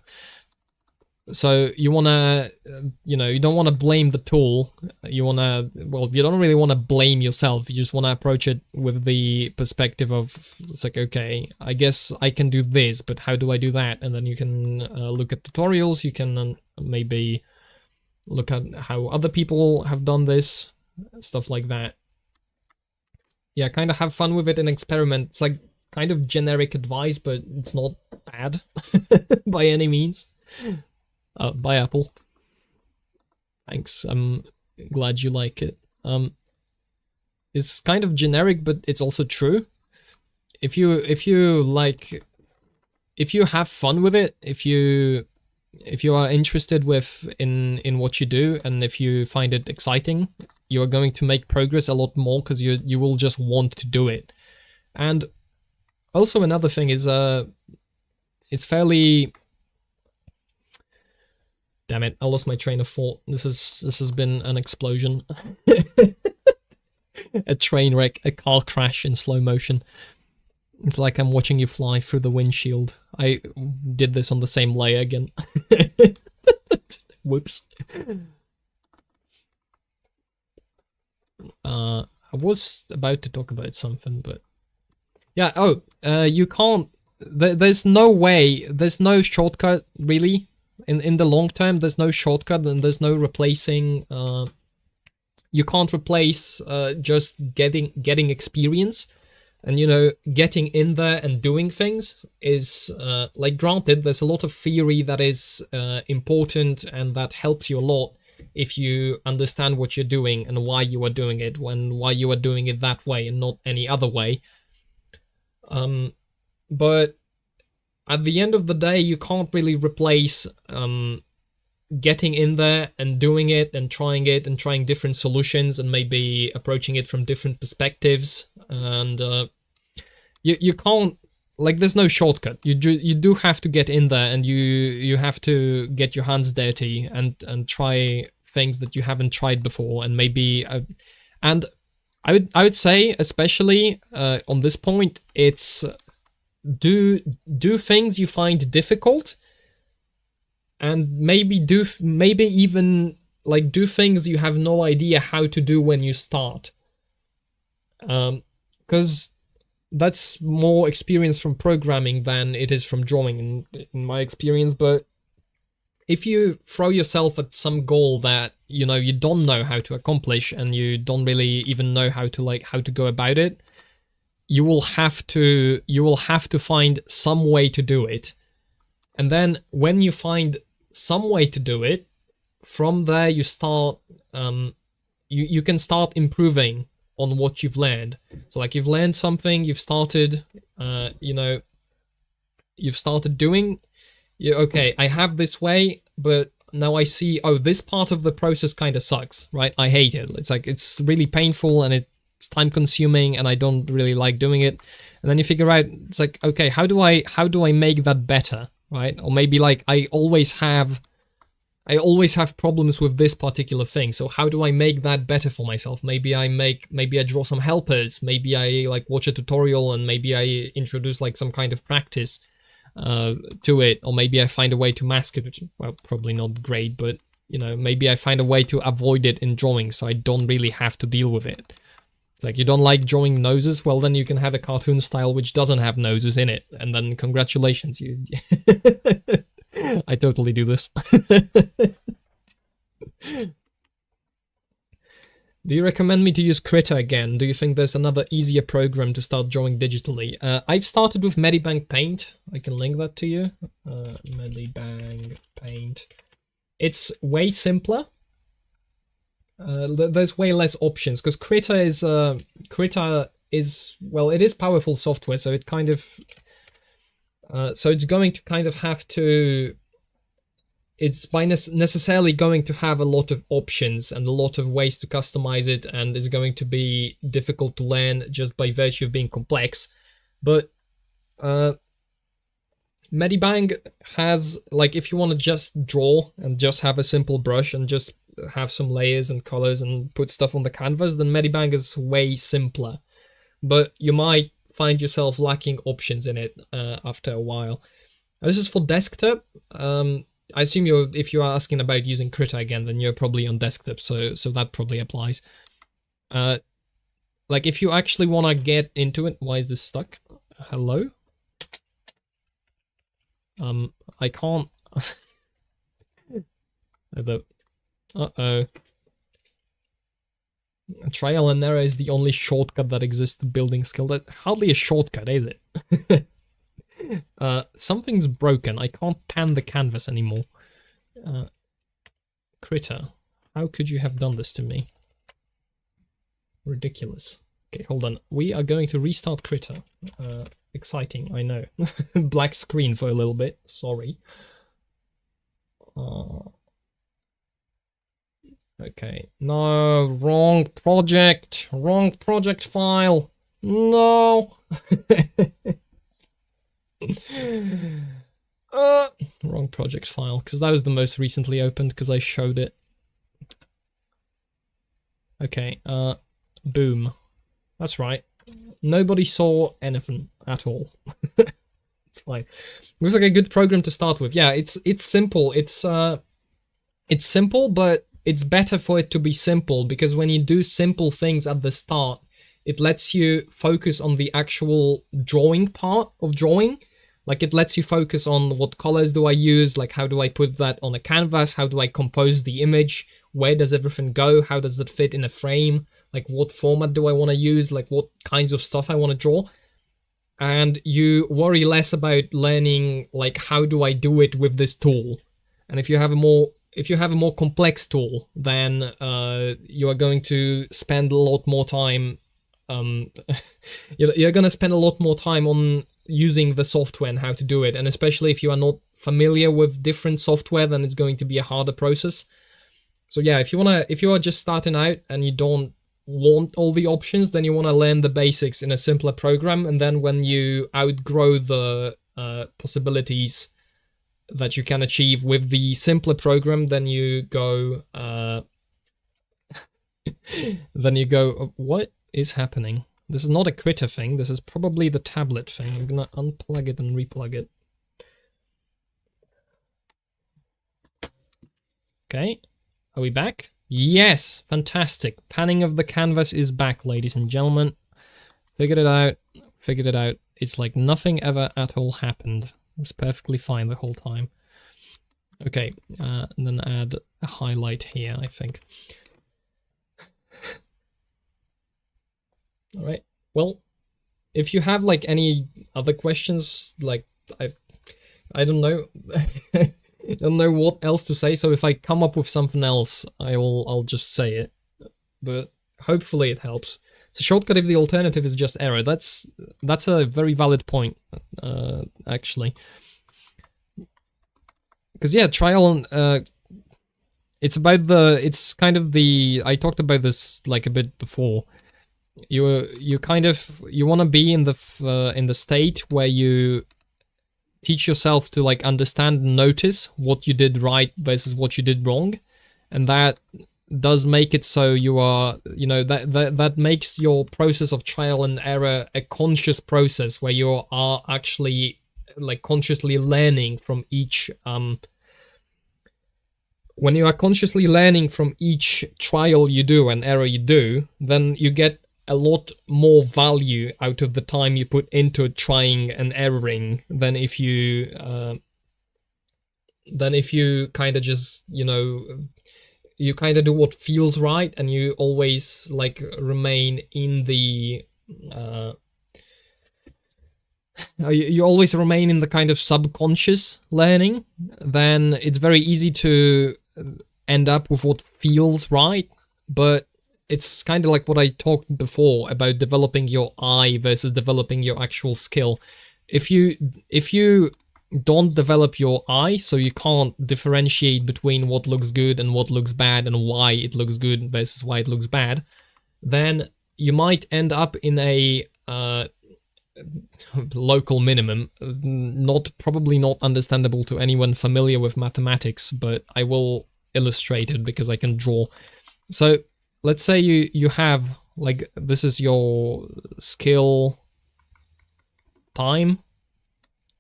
So you want to, you know, you don't want to blame the tool. You want to, well, you don't really want to blame yourself. You just want to approach it with the perspective of, it's like, okay, I guess I can do this, but how do I do that? And then you can look at tutorials. You can maybe look at how other people have done this, stuff like that. Yeah, kind of have fun with it and experiment. It's like kind of generic advice, but it's not bad by any means. By Apple. Thanks. I'm glad you like it. It's kind of generic, but it's also true. If you have fun with it, if you are interested in what you do, and if you find it exciting, you are going to make progress a lot more because you will just want to do it. And also another thing is it's fairly. Damn it, I lost my train of thought. This has been an explosion. A train wreck, a car crash in slow motion. It's like I'm watching you fly through the windshield. I did this on the same layer again. Whoops. I was about to talk about something, but... Yeah, you can't... There's no way, there's no shortcut, really. In the long term, there's no shortcut and there's no replacing. You can't replace just getting experience, and you know, getting in there and doing things is like, granted, there's a lot of theory that is important and that helps you a lot if you understand what you're doing and why you are doing it, why you are doing it that way and not any other way. But at the end of the day, you can't really replace getting in there and doing it and trying different solutions and maybe approaching it from different perspectives. And you can't, like, there's no shortcut. You do have to get in there, and you have to get your hands dirty and try things that you haven't tried before. And maybe and I would say, especially on this point, it's do things you find difficult, and maybe even like do things you have no idea how to do when you start, because that's more experience from programming than it is from drawing in my experience. But if you throw yourself at some goal that you know you don't know how to accomplish, and you don't really even know how to go about it, you will have to find some way to do it. And then when you find some way to do it, from there you start you can start improving on what you've learned. So like, you've learned something, you've started doing, okay, I have this way, but now I see, oh, this part of the process kind of sucks, right? I hate it. It's like, it's really painful and it's time consuming and I don't really like doing it. And then you figure out, it's like, okay, how do I make that better, right? Or maybe like I always have I always have problems with this particular thing. So how do I make that better for myself? Maybe I draw some helpers. Maybe I like watch a tutorial and maybe I introduce like some kind of practice to it, or maybe I find a way to mask it, which, well, probably not great, but you know, maybe I find a way to avoid it in drawing so I don't really have to deal with it. It's like, you don't like drawing noses? Well, then you can have a cartoon style which doesn't have noses in it, and then congratulations, you... I totally do this. Do you recommend me to use Krita again? Do you think there's another easier program to start drawing digitally? I've started with Medibang Paint. I can link that to you. Medibang Paint. It's way simpler. There's way less options because Krita is well, it is powerful software, so it kind of so it's going to kind of have to, it's necessarily going to have a lot of options and a lot of ways to customize it, and is going to be difficult to learn just by virtue of being complex. But Medibang has, like, if you want to just draw and just have a simple brush and just have some layers and colors and put stuff on the canvas, then Medibang is way simpler. But you might find yourself lacking options in it after a while. This is for desktop. I assume if you are asking about using Krita again, then you're probably on desktop, so that probably applies. Like, if you actually want to get into it, why is this stuck? Hello? I can't. Uh-oh. Trial and error is the only shortcut that exists to building skill. That hardly a shortcut, is it? Something's broken. I can't pan the canvas anymore. Krita, how could you have done this to me? Ridiculous. Okay, hold on. We are going to restart Krita. Exciting, I know. Black screen for a little bit. Sorry. Okay. No, wrong project. Wrong project file. No. Wrong project file, because that was the most recently opened, because I showed it. Okay, boom. That's right. Nobody saw anything at all. It's fine. Looks like a good program to start with. Yeah, it's simple. It's simple, but it's better for it to be simple, because when you do simple things at the start, it lets you focus on the actual drawing part of drawing. Like, it lets you focus on what colors do I use, like how do I put that on a canvas, how do I compose the image, where does everything go, how does that fit in a frame, like what format do I want to use, like what kinds of stuff I want to draw. And you worry less about learning, like, how do I do it with this tool. And if you have a more complex tool, then you are going to spend a lot more time. You're going to spend a lot more time on using the software and how to do it. And especially if you are not familiar with different software, then it's going to be a harder process. So yeah, if you are just starting out and you don't want all the options, then you want to learn the basics in a simpler program. And then when you outgrow the possibilities that you can achieve with the simpler program, then you go what is happening? This is not a Krita thing, this is probably the tablet thing. I'm gonna unplug it and replug it. Okay, are we back? Yes, fantastic. Panning of the canvas is back, ladies and gentlemen. Figured it out. It's like nothing ever at all happened. It was perfectly fine the whole time. Okay, and then add a highlight here, I think. All right. Well, if you have like any other questions, like I don't know, I don't know what else to say. So if I come up with something else, I'll just say it. But hopefully it helps. So shortcut if the alternative is just error. That's a very valid point, actually. Because yeah, trial. It's kind of the. I talked about this like a bit before. You want to be in the state where you teach yourself to like understand and notice what you did right versus what you did wrong, and that does make it so you are, you know, that makes your process of trial and error a conscious process where you are actually like consciously learning from each when you are consciously learning from each trial you do and error you do, then you get a lot more value out of the time you put into trying and erroring than if you kind of just, you know, you kind of do what feels right, and you always like remain in the you always remain in the kind of subconscious learning. Then it's very easy to end up with what feels right. But it's kind of like what I talked before about developing your eye versus developing your actual skill. If you don't develop your eye, so you can't differentiate between what looks good and what looks bad and why it looks good versus why it looks bad, then you might end up in a local minimum, probably not understandable to anyone familiar with mathematics, but I will illustrate it because I can draw. So let's say you have, like, this is your skill time,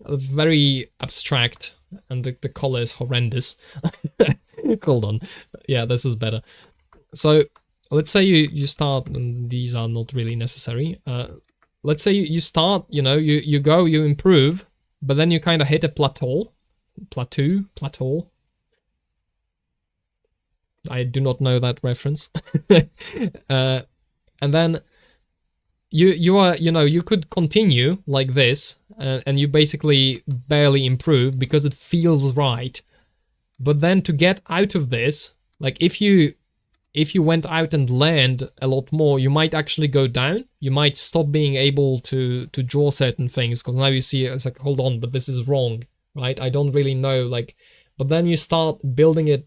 very abstract, and the color is horrendous. Hold on. Yeah, this is better. So let's say you start, and these are not really necessary. Let's say you start, you know, you go, you improve, but then you kind of hit a plateau. I do not know that reference. And then you are, you know, you could continue like this, and you basically barely improve because it feels right. But then to get out of this, like if you went out and learned a lot more, you might actually go down. You might stop being able to draw certain things because now you see it's like, hold on, but this is wrong, right? I don't really know, like, but then you start building it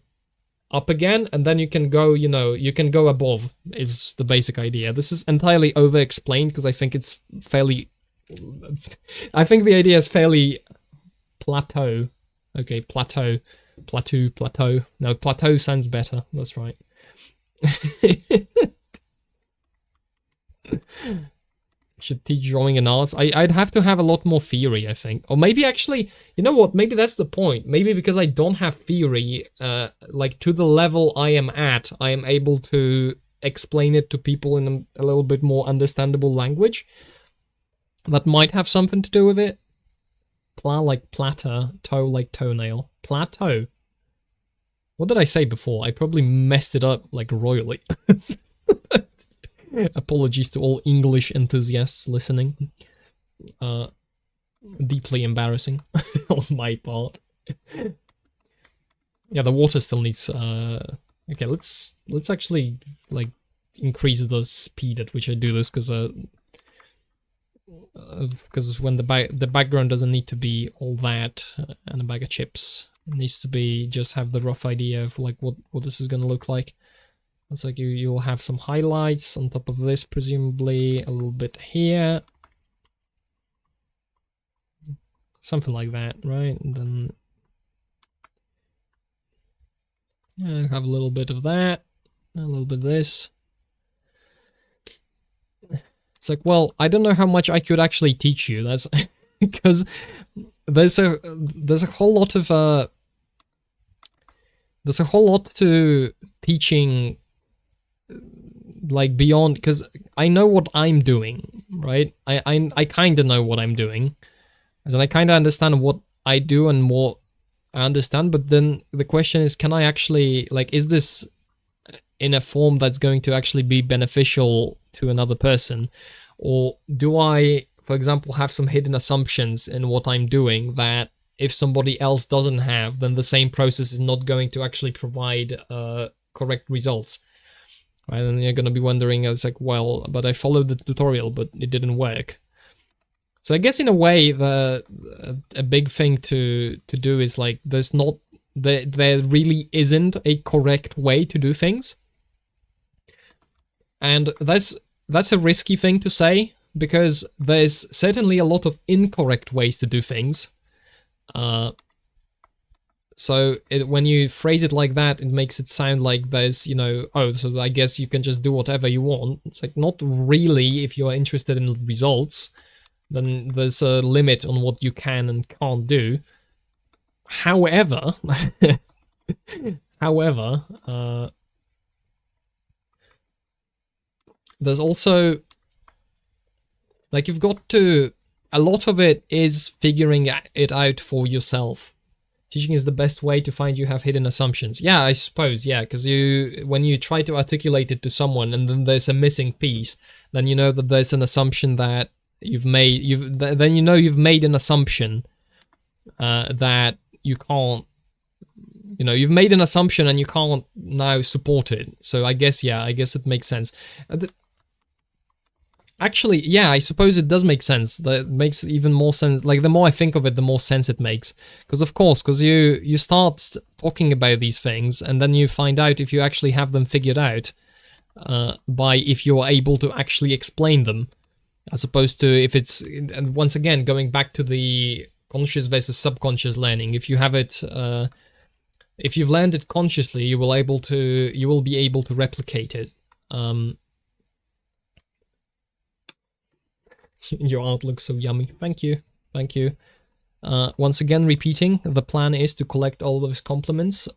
up again, and then you can go, you know, you can go above, is the basic idea. This is entirely over-explained because I think it's fairly, I think the idea is fairly plateau. Okay, plateau. No, plateau sounds better, that's right. Should teach drawing and arts. I'd have to have a lot more theory, I think. Or maybe actually, you know what, maybe that's the point. Maybe because I don't have theory, like to the level I am at, I am able to explain it to people in a little bit more understandable language. That might have something to do with it. Pla like platter, toe like toenail. Plateau. What did I say before? I probably messed it up like royally. Apologies to all English enthusiasts listening. Deeply embarrassing on my part. Yeah, the water still needs. Okay, let's actually like increase the speed at which I do this, because when the background doesn't need to be all that and a bag of chips. It needs to be just have the rough idea of like what this is gonna look like. It's like you'll have some highlights on top of this, presumably a little bit here. Something like that, right? And then have a little bit of that, a little bit of this. It's like, well, I don't know how much I could actually teach you. That's because there's a whole lot of to teaching, like beyond, because I know what I'm doing, right? I kind of know what I'm doing, and I kind of understand what I do and what I understand. But then the question is, can I actually, like, is this in a form that's going to actually be beneficial to another person, or do I, for example, have some hidden assumptions in what I'm doing that if somebody else doesn't have, then the same process is not going to actually provide correct results, right? And you're going to be wondering, it's like, well, but I followed the tutorial, but it didn't work. So I guess in a way, a big thing to do is like, there really isn't a correct way to do things. And that's a risky thing to say, because there's certainly a lot of incorrect ways to do things. So when you phrase it like that, it makes it sound like there's, you know, oh, so I guess you can just do whatever you want. It's like, not really. If you are interested in results, then there's a limit on what you can and can't do. However, there's also, like, you've got to, a lot of it is figuring it out for yourself. Teaching is the best way to find you have hidden assumptions. Yeah, I suppose, yeah, because when you try to articulate it to someone and then there's a missing piece, then you know that there's an assumption that you've made, then you know you've made an assumption that you can't, you know, you've made an assumption and you can't now support it. So I guess, yeah, I guess it makes sense. Actually, yeah, I suppose it does make sense. That makes even more sense. Like, the more I think of it, the more sense it makes. Because, of course, because you start talking about these things, and then you find out if you actually have them figured out by if you're able to actually explain them, as opposed to if it's, and once again, going back to the conscious versus subconscious learning. If you have it, if you've learned it consciously, you will be able to replicate it. Your art looks so yummy. Thank you. Thank you. Once again, repeating, the plan is to collect all those compliments,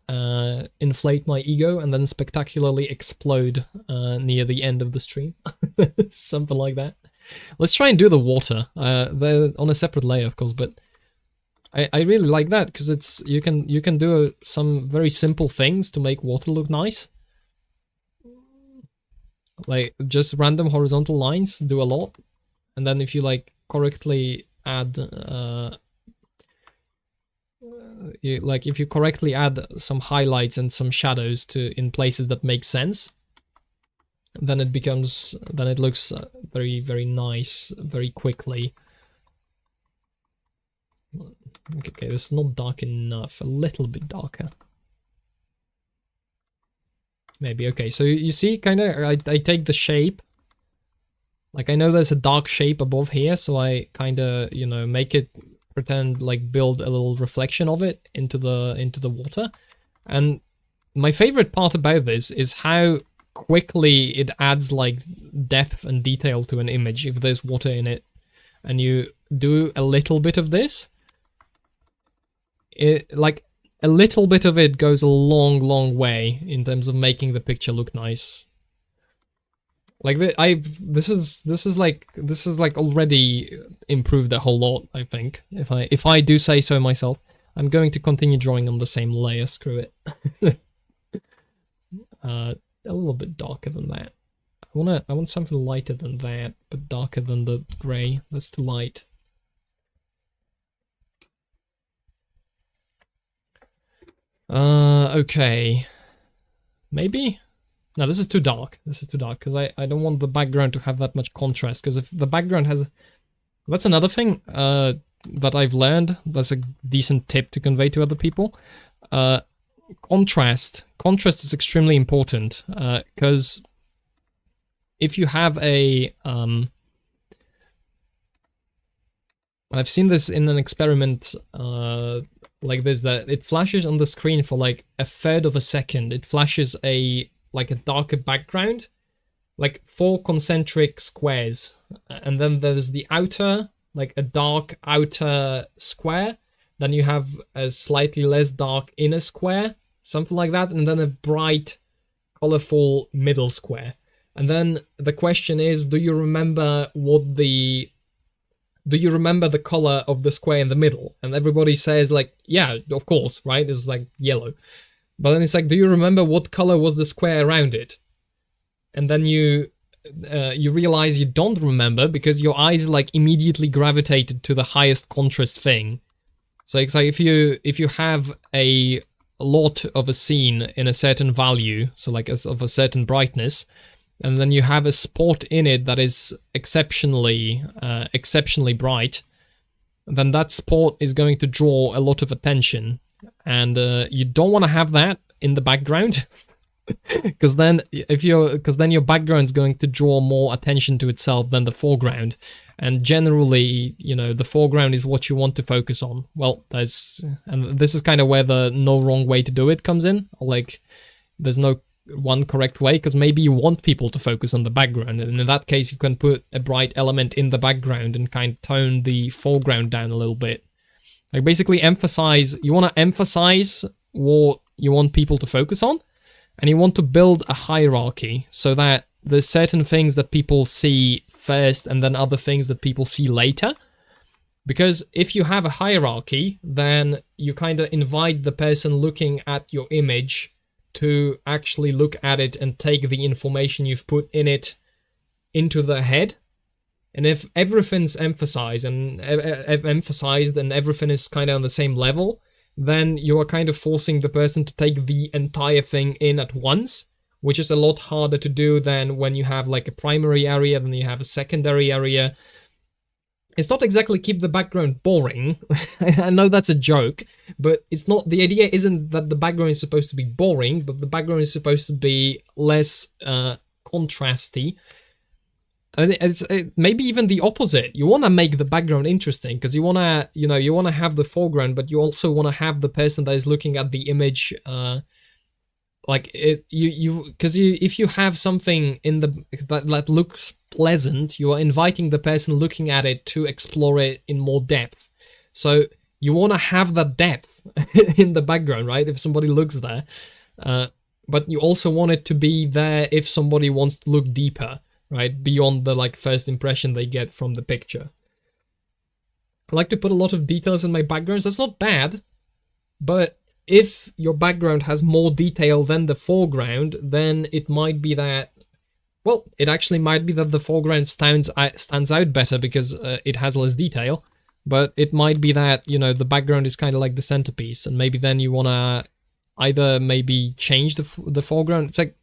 inflate my ego, and then spectacularly explode near the end of the stream. Something like that. Let's try and do the water. They're on a separate layer, of course, but I really like that because it's you can do some very simple things to make water look nice. Like just random horizontal lines do a lot. And then if you like correctly add, if you correctly add some highlights and some shadows in places that make sense, then it looks very, very nice very quickly. Okay, this is not dark enough. A little bit darker. Maybe. Okay, so you see, kind of, I take the shape. Like, I know there's a dark shape above here, so I kind of, you know, make it pretend, like, build a little reflection of it into the water. And my favorite part about this is how quickly it adds, like, depth and detail to an image if there's water in it. And you do a little bit of this. Like, a little bit of it goes a long, long way in terms of making the picture look nice. Like this is like already improved a whole lot, I think. If I do say so myself, I'm going to continue drawing on the same layer. Screw it. A little bit darker than that. I want something lighter than that, but darker than the grey. That's too light. Okay. Maybe. No, this is too dark. This is too dark because I don't want the background to have that much contrast. Because if the background has, that's another thing that I've learned. That's a decent tip to convey to other people. Contrast is extremely important because if you have a, I've seen this in an experiment like this, that it flashes on the screen for like a third of a second. It flashes like a darker background, like 4 concentric squares, and then there's the outer, like a dark outer square, then you have a slightly less dark inner square, something like that, and then a bright, colorful middle square. And then the question is, do you remember the color of the square in the middle? And everybody says like, yeah, of course, right? It's like yellow. But then it's like, do you remember what color was the square around it? And then you realize you don't remember because your eyes like immediately gravitated to the highest contrast thing. So it's like if you have a lot of a scene in a certain value, so like of a certain brightness, and then you have a spot in it that is exceptionally bright, then that spot is going to draw a lot of attention. And you don't want to have that in the background. Because then your background's going to draw more attention to itself than the foreground, and generally, the foreground is what you want to focus on. Well, and this is kind of where the no wrong way to do it comes in. Like, there's no one correct way, because maybe you want people to focus on the background, and in that case, you can put a bright element in the background and kind of tone the foreground down a little bit. Like, basically you want to emphasize what you want people to focus on, and you want to build a hierarchy so that there's certain things that people see first and then other things that people see later. Because if you have a hierarchy, then you kind of invite the person looking at your image to actually look at it and take the information you've put in it into their head. And if everything's emphasized and everything is kind of on the same level, then you are kind of forcing the person to take the entire thing in at once, which is a lot harder to do than when you have like a primary area, then you have a secondary area. It's not exactly keep the background boring. I know that's a joke, but it's not. The idea isn't that the background is supposed to be boring, but the background is supposed to be less contrasty. And it's maybe even the opposite. You want to make the background interesting because you want to have the foreground, but you also want to have the person that is looking at the image, if you have something in that looks pleasant, you are inviting the person looking at it to explore it in more depth. So you want to have that depth in the background, right? If somebody looks there, but you also want it to be there if somebody wants to look deeper. Right, beyond the first impression they get from the picture. I like to put a lot of details in my backgrounds. That's not bad, but if your background has more detail than the foreground, then it might be that, well, it actually might be that the foreground stands out better because it has less detail, but it might be that, the background is kind of like the centerpiece, and maybe then you want to either maybe change the foreground. It's like,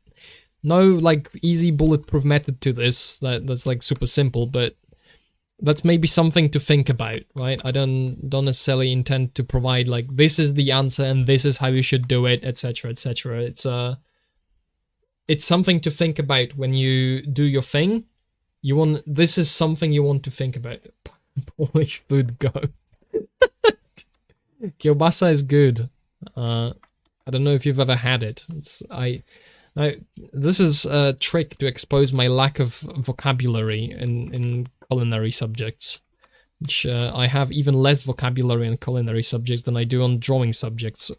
no easy bulletproof method to this that's super simple, but that's maybe something to think about, right? I don't necessarily intend to provide this is the answer and this is how you should do it, etc., etc. It's something to think about when you do your thing. This is something you want to think about. Polish food, go. Kielbasa is good. I don't know if you've ever had it. Now, this is a trick to expose my lack of vocabulary in culinary subjects, which I have even less vocabulary in culinary subjects than I do on drawing subjects.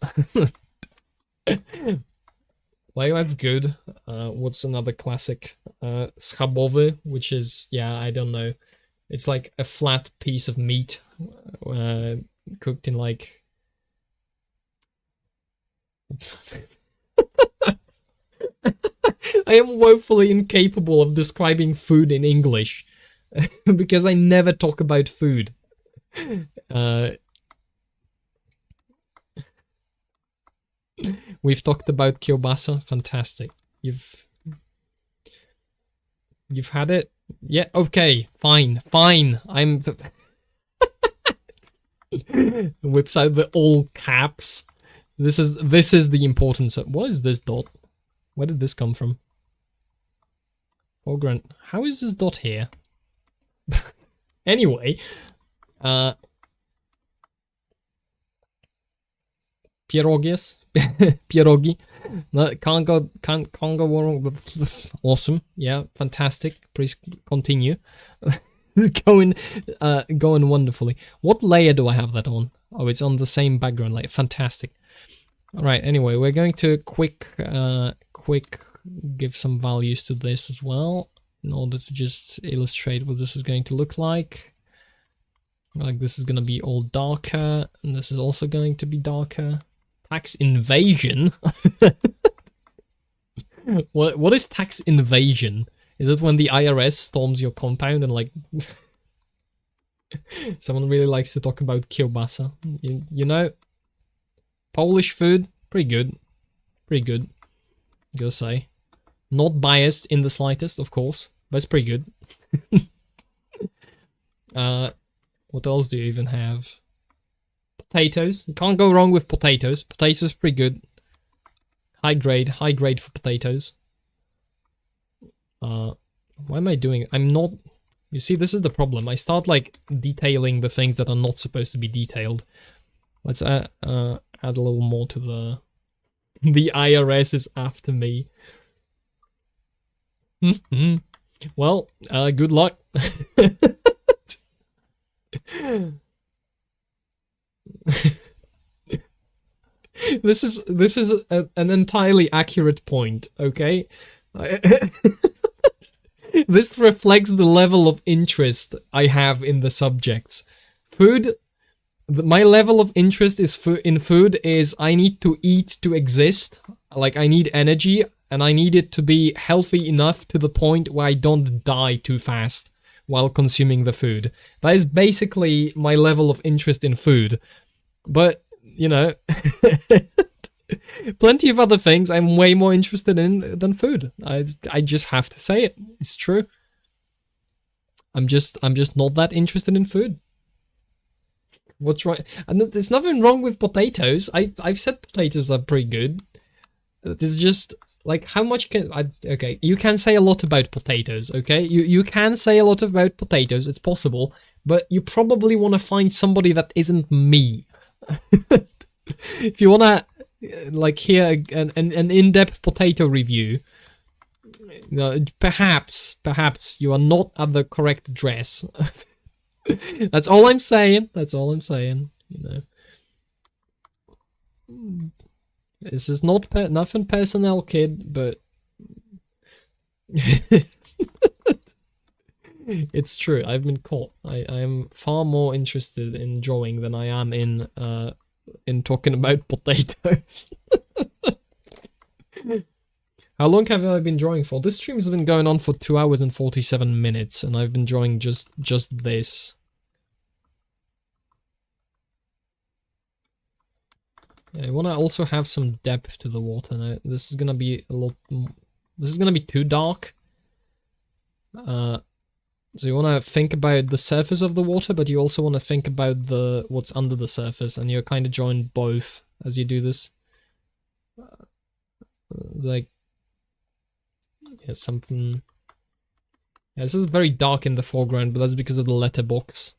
That's good. What's another classic? Schabowy, which is, I don't know. It's like a flat piece of meat cooked in I am woefully incapable of describing food in English because I never talk about food. We've talked about kielbasa. Fantastic. You've had it? Yeah, okay. Fine. I'm whips out the all caps. This is the importance of what is this dot? Where did this come from? Foreground. How is this dot here? Anyway, pierogies, pierogi. No, can't go wrong with awesome. Yeah, fantastic. Please continue. going wonderfully. What layer do I have that on? Oh, it's on the same background layer. Fantastic. All right. Anyway, we're going to quick give some values to this as well in order to just illustrate what this is going to look like. This is going to be all darker, and this is also going to be darker. Tax invasion? What is tax invasion? Is it when the IRS storms your compound and someone really likes to talk about kielbasa? Polish food, pretty good. I'm gonna say. Not biased in the slightest, of course, but it's pretty good. What else do you even have? Potatoes. You can't go wrong with potatoes. Potatoes pretty good. High grade for potatoes. Why am I doing? I'm not. You see, this is the problem. I start like detailing the things that are not supposed to be detailed. Let's add a little more to the. The IRS is after me. Well, good luck. This is an entirely accurate point, okay? This reflects the level of interest I have in the subjects. Food, my level of interest in food is I need to eat to exist. Like, I need energy, and I need it to be healthy enough to the point where I don't die too fast while consuming the food. That is basically my level of interest in food. But, you know, plenty of other things I'm way more interested in than food. I just have to say it. It's true. I'm just not that interested in food. What's right? And there's nothing wrong with potatoes. I've said potatoes are pretty good. It's just like, how much can I? Okay, you can say a lot about potatoes. Okay, you can say a lot about potatoes. It's possible, but you probably want to find somebody that isn't me. If you wanna like hear an in-depth potato review, perhaps you are not at the correct address. That's all I'm saying. That's all I'm saying. You know, this is not nothing personnel, kid, but it's true. I've been caught. I am far more interested in drawing than I am in talking about potatoes. How long have I been drawing for? This stream has been going on for 2 hours and 47 minutes, and I've been drawing just this. I want to also have some depth to the water now. This is gonna be a lot. This is gonna be too dark. So you want to think about the surface of the water, but you also want to think about what's under the surface, and you're kind of drawing both as you do this. Like, yeah, something. Yeah, this is very dark in the foreground, but that's because of the letterbox.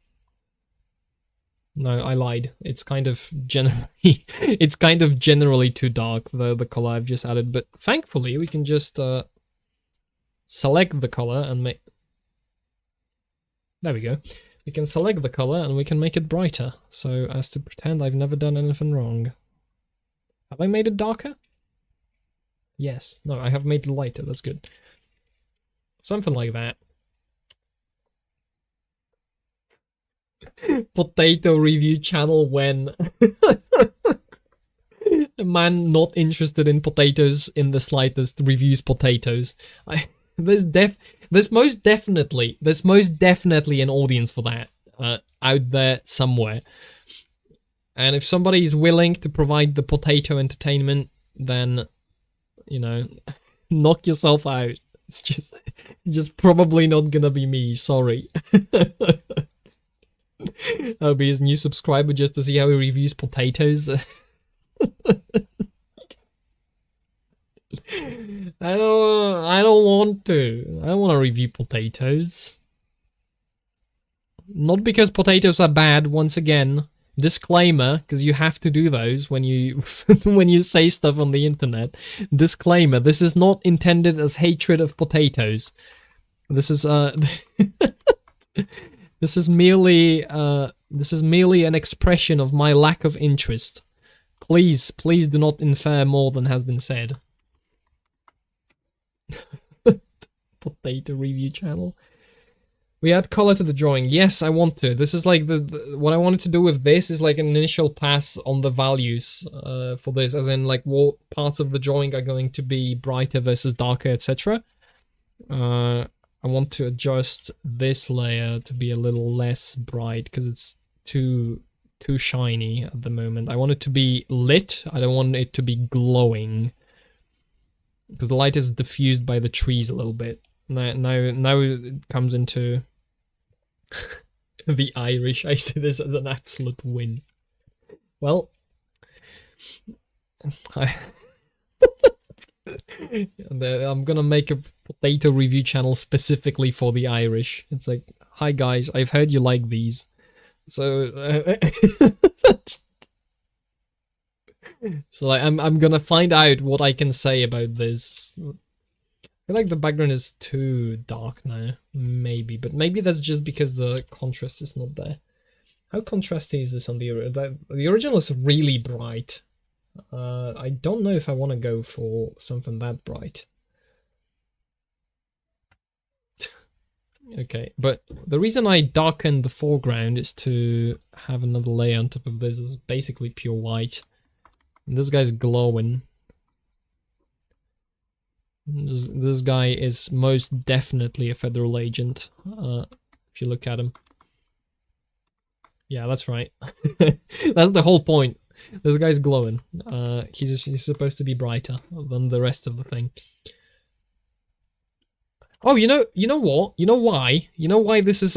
No, I lied. It's kind of generally too dark, the color I've just added, but thankfully we can just select the color and make. There we go. We can select the color and we can make it brighter, so as to pretend I've never done anything wrong. Have I made it darker? Yes. No, I have made it lighter. That's good. Something like that. Potato review channel when a man not interested in potatoes in the slightest reviews potatoes. There's most definitely an audience for that out there somewhere. And if somebody is willing to provide the potato entertainment, then, you know, knock yourself out. It's just probably not gonna be me. Sorry. I'll be his new subscriber just to see how he reviews potatoes. I don't want to. I don't want to review potatoes. Not because potatoes are bad, once again. Disclaimer, because you have to do those when you when you say stuff on the internet. Disclaimer, this is not intended as hatred of potatoes. This is this is merely an expression of my lack of interest. Please do not infer more than has been said. Potato review channel. We add color to the drawing. Yes, I want to. This is like what I wanted to do with this is like an initial pass on the values for this, as in like what parts of the drawing are going to be brighter versus darker, etc. I want to adjust this layer to be a little less bright because it's too shiny at the moment. I want it to be lit. I don't want it to be glowing because the light is diffused by the trees a little bit. Now it comes into the Irish. I see this as an absolute win. Well, And I'm gonna make a potato review channel specifically for the Irish. It's like, hi guys, I've heard you like these. So, so like, I'm gonna find out what I can say about this. I feel like the background is too dark now, maybe, but maybe that's just because the contrast is not there. How contrasty is this on the original? The original is really bright. I don't know if I want to go for something that bright. Okay, but the reason I darkened the foreground is to have another layer on top of this. It's basically pure white. And this guy's glowing. This guy is most definitely a federal agent, if you look at him. Yeah, that's right. That's the whole point. This guy's glowing. He's supposed to be brighter than the rest of the thing. Oh, you know what? You know why? You know why this is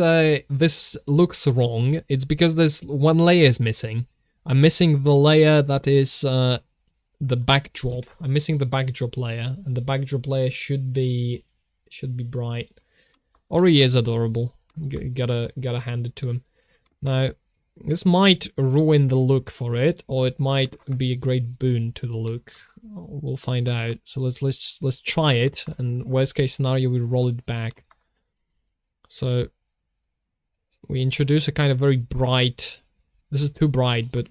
this looks wrong? It's because there's one layer is missing. I'm missing the layer that is the backdrop. I'm missing the backdrop layer, and the backdrop layer should be bright. Ori is adorable. Gotta hand it to him. Now, this might ruin the look for it, or it might be a great boon to the look. We'll find out. So let's try it, and worst case scenario, we roll it back. So we introduce a kind of very bright. This is too bright, but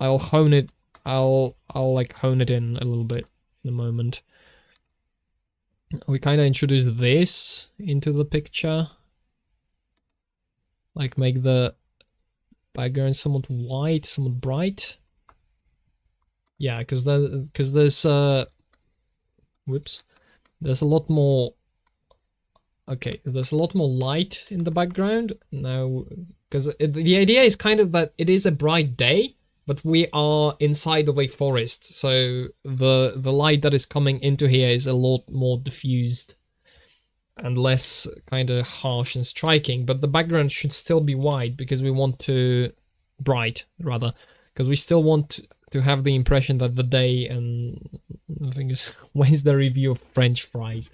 I'll hone it. I'll like hone it in a little bit in a moment. We kind of introduce this into the picture. Like make the background somewhat white, somewhat bright. Yeah, because there's whoops, there's a lot more. Okay, there's a lot more light in the background now, because the idea is kind of that it is a bright day, but we are inside of a forest, so the light that is coming into here is a lot more diffused and less kind of harsh and striking, but the background should still be white because we want to bright rather, because we still want to have the impression that the day. And the thing is, when's the review of French fries?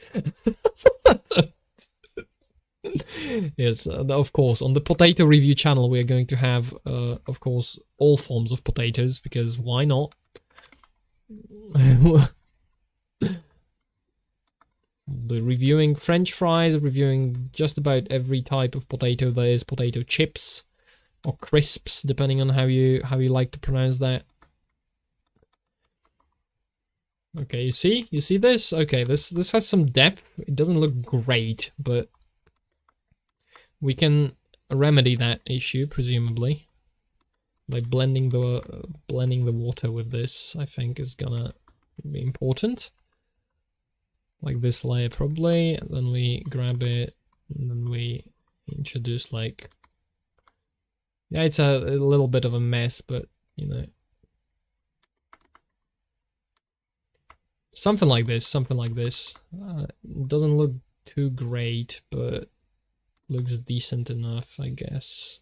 Yes, of course, on the potato review channel we are going to have of course all forms of potatoes, because why not? We're reviewing French fries, reviewing just about every type of potato there is, potato chips or crisps, depending on how you like to pronounce that. Okay, you see this? Okay, this has some depth. It doesn't look great, but we can remedy that issue presumably by blending the water with this. I think is gonna be important. Like this layer probably, and then we grab it, and then we introduce like, yeah, it's a little bit of a mess, but you know, something like this. Doesn't look too great, but looks decent enough, I guess.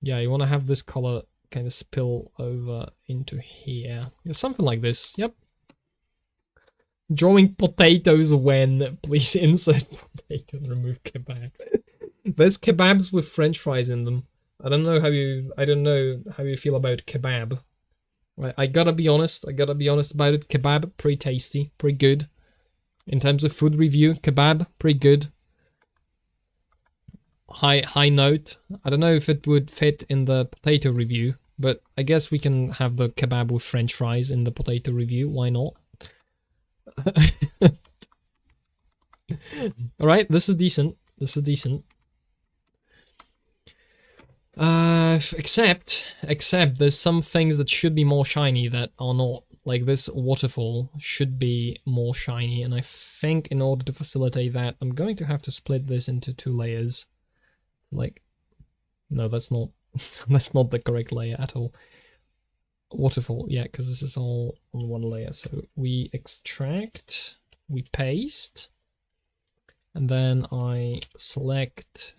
Yeah, you want to have this color kind of spill over into here. Yeah, something like this. Yep. Drawing potatoes when, please insert potato and remove kebab. There's kebabs with French fries in them. I don't know how you feel about kebab. I gotta be honest about it. Kebab, pretty tasty, pretty good. In terms of food review, kebab, pretty good. High note. I don't know if it would fit in the potato review, but I guess we can have the kebab with French fries in the potato review. Why not? All right, this is decent. Except there's some things that should be more shiny that are not. Like this waterfall should be more shiny, and I think in order to facilitate that, I'm going to have to split this into 2 layers. Like, no, that's not that's not the correct layer at all. Waterfall, yeah, because this is all on 1 layer. So we extract, we paste, and then I select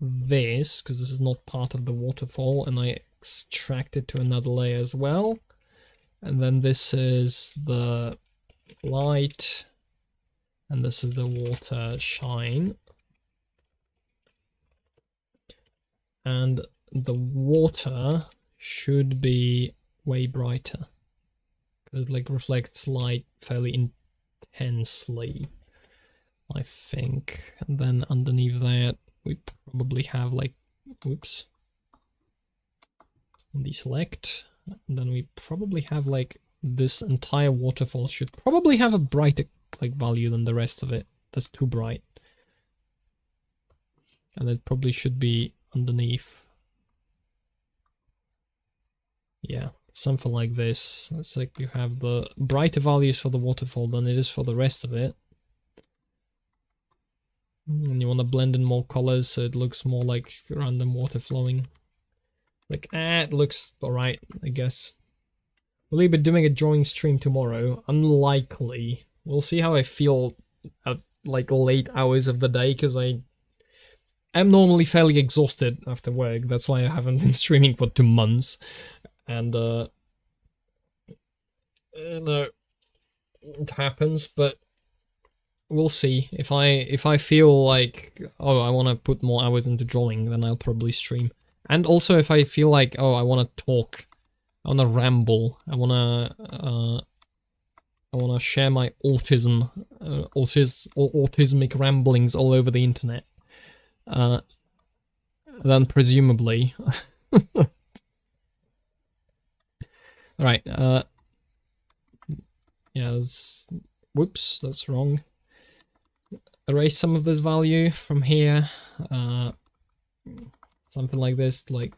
this because this is not part of the waterfall, and I extract it to another layer as well. And then this is the light, and this is the water shine. And the water should be way brighter. It like reflects light fairly intensely, I think. And then underneath that, we probably have like, whoops, deselect. And then we probably have like this entire waterfall should probably have a brighter like value than the rest of it. That's too bright. And it probably should be underneath. Yeah, something like this. It's like you have the brighter values for the waterfall than it is for the rest of it. And you want to blend in more colors so it looks more like random water flowing. Like, it looks alright, I guess. Will we be doing a drawing stream tomorrow? Unlikely. We'll see how I feel at like late hours of the day, because I am normally fairly exhausted after work. That's why I haven't been streaming for 2 months. And no, it happens, but we'll see. If I feel like, oh, I want to put more hours into drawing, then I'll probably stream. And also if I feel like, oh, I want to talk, I want to ramble, I want to share my autismic ramblings all over the internet, then presumably. Alright, yeah, whoops, that's wrong. Erase some of this value from here, something like this, like,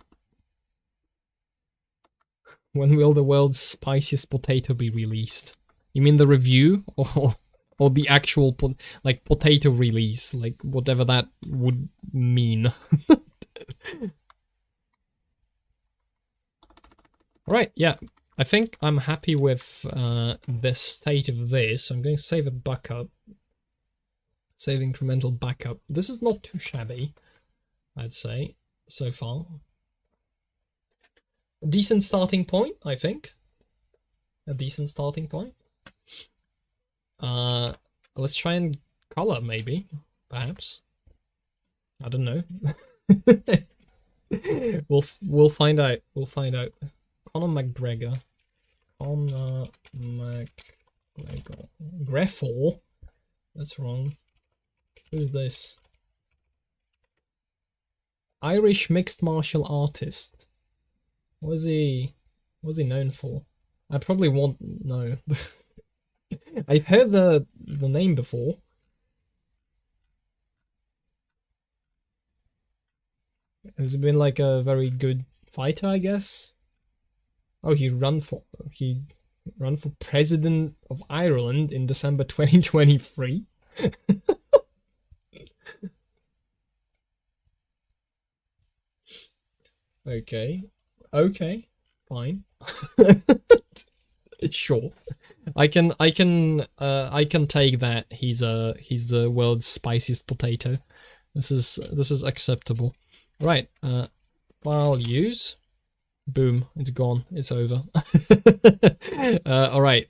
when will the world's spiciest potato be released? You mean the review, or the actual like potato release, like whatever that would mean? Right, yeah, I think I'm happy with this state of this. I'm going to save a backup. Save incremental backup. This is not too shabby, I'd say, so far. A decent starting point, I think. A decent starting point. Let's try and color, maybe, perhaps. I don't know. We'll find out. We'll find out. Conor McGregor. Conor McGregor. Greffel. That's wrong. Who's this? Irish mixed martial artist. What is he known for? I probably won't know. I've heard the name before. Has he been like a very good fighter, I guess? Oh, he ran for president of Ireland in December 2023. Okay, fine. Sure, I can take that. He's the world's spiciest potato. This is acceptable. Right, values. Boom, it's gone. It's over. All right.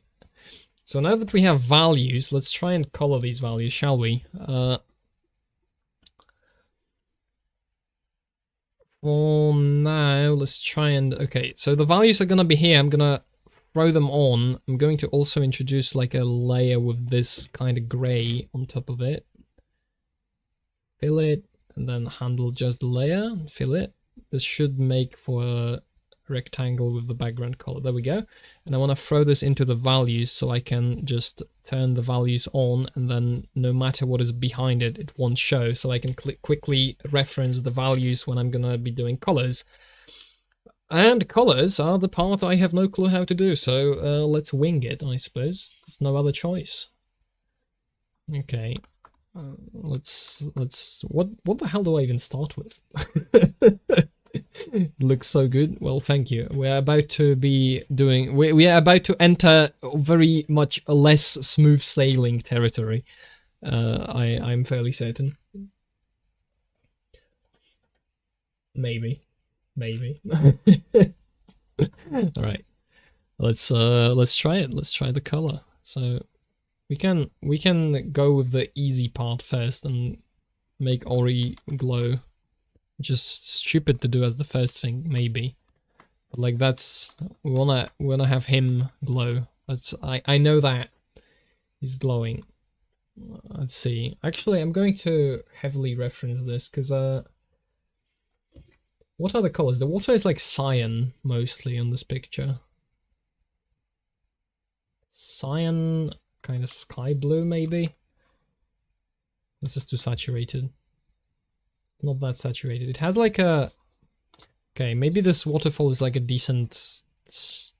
So now that we have values, let's try and color these values, shall we? For now, let's try and... Okay, so the values are going to be here. I'm going to throw them on. I'm going to also introduce like a layer with this kind of gray on top of it. Fill it, and then handle just the layer. Fill it. This should make for a rectangle with the background color. There we go. And I want to throw this into the values so I can just turn the values on, and then no matter what is behind it, it won't show. So I can quickly reference the values when I'm gonna be doing colors. And colors are the part I have no clue how to do, so let's wing it, I suppose. There's no other choice. Okay. Let's what the hell do I even start with? Looks so good. Well, thank you. We're about to be doing... We are about to enter very much less smooth sailing territory. I'm fairly certain. Maybe. All right. Let's try it. Let's try the color. So we can go with the easy part first and make Ori glow. Which is stupid to do as the first thing, maybe. But like we wanna have him glow. I know that he's glowing. Let's see. Actually, I'm going to heavily reference this because what are the colors? The water is like cyan mostly on this picture. Cyan, kind of sky blue maybe. This is too saturated. Not that saturated. It has like a... Okay, maybe this waterfall is like a decent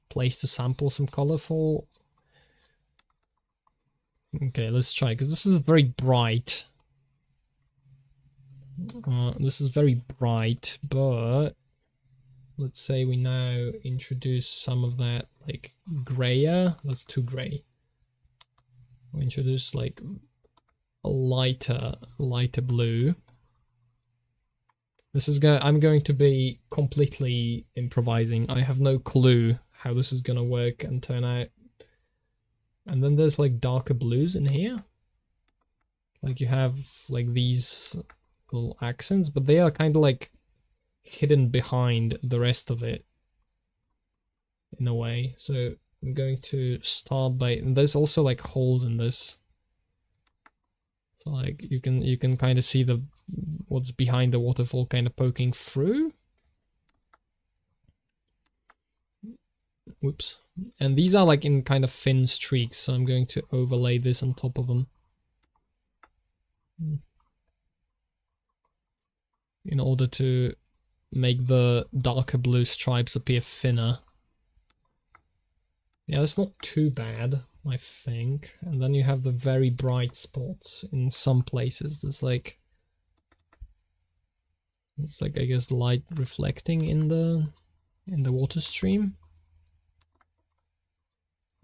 place to sample some color for. Okay, let's try, because this is very bright. This is very bright, but let's say we now introduce some of that like grayer. That's too gray. We introduce like a lighter blue. This is I'm going to be completely improvising. I have no clue how this is gonna work and turn out. And then there's like darker blues in here. Like you have like these little accents, but they are kind of like hidden behind the rest of it in a way. So I'm going to start by, and there's also like holes in this. So like you can kind of see what's behind the waterfall kind of poking through. Whoops. And these are like in kind of thin streaks, so I'm going to overlay this on top of them. In order to make the darker blue stripes appear thinner. Yeah, that's not too bad, I think. And then you have the very bright spots in some places. There's like... It's like, I guess, light reflecting in the water stream.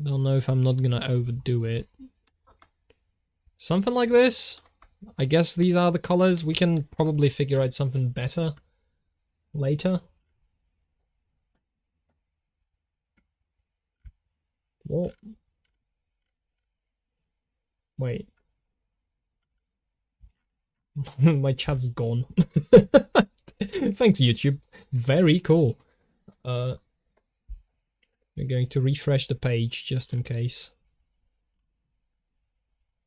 Don't know if I'm not gonna overdo it. Something like this. I guess these are the colors. We can probably figure out something better later. What? Wait. My chat's gone. Thanks, YouTube. Very cool. We're going to refresh the page just in case.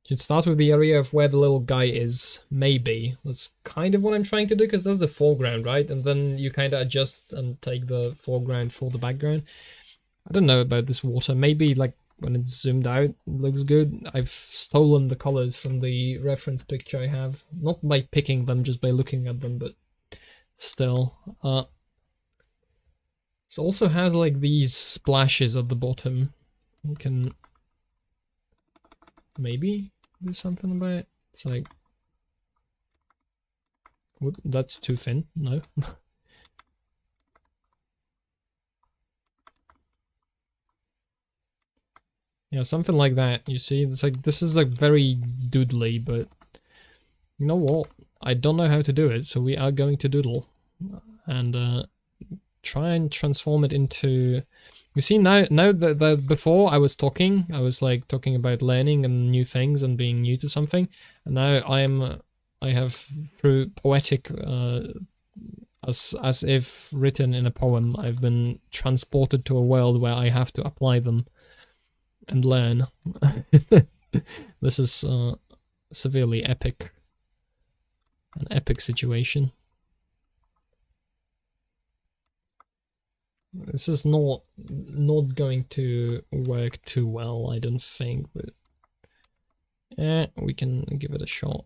Should start with the area of where the little guy is. Maybe. That's kind of what I'm trying to do, because that's the foreground, right? And then you kind of adjust and take the foreground for the background. I don't know about this water. Maybe like when it's zoomed out, it looks good. I've stolen the colors from the reference picture I have. Not by picking them, just by looking at them, but still. It also has like these splashes at the bottom. You can maybe do something about it. It's like... Whoop, that's too thin. No. Yeah, something like that, you see? It's like, this is like very doodly, but you know what? I don't know how to do it, so we are going to doodle. And try and transform it into... You see, now that before I was talking like about learning and new things and being new to something. And now I have, through poetic, as if written in a poem, I've been transported to a world where I have to apply them and learn. This is severely epic. An epic situation. This is not going to work too well, I don't think, but we can give it a shot.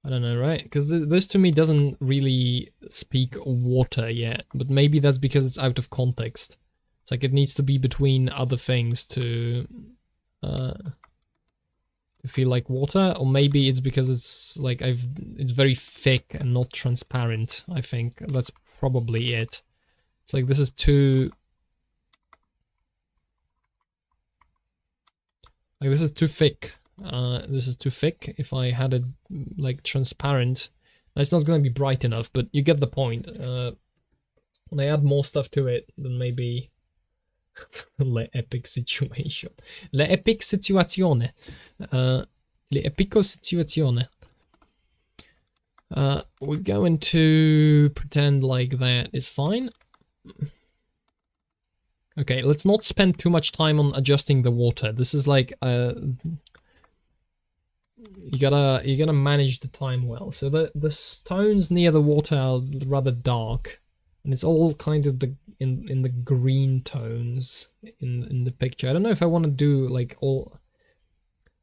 I don't know, right? Because this to me doesn't really speak water yet, but maybe that's because it's out of context. It's like it needs to be between other things to feel like water, or maybe it's because it's like it's very thick and not transparent. I think that's probably it. It's like this is too... Like this is too thick. This is too thick. If I had it like transparent, it's not going to be bright enough, but you get the point. when I add more stuff to it, then maybe le epic situation. Le epic situazione. Le epico situazione. We're going to pretend like that is fine. Okay, let's not spend too much time on adjusting the water. This is like you gotta manage the time well. So the stones near the water are rather dark, and it's all kind of in the green tones in the picture. I don't know if I want to do like all.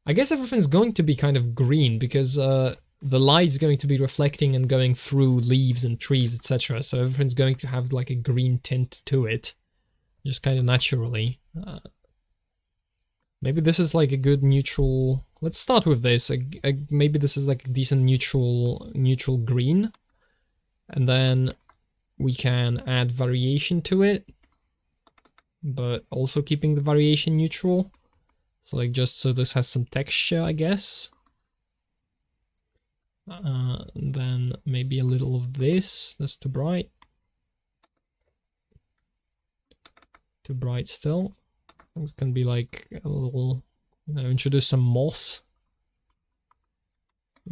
I guess everything's going to be kind of green because the light's going to be reflecting and going through leaves and trees, etc. So everything's going to have like a green tint to it, just kind of naturally. Maybe this is like a good neutral. Let's start with this. Maybe this is like a decent neutral green, and then we can add variation to it, but also keeping the variation neutral. So like just so this has some texture, I guess. Then maybe a little of this. That's too bright. Too bright still. It's gonna be like a little, introduce some moss.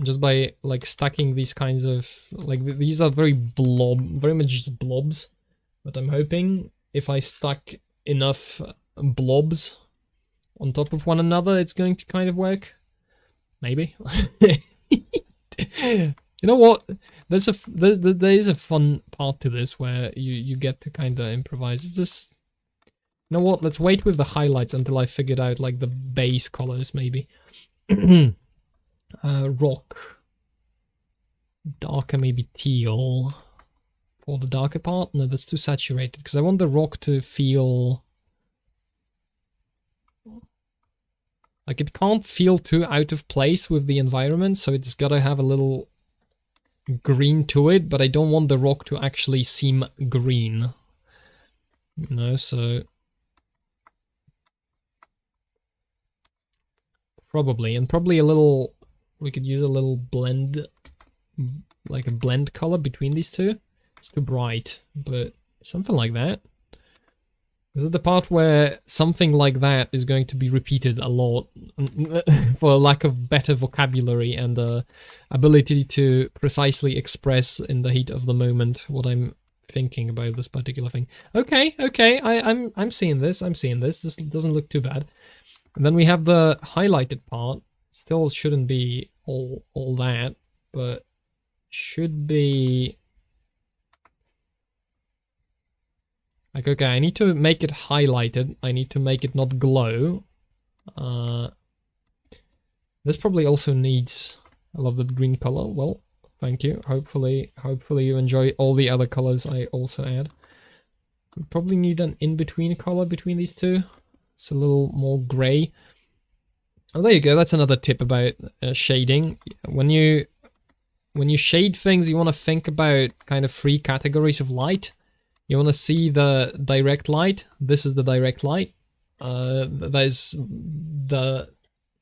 Just by like stacking these kinds of, like these are very much just blobs. But I'm hoping if I stack enough blobs on top of one another, it's going to kind of work. Maybe. You know what? There is a fun part to this where you get to kind of improvise. Is this? You know what? Let's wait with the highlights until I figured out like the base colors, maybe. Rock. Darker, maybe teal. For the darker part? No, that's too saturated because I want the rock to feel like it can't feel too out of place with the environment, so it's gotta have a little green to it, but I don't want the rock to actually seem green. So probably a little, we could use a little blend, like a blend color between these two. It's too bright, but something like that. Is it the part where something like that is going to be repeated a lot for lack of better vocabulary and the ability to precisely express in the heat of the moment what I'm thinking about this particular thing? Okay, I'm seeing this. This doesn't look too bad. And then we have the highlighted part. Still shouldn't be all that, but should be like, okay, I need to make it highlighted. I need to make it not glow. This probably also needs, I love that green color. Well, thank you. Hopefully you enjoy all the other colors I also add. We probably need an in-between color between these two. It's a little more gray. Oh, there you go. That's another tip about shading. When you shade things, you want to think about kind of 3 categories of light. You want to see the direct light. This is the direct light. That is the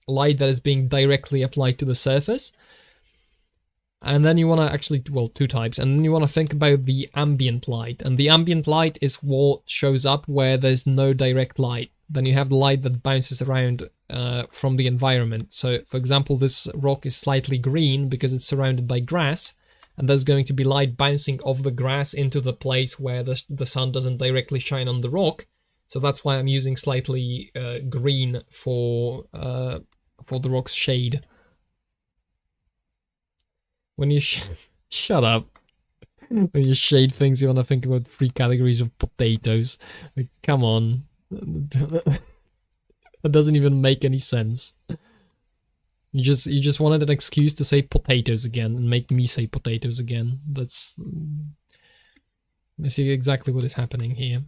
light that is being directly applied to the surface. And then you want to actually, well, 2 types. And then you want to think about the ambient light. And the ambient light is what shows up where there's no direct light. Then you have the light that bounces around from the environment. So, for example, this rock is slightly green because it's surrounded by grass. And there's going to be light bouncing off the grass into the place where the sun doesn't directly shine on the rock. So that's why I'm using slightly green for the rock's shade. When you shut up. When you shade things, you want to think about 3 categories of potatoes. Like, come on. That doesn't even make any sense. You just wanted an excuse to say potatoes again and make me say potatoes again. That's, I see exactly what is happening here.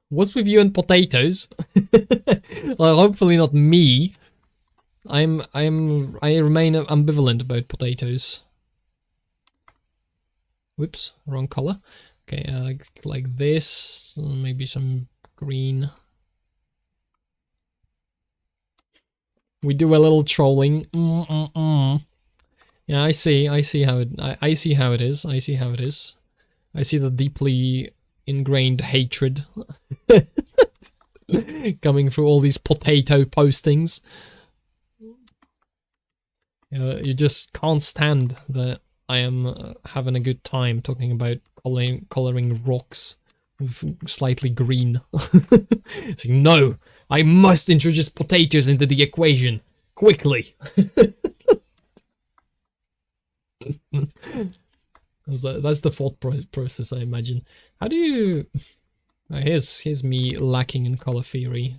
What's with you and potatoes? Well, hopefully not me. I remain ambivalent about potatoes. Whoops, wrong color. Okay, like this, maybe some green. We do a little trolling. Yeah, I see how it is. I see the deeply ingrained hatred coming through all these potato postings. You just can't stand that I am having a good time talking about coloring rocks with slightly green. So, no, I must introduce potatoes into the equation quickly. That's the thought process, I imagine. How do you... here's me lacking in color theory.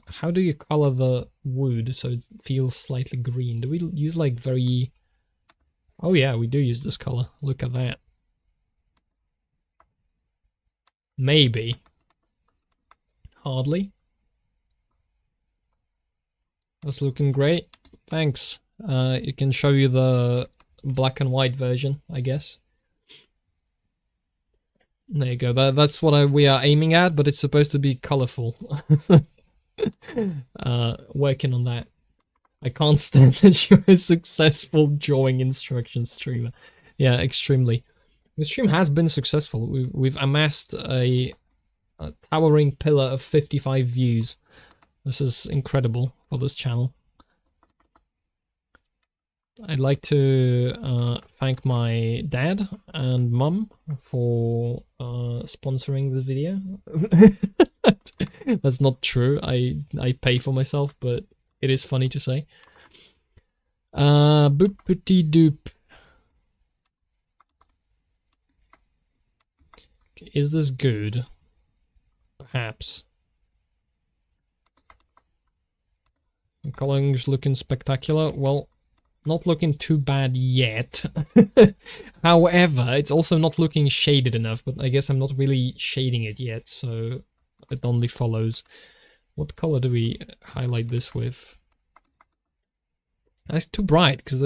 How do you color the wood so it feels slightly green? Do we use like very... Oh yeah, we do use this color. Look at that. Maybe. Hardly. That's looking great. Thanks. You can show you the black and white version, I guess. There you go. That's what we are aiming at, but it's supposed to be colorful. Working on that. I can't stand that you're a successful drawing instruction streamer. Yeah, extremely. The stream has been successful. We've amassed a towering pillar of 55 views. This is incredible for this channel. I'd like to thank my dad and mum for sponsoring this video. That's not true. I pay for myself, but it is funny to say. Boopity doop. Is this good? Perhaps. The coloring's looking spectacular. Well, not looking too bad yet. However, it's also not looking shaded enough, but I guess I'm not really shading it yet, so it only follows. What color do we highlight this with? That's too bright, because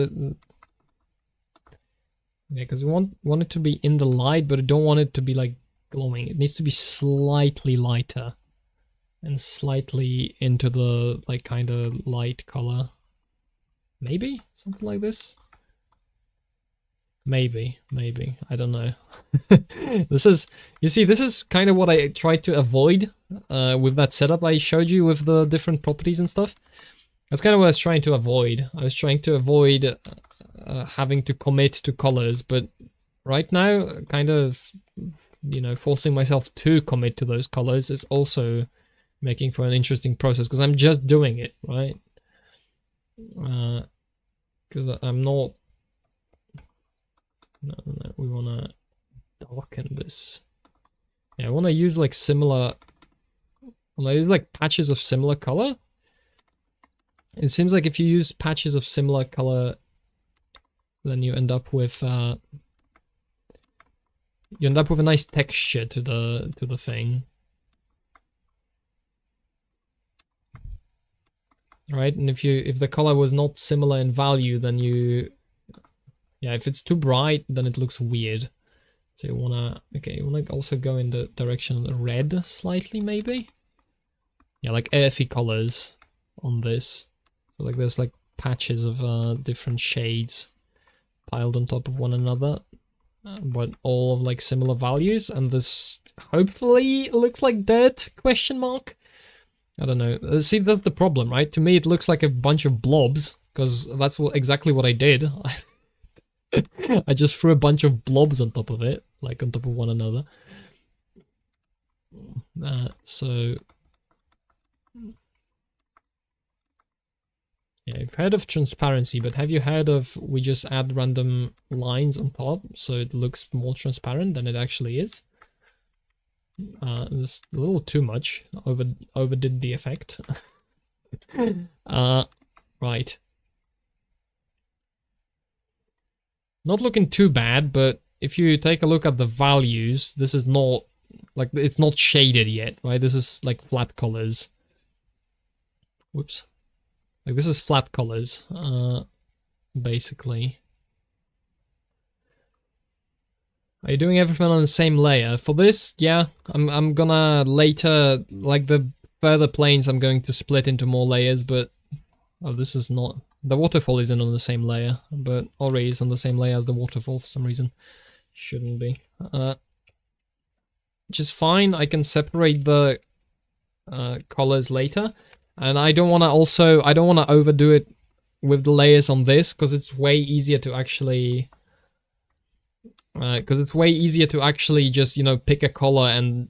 we want it to be in the light, but I don't want it to be like glowing. It needs to be slightly lighter and slightly into the like kind of light color. Maybe something like this. Maybe I don't know. This is kind of what I tried to avoid with that setup I showed you with the different properties and stuff. That's kind of what I was trying to avoid. I was trying to avoid having to commit to colors, but right now, kind of, you know, forcing myself to commit to those colors is also making for an interesting process, because I'm just doing it, right? Because I'm not... No, we want to darken this. Yeah, I want to use like similar... When I use like patches of similar color, it seems like if you use patches of similar color, then you end up with a nice texture to the thing. Right, and if the color was not similar in value, then if it's too bright, then it looks weird. So you wanna also go in the direction of the red slightly, maybe. Yeah, like earthy colors on this. So like there's like patches of different shades piled on top of one another, but all of like similar values, and this hopefully looks like dirt, question mark. I don't know. See, that's the problem, right? To me, it looks like a bunch of blobs, because that's exactly what I did. I just threw a bunch of blobs on top of it, like on top of one another. So... Yeah, I've heard of transparency, but have you heard of we just add random lines on top so it looks more transparent than it actually is? It's a little too much. Overdid the effect. Right. Not looking too bad, but if you take a look at the values, this is not like, it's not shaded yet, right? This is like flat colors. Whoops. Like this is flat colors, basically. Are you doing everything on the same layer? For this, yeah, I'm gonna later, like the further planes, I'm going to split into more layers, but... Oh, this is not... The waterfall isn't on the same layer, but Ori is on the same layer as the waterfall for some reason. Shouldn't be. which is fine. I can separate the colors later. And I don't want to overdo it with the layers on this, because it's way easier to actually just, you know, pick a color and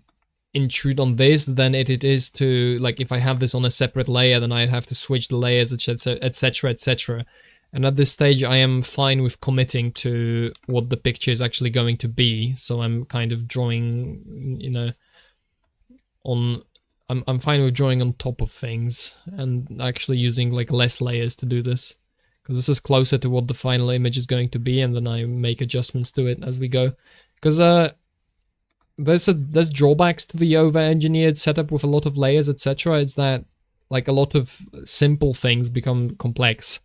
intrude on this than it is to, like, if I have this on a separate layer, then I'd have to switch the layers, etc, etc. And at this stage I am fine with committing to what the picture is actually going to be, so I'm kind of drawing, you know, on I'm fine with drawing on top of things and actually using like less layers to do this, because this is closer to what the final image is going to be, and then I make adjustments to it as we go. Because there's drawbacks to the over-engineered setup with a lot of layers, etc. It's that like a lot of simple things become complex.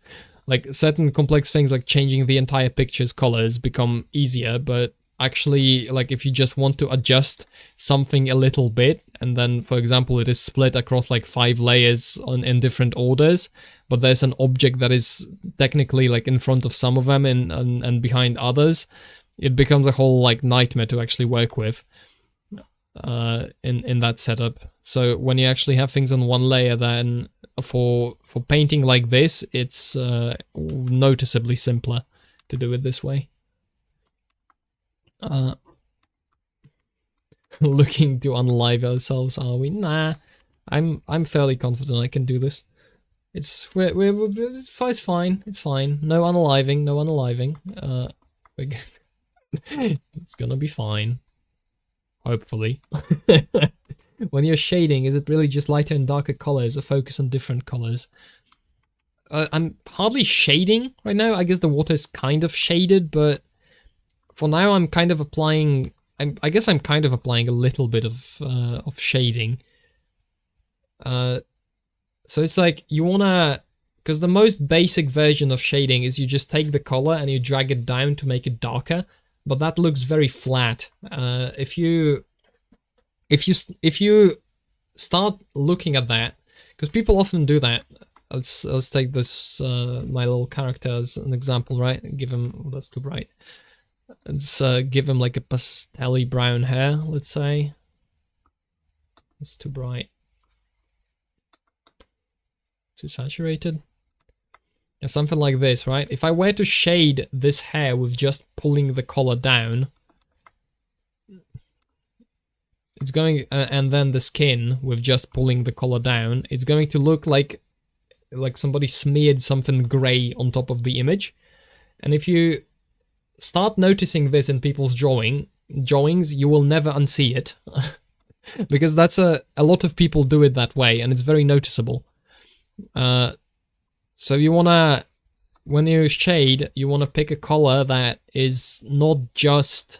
Like certain complex things like changing the entire picture's colors become easier, but actually, like, if you just want to adjust something a little bit, and then, for example, it is split across like 5 layers in different orders, but there's an object that is technically like in front of some of them and behind others, it becomes a whole like nightmare to actually work with in that setup. So when you actually have things on one layer, then for painting like this, it's noticeably simpler to do it this way. Looking to unlive ourselves, are we? Nah, I'm fairly confident I can do this. It's fine. It's fine. No unaliving. No unaliving. It's gonna be fine. Hopefully. When you're shading, is it really just lighter and darker colors, or focus on different colors? I'm hardly shading right now. I guess the water is kind of shaded, but for now I'm kind of applying. I guess I'm kind of applying a little bit of shading. So it's like you wanna, because the most basic version of shading is you just take the color and you drag it down to make it darker, but that looks very flat. If you start looking at that, because people often do that. Let's take this my little character as an example, right? Give him, oh, that's too bright. Let's give him like a pastel-y brown hair, let's say. It's too bright. Too saturated. Yeah, something like this, right? If I were to shade this hair with just pulling the collar down, it's going, and then the skin with just pulling the collar down, it's going to look like somebody smeared something grey on top of the image. And if you start noticing this in people's drawings, you will never unsee it. Because that's a lot of people do it that way, and it's very noticeable. So you wanna, when you shade, you wanna pick a color that is not just,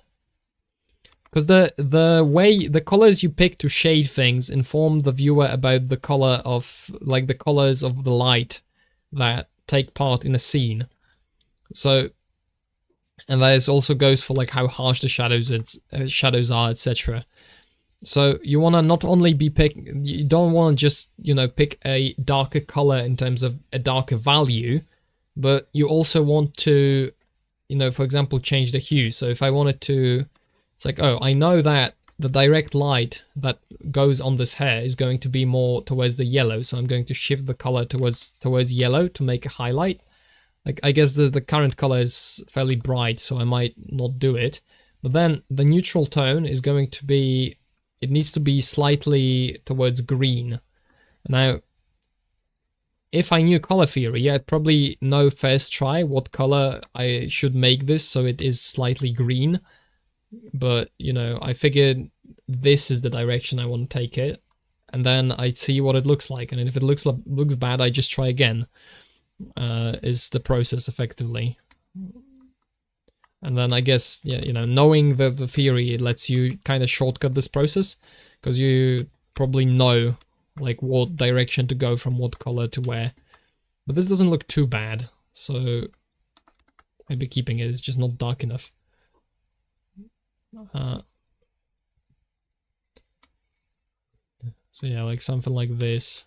because the colors you pick to shade things inform the viewer about the color of, like, the colors of the light that take part in a scene. So, and that also goes for like how harsh the shadows are, etc. So you want to not only be you don't want to just, you know, pick a darker color in terms of a darker value, but you also want to, you know, for example, change the hue. So if I wanted to, it's like, oh, I know that the direct light that goes on this hair is going to be more towards the yellow, so I'm going to shift the color towards yellow to make a highlight. Like, I guess the current color is fairly bright, so I might not do it. But then the neutral tone is going to be, it needs to be slightly towards green. Now, if I knew color theory, I'd probably know first try what color I should make this so it is slightly green. But, you know, I figured this is the direction I want to take it. And then I see what it looks like. And if it looks bad, I just try again. Is the process effectively. And then I guess, yeah, you know, knowing the theory, it lets you kind of shortcut this process, because you probably know like what direction to go from what color to where. But this doesn't look too bad, so maybe keeping it is just not dark enough. So yeah, like something like this.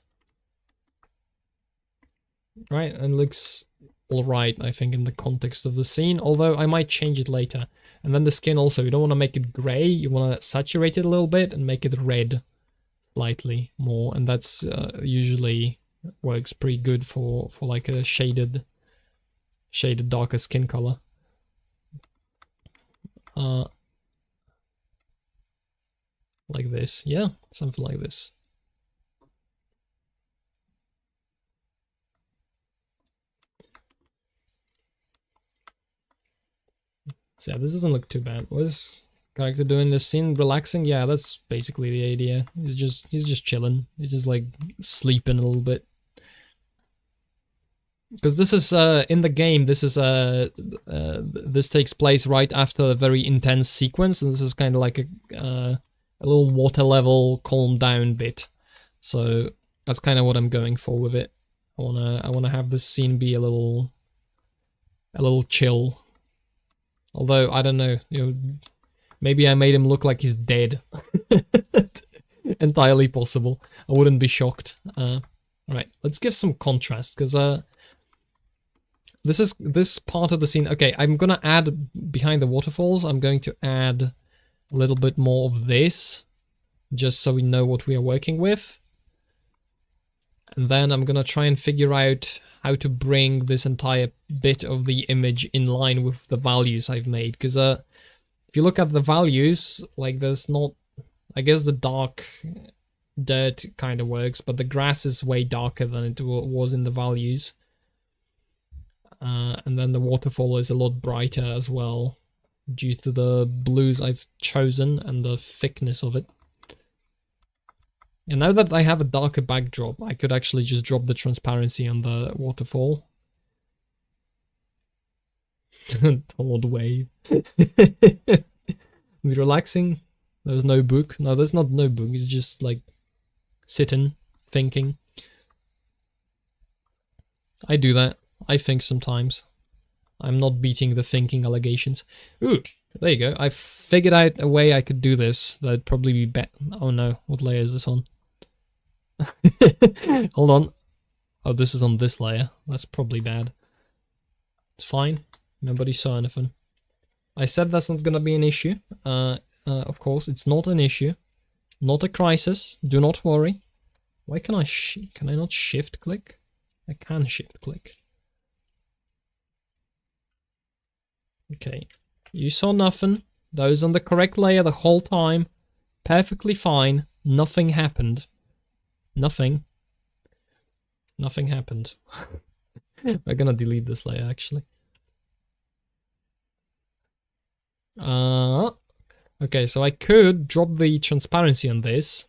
Right, and looks alright, I think, in the context of the scene, although I might change it later. And then the skin also, you don't want to make it gray, you want to saturate it a little bit and make it red slightly more, and that's usually works pretty good for like a shaded darker skin color. Like this, yeah, something like this. So yeah, this doesn't look too bad. Was character doing this scene relaxing? Yeah, that's basically the idea. He's just chilling. He's just like sleeping a little bit. Because this is in the game, this is this takes place right after a very intense sequence, and this is kind of like a little water level calm down bit. So that's kind of what I'm going for with it. I wanna have this scene be a little chill. Although I don't know, maybe I made him look like he's dead. Entirely possible. I wouldn't be shocked. Alright, let's give some contrast, because this part of the scene. Okay, I'm gonna add behind the waterfalls. I'm going to add a little bit more of this, just so we know what we are working with. And then I'm gonna try and figure out how to bring this entire bit of the image in line with the values I've made. Because if you look at the values, like there's not, I guess the dark dirt kind of works, but the grass is way darker than it was in the values. And then the waterfall is a lot brighter as well, due to the blues I've chosen and the thickness of it. And now that I have a darker backdrop, I could actually just drop the transparency on the waterfall. Todd wave. Be relaxing. There's no book. No, there's not no book. It's just like sitting, thinking. I do that. I think sometimes. I'm not beating the thinking allegations. Ooh, there you go. I figured out a way I could do this. That'd probably be better. Oh no, what layer is this on? Hold on. Oh, this is on this layer. That's probably bad. It's fine. Nobody saw anything. I said that's not gonna be an issue. Of course, it's not an issue. Not a crisis. Do not worry. Why can I not shift click? I can shift click. Okay. You saw nothing. That was on the correct layer the whole time. Perfectly fine. Nothing happened. Nothing happened. We're gonna delete this layer actually. Okay, so I could drop the transparency on this,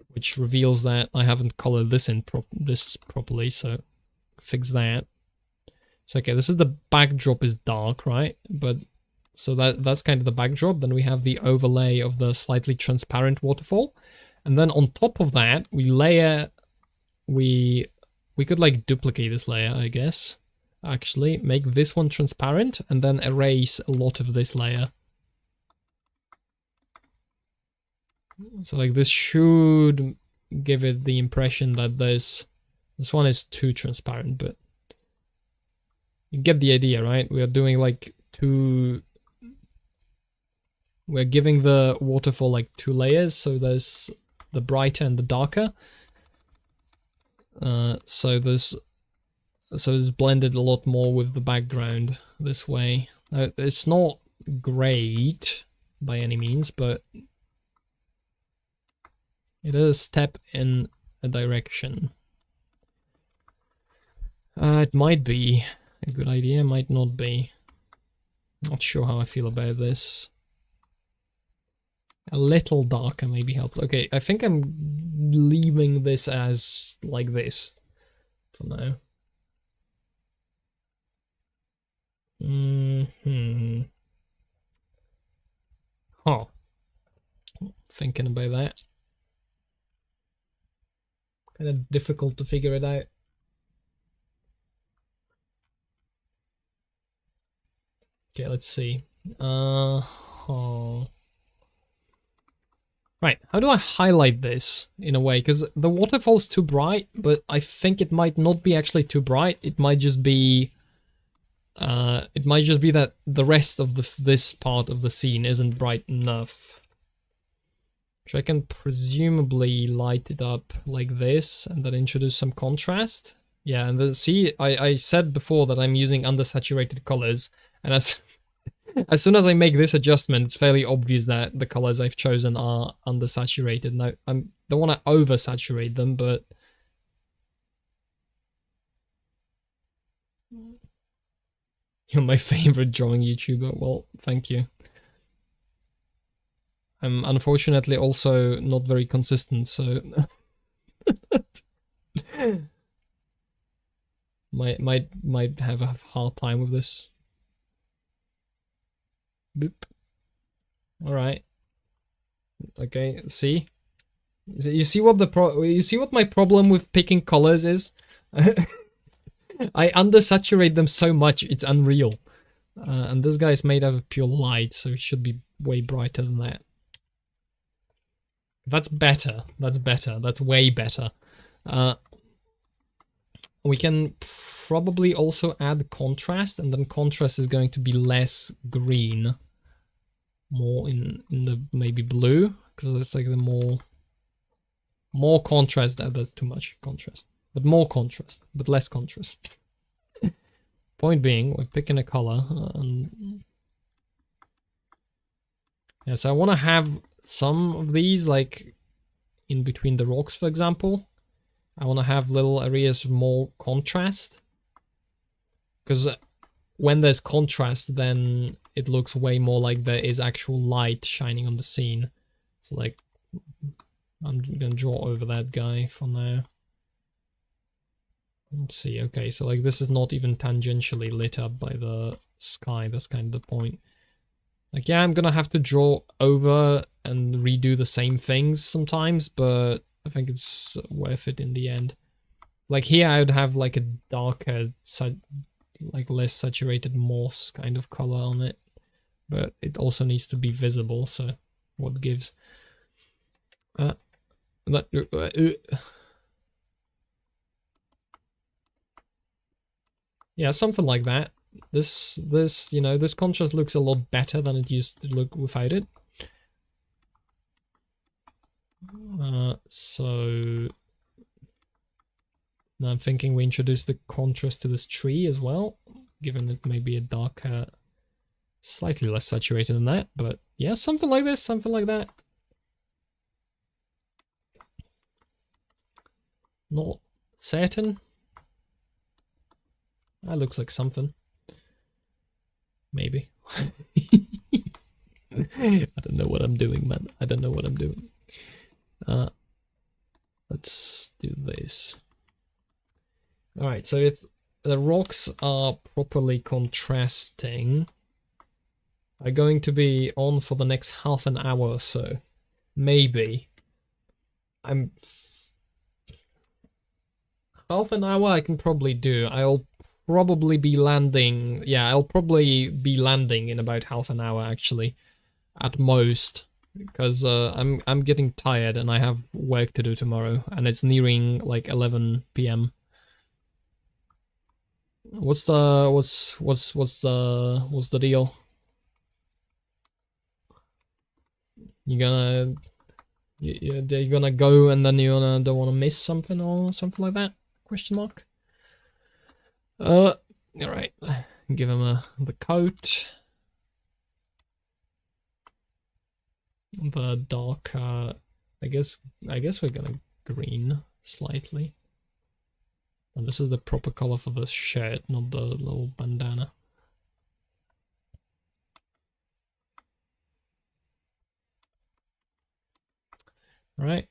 which reveals that I haven't colored this in properly, so fix that. So okay, this is the backdrop is dark, right? But so that's kind of the backdrop. Then we have the overlay of the slightly transparent waterfall. And then on top of that, we could like duplicate this layer, I guess. Actually, make this one transparent and then erase a lot of this layer. So like this should give it the impression that this one is too transparent, but you get the idea, right? We are doing like we're giving the waterfall like two layers, so there's the brighter and the darker. So it's blended a lot more with the background this way. Now, it's not great by any means, but it is a step in a direction. It might be a good idea, might not be. Not sure how I feel about this. A little darker maybe helps. Okay, I think I'm leaving this as like this for now. Huh. Thinking about that. Kind of difficult to figure it out. Okay, let's see. Right, how do I highlight this in a way? Because the waterfall's too bright, but I think it might not be actually too bright. It might just be It might just be that the rest of this part of the scene isn't bright enough. Which I can presumably light it up like this and then introduce some contrast. Yeah, and then see, I said before that I'm using undersaturated colors, and as soon as I make this adjustment, it's fairly obvious that the colors I've chosen are undersaturated. Now, I don't want to oversaturate them, but you're my favorite drawing YouTuber. Well, thank you. I'm unfortunately also not very consistent, so might have a hard time with this. Boop. All right. Okay. See. You see what you see what my problem with picking colors is? I undersaturate them so much it's unreal. And this guy is made out of pure light, so it should be way brighter than that. That's better. That's better. That's way better. We can probably also add contrast, and then contrast is going to be less green, more in the maybe blue, because it's like the more contrast. That's too much contrast, but more contrast, but less contrast. Point being, we're picking a color, and yeah, so I want to have some of these like in between the rocks, for example. I want to have little areas of more contrast, because when there's contrast, then it looks way more like there is actual light shining on the scene. So like, I'm gonna draw over that guy for now. Let's see. Okay, so like this is not even tangentially lit up by the sky. That's kind of the point. Like, yeah, I'm gonna have to draw over and redo the same things sometimes, but I think it's worth it in the end. Like here I would have like a darker, like less saturated moss kind of color on it, but it also needs to be visible, so what gives? Yeah, something like that. This you know, this contrast looks a lot better than it used to look without it. So now I'm thinking we introduce the contrast to this tree as well, given it may be a darker, slightly less saturated than that, but yeah, something like this, something like that. Not certain. That looks like something. Maybe. I don't know what I'm doing, man. I don't know what I'm doing. Let's do this. Alright, so if the rocks are properly contrasting, are going to be on for the next half an hour or so. Maybe. Half an hour I can probably do. I'll probably be landing. Yeah, I'll probably be landing in about half an hour actually, at most, because I'm getting tired and I have work to do tomorrow, and it's nearing like 11 p.m. What's the deal? You're gonna go and then don't wanna miss something or something like that? Question mark. All right. Give him the coat. The dark. I guess we're gonna green slightly. And this is the proper color for the shirt, not the little bandana. Right,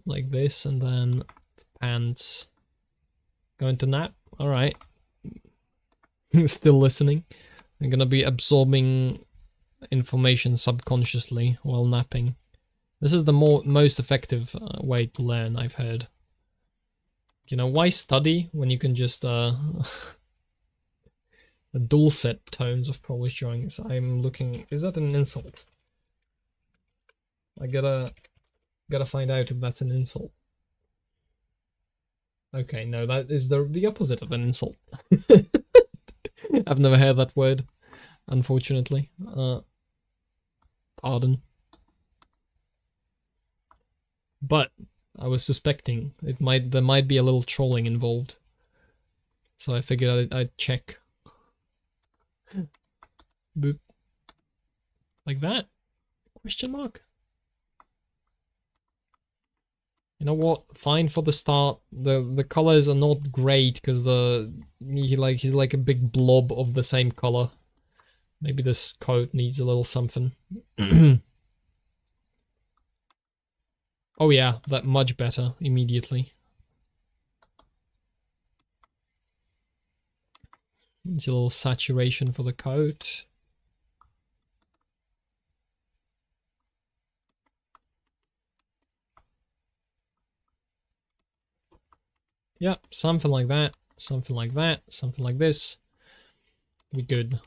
like this, and then the pants. Going to nap. All right. Still listening. I'm gonna be absorbing information subconsciously while napping. This is the most effective way to learn, I've heard. You know, why study when you can just the dulcet tones of Polish drawings? I'm looking. Is that an insult? I gotta find out if that's an insult. Okay, no, that is the opposite of an insult. I've never heard that word, unfortunately. Pardon. But I was suspecting there might be a little trolling involved. So I figured I'd check. Boop. Like that? Question mark? You know what? Fine for the start. The colors are not great because he's like a big blob of the same color. Maybe this coat needs a little something. Oh yeah, that much better immediately. Needs a little saturation for the coat. Yeah, something like that, something like that, something like this. We good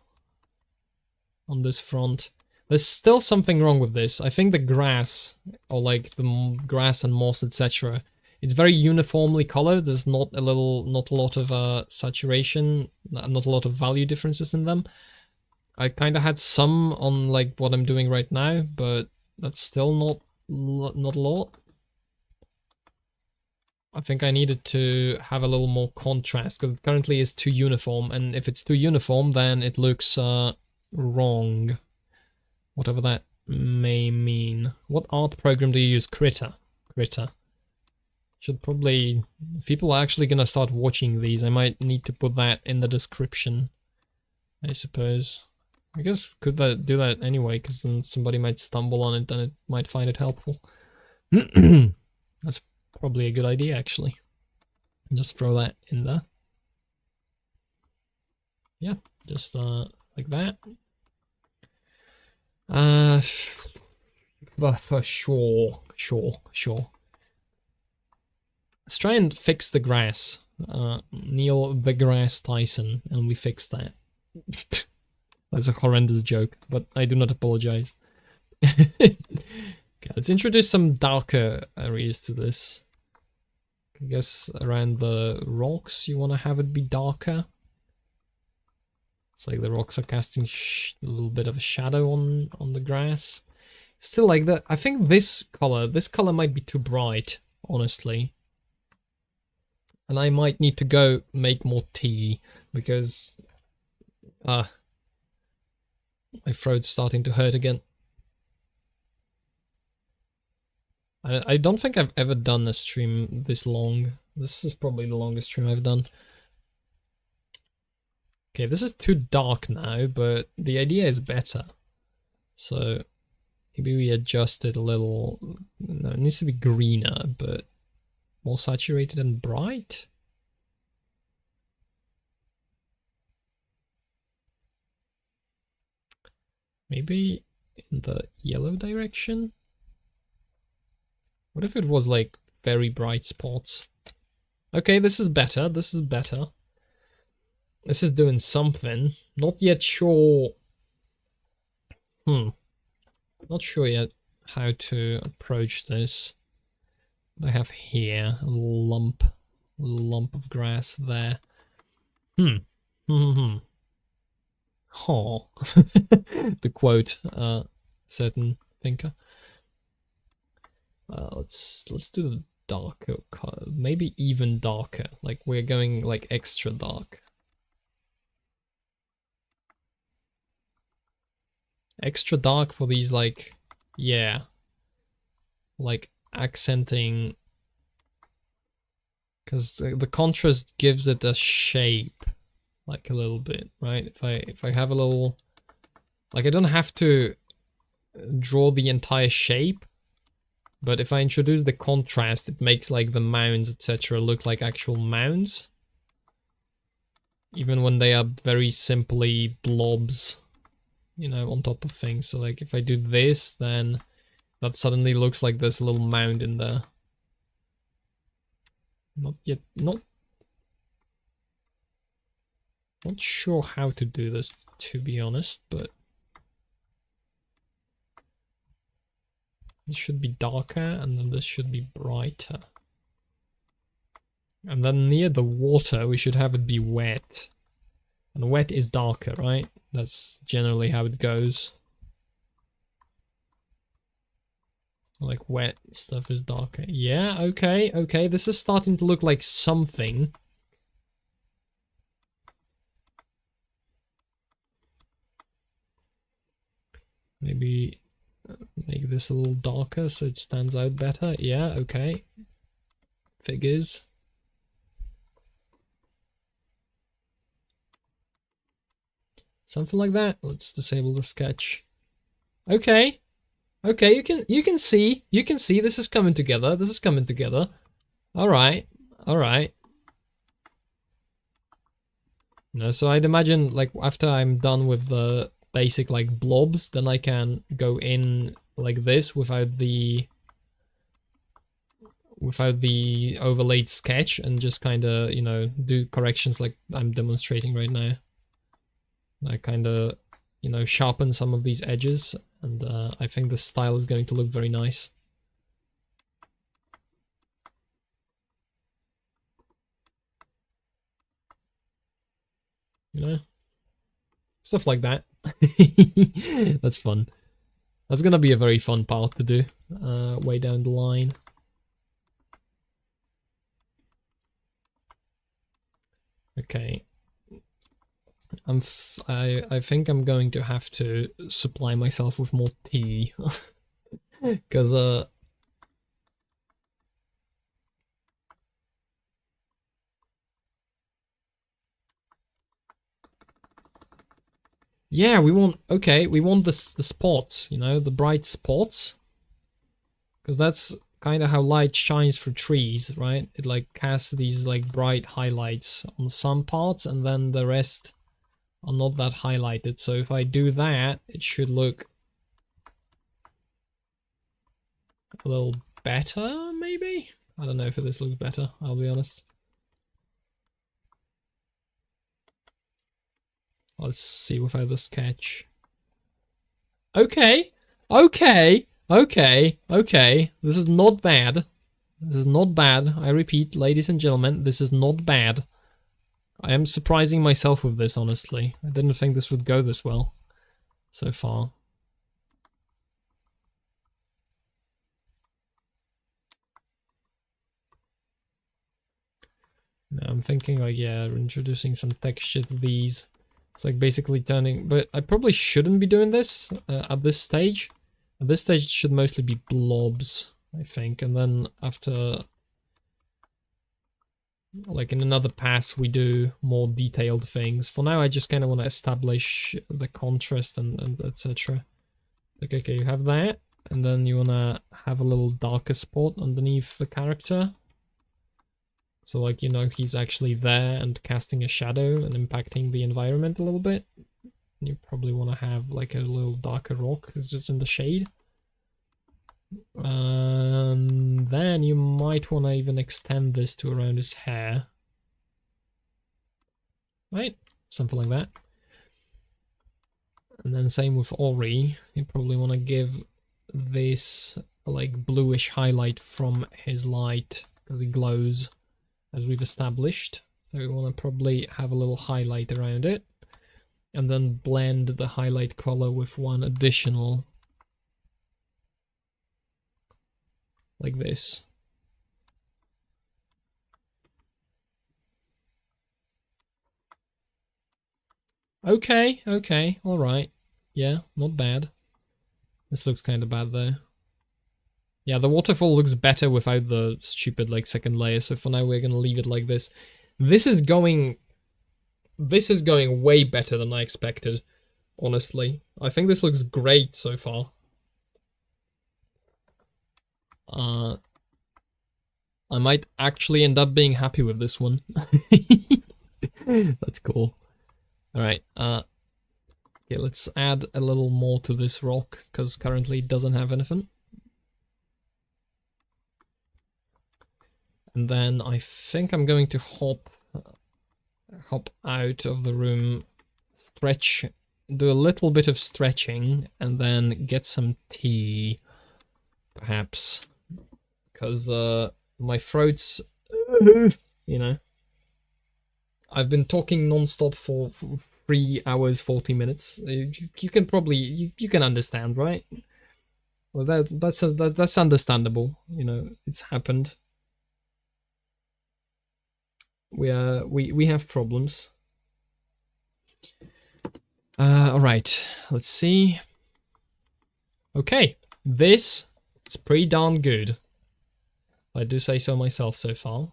on this front. There's still something wrong with this. I think the grass, or like the grass and moss, etc. It's very uniformly colored. There's not a lot of saturation, not a lot of value differences in them. I kind of had some on like what I'm doing right now, but that's still not a lot. I think I needed to have a little more contrast because it currently is too uniform, and if it's too uniform, then it looks wrong. Whatever that may mean. What art program do you use? Krita. Krita. Should probably... If people are actually gonna start watching these, I might need to put that in the description, I suppose. I guess could do that anyway, because then somebody might stumble on it and it might find it helpful. That's probably a good idea, actually. Just throw that in there. Yeah, just like that. For sure. Let's try and fix the grass. Neil the Grass Tyson, and we fix that. That's a horrendous joke, but I do not apologize. Okay, let's introduce some darker areas to this. I guess around the rocks you want to have it be darker. It's like the rocks are casting a little bit of a shadow on the grass. Still like that. I think this color might be too bright, honestly. And I might need to go make more tea because my throat's starting to hurt again. I don't think I've ever done a stream this long. This is probably the longest stream I've done. Okay, this is too dark now, but the idea is better. So maybe we adjust it a little. No, it needs to be greener, but more saturated and bright. Maybe in the yellow direction? What if it was like very bright spots? Okay, this is better. This is better. This is doing something. Not yet sure. Not sure yet how to approach this. What I have here, a lump of grass there. Oh, to quote certain thinker. Let's do the darker color, maybe even darker. Like we're going like extra dark. Extra dark for these, like, yeah, like accenting, because the contrast gives it a shape, like a little bit, right? If I have a little, like, I don't have to draw the entire shape, but if I introduce the contrast, it makes like the mounds, etc., look like actual mounds, even when they are very simply blobs, you know, on top of things. So like if I do this, then that suddenly looks like there's a little mound in there. Not sure how to do this, to be honest, but this should be darker and then this should be brighter. And then near the water we should have it be wet. And wet is darker, right? That's generally how it goes. Like wet stuff is darker. Yeah, okay, okay. This is starting to look like something. Maybe make this a little darker so it stands out better. Yeah, okay. Figures. Something like that. Let's disable the sketch. Okay. Okay, you can see this is coming together. This is coming together. Alright. Alright. No, so I'd imagine like after I'm done with the basic like blobs, then I can go in like this without the overlaid sketch and just kind of, you know, do corrections like I'm demonstrating right now. I kind of, you know, sharpen some of these edges, and I think the style is going to look very nice. You know? Stuff like that. That's fun. That's gonna be a very fun part to do way down the line. Okay. I think I'm going to have to supply myself with more tea. Because yeah, we want the spots, you know, the bright spots. Because that's kind of how light shines through trees, right? It like casts these like bright highlights on some parts, and then the rest are not that highlighted. So if I do that, it should look a little better, maybe? I don't know if this looks better, I'll be honest. Let's see without the sketch. Okay, okay, okay, okay. This is not bad. This is not bad. I repeat, ladies and gentlemen, this is not bad. I am surprising myself with this, honestly. I didn't think this would go this well so far. Now I'm thinking like, yeah, introducing some texture to these. It's like basically turning, but I probably shouldn't be doing this at this stage. At this stage, it should mostly be blobs, I think. And then after, like in another pass, we do more detailed things. For now, I just kind of want to establish the contrast and etc. Like, okay, you have that. And then you want to have a little darker spot underneath the character. So like, you know, he's actually there and casting a shadow and impacting the environment a little bit. You probably want to have like a little darker rock because it's in the shade. Then you might want to even extend this to around his hair. Right? Something like that. And then same with Ori. You probably want to give this like bluish highlight from his light because he glows, as we've established. So we want to probably have a little highlight around it. And then blend the highlight color with one additional. Like this. Okay, okay, alright. Yeah, not bad. This looks kind of bad though. Yeah, the waterfall looks better without the stupid like second layer, so for now we're gonna leave it like this. This is going way better than I expected, honestly. I think this looks great so far. I might actually end up being happy with this one. That's cool. Alright, okay, let's add a little more to this rock, because currently it doesn't have anything. And then I think I'm going to hop out of the room, stretch, do a little bit of stretching, and then get some tea, perhaps. Because my throat's, you know. I've been talking non-stop for 3 hours 40 minutes. You can probably you can understand, right? Well, that's understandable. You know, it's happened. We have problems. All right. Let's see. Okay, this is pretty darn good. I do say so myself so far.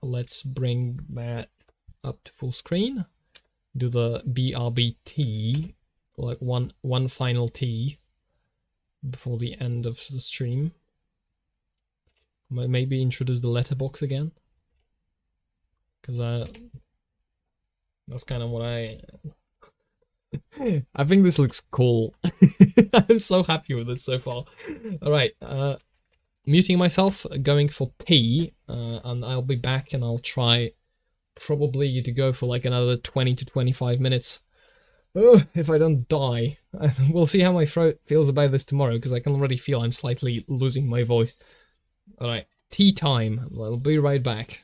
Let's bring that up to full screen. Do the BRBT, like one final T before the end of the stream. Maybe introduce the letterbox again, because that's kind of what I think this looks cool. I'm so happy with this so far. All right, muting myself, going for T, and I'll be back and I'll try probably to go for like another 20 to 25 minutes. If I don't die. We'll see how my throat feels about this tomorrow, because I can already feel I'm slightly losing my voice. Alright, tea time. I'll be right back.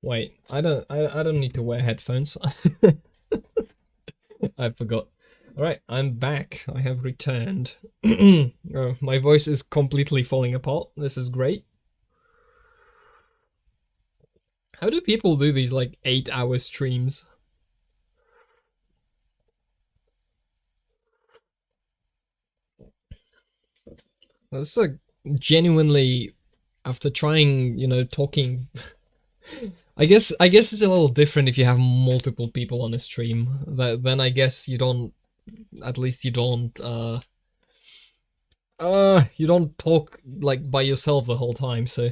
Wait, I don't need to wear headphones. I forgot. Alright, I'm back. I have returned. Oh, my voice is completely falling apart. This is great. How do people do these like 8-hour streams? That's like genuinely, after trying, talking. I guess it's a little different if you have multiple people on a stream. Then I guess you don't. At least you don't. You don't talk like by yourself the whole time, so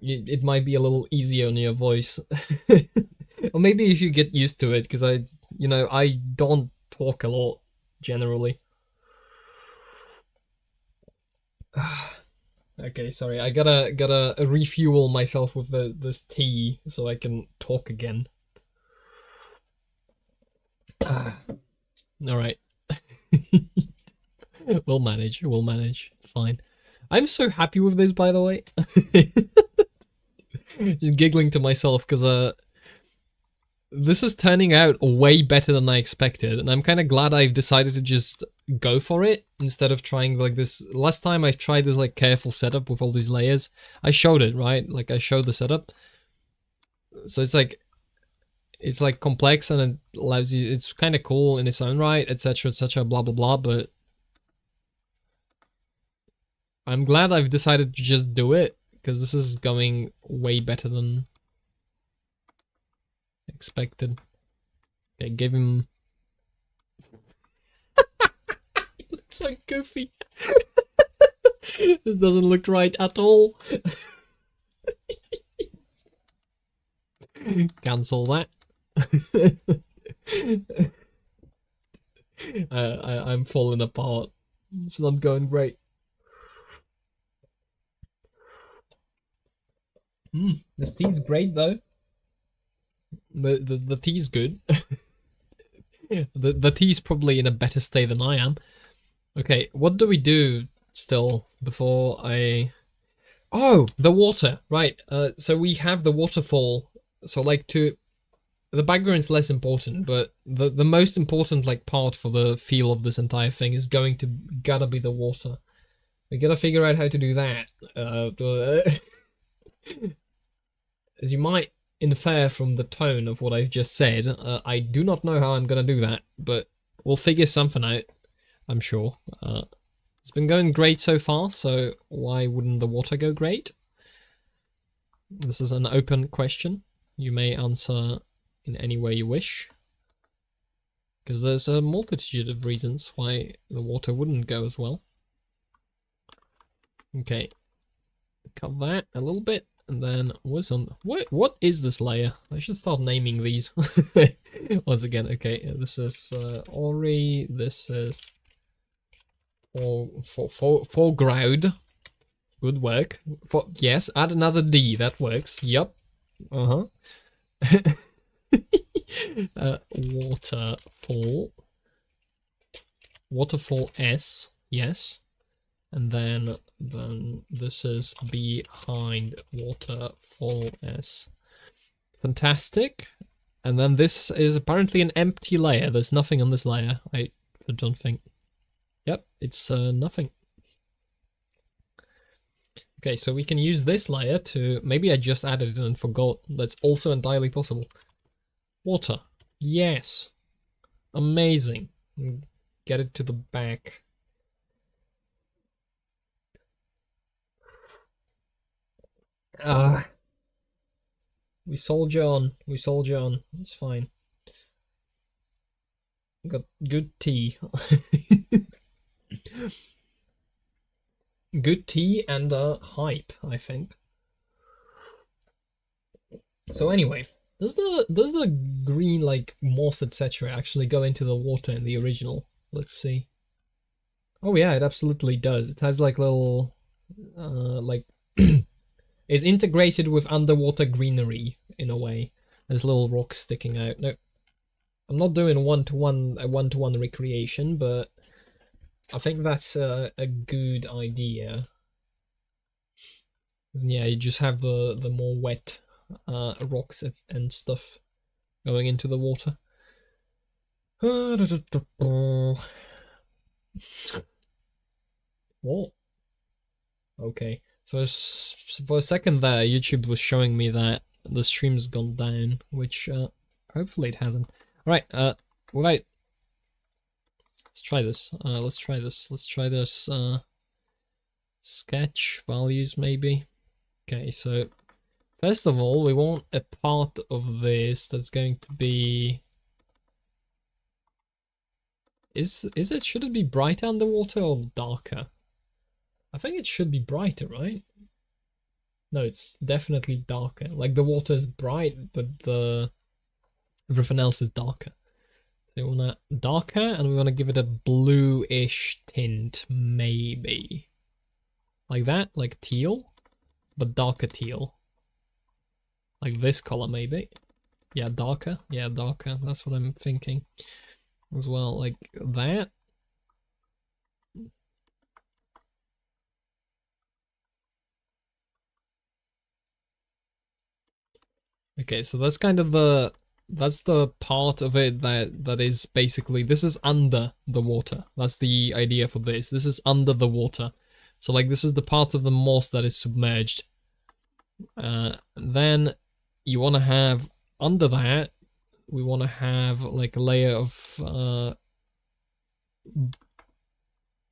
it might be a little easier on your voice. Or maybe if you get used to it, because I don't talk a lot generally. Okay, sorry. I gotta refuel myself with this tea so I can talk again. All right. We'll manage. We'll manage. It's fine. I'm so happy with this, by the way. Just giggling to myself because this is turning out way better than I expected, and I'm kind of glad I've decided to just go for it instead of trying like this. Last time I tried this like careful setup with all these layers. I showed it, right? Like I showed the setup. So it's like complex and it allows you, it's kind of cool in its own right, etc, blah blah blah, but I'm glad I've decided to just do it because this is going way better than expected. Okay, give him. He looks so goofy. This doesn't look right at all. Cancel that. I'm falling apart. It's not going great. This tea's great though. The tea's good. the tea's probably in a better state than I am. Okay, what do we do still before I... Oh, the water, right. So we have the waterfall. So like the background's less important, but the most important like part for the feel of this entire thing is gotta be the water. We gotta figure out how to do that. As you might infer from the tone of what I've just said, I do not know how I'm gonna do that, but we'll figure something out, I'm sure. It's been going great so far, so why wouldn't the water go great? This is an open question. You may answer in any way you wish, because there's a multitude of reasons why the water wouldn't go as well. Okay, cut that a little bit. And then what is this layer? I should start naming these. Once again, okay, this is Ori, this is foreground. Good work. Yes, add another D, that works. Yep. Waterfall S, yes. And then this is behind waterfall S. Fantastic. And then this is apparently an empty layer. There's nothing on this layer, I don't think. Yep, it's nothing. Okay, so we can use this layer to... Maybe I just added it and forgot. That's also entirely possible. Water. Yes. Amazing. Get it to the back. We soldier on. We soldier on. It's fine. Got good tea. Good tea and hype, I think. So anyway, does the green like moss etc. actually go into the water in the original? Let's see. Oh yeah, it absolutely does. It has like little like is integrated with underwater greenery in a way. There's little rocks sticking out. No, I'm not doing a one-to-one recreation, but I think that's a good idea. Yeah, you just have the more wet rocks and stuff going into the water. What? Okay. For a second there, YouTube was showing me that the stream's gone down, which hopefully it hasn't. Right, wait. Let's try this. Let's try this. Let's try this. Sketch values maybe. Okay, so first of all, we want a part of this that's going to be. Should it be brighter underwater or darker? I think it should be brighter, right? No, it's definitely darker. Like the water is bright, but everything else is darker. So we want that darker, and we want to give it a bluish tint, maybe. Like that, like teal, but darker teal. Like this color, maybe. Yeah, darker. Yeah, darker. That's what I'm thinking as well. Like that. Okay, so that's kind of that's the part of it that is basically, this is under the water. That's the idea for this. This is under the water. So like this is the part of the moss that is submerged. Then you want to have under that, we want to have like a layer of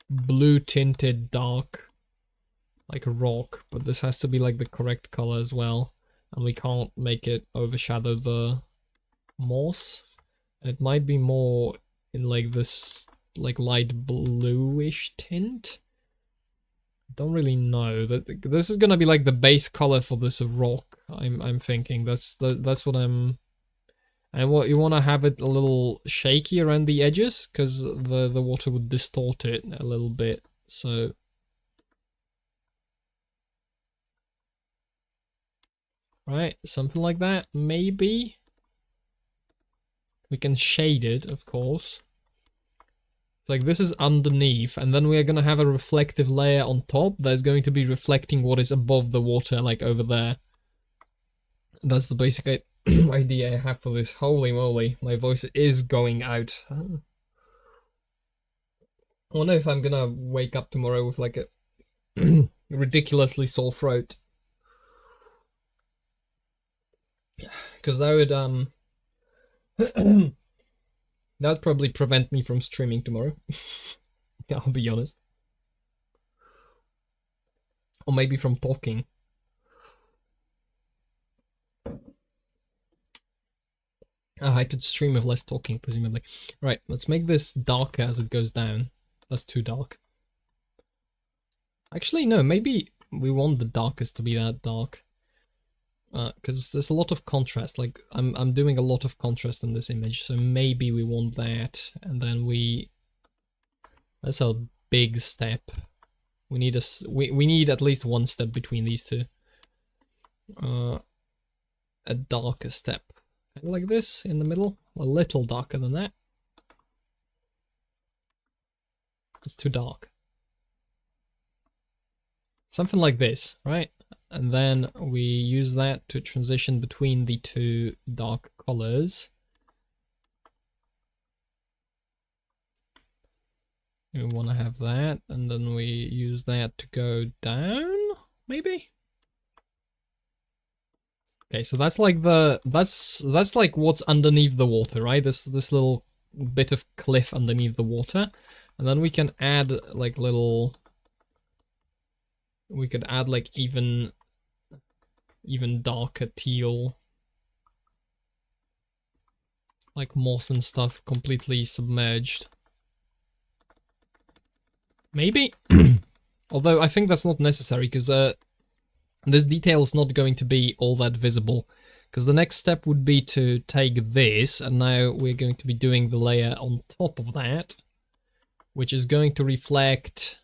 blue tinted dark, like a rock, but this has to be like the correct color as well. And we can't make it overshadow the moss. It might be more in like this like light bluish tint. Don't really know. That this is gonna be like the base color for this rock. I'm thinking that's what I'm. And what you want to have it a little shaky around the edges, because the water would distort it a little bit. So right, something like that, maybe. We can shade it, of course. Like this is underneath, and then we are going to have a reflective layer on top that's going to be reflecting what is above the water, like over there. That's the basic idea I have for this. Holy moly, my voice is going out. I wonder if I'm gonna wake up tomorrow with like a ridiculously sore throat. Because that would that would probably prevent me from streaming tomorrow. I'll be honest. Or maybe from talking. I could stream with less talking, presumably. Right, let's make this darker as it goes down. That's too dark. Actually, no, maybe we want the darkest to be that dark. Because there's a lot of contrast. Like, I'm doing a lot of contrast in this image, so maybe we want that. And then that's a big step. We need we need at least one step between these two. A darker step. Kind of like this in the middle. A little darker than that. It's too dark. Something like this, right? And then we use that to transition between the two dark colors. We want to have that, and then we use that to go down, maybe? Okay, so that's like that's like what's underneath the water, right? This little bit of cliff underneath the water. And then we can add like little, we could add like even darker teal, like moss and stuff completely submerged. Maybe. Although I think that's not necessary, because this detail is not going to be all that visible. Because the next step would be to take this, and now we're going to be doing the layer on top of that, which is going to reflect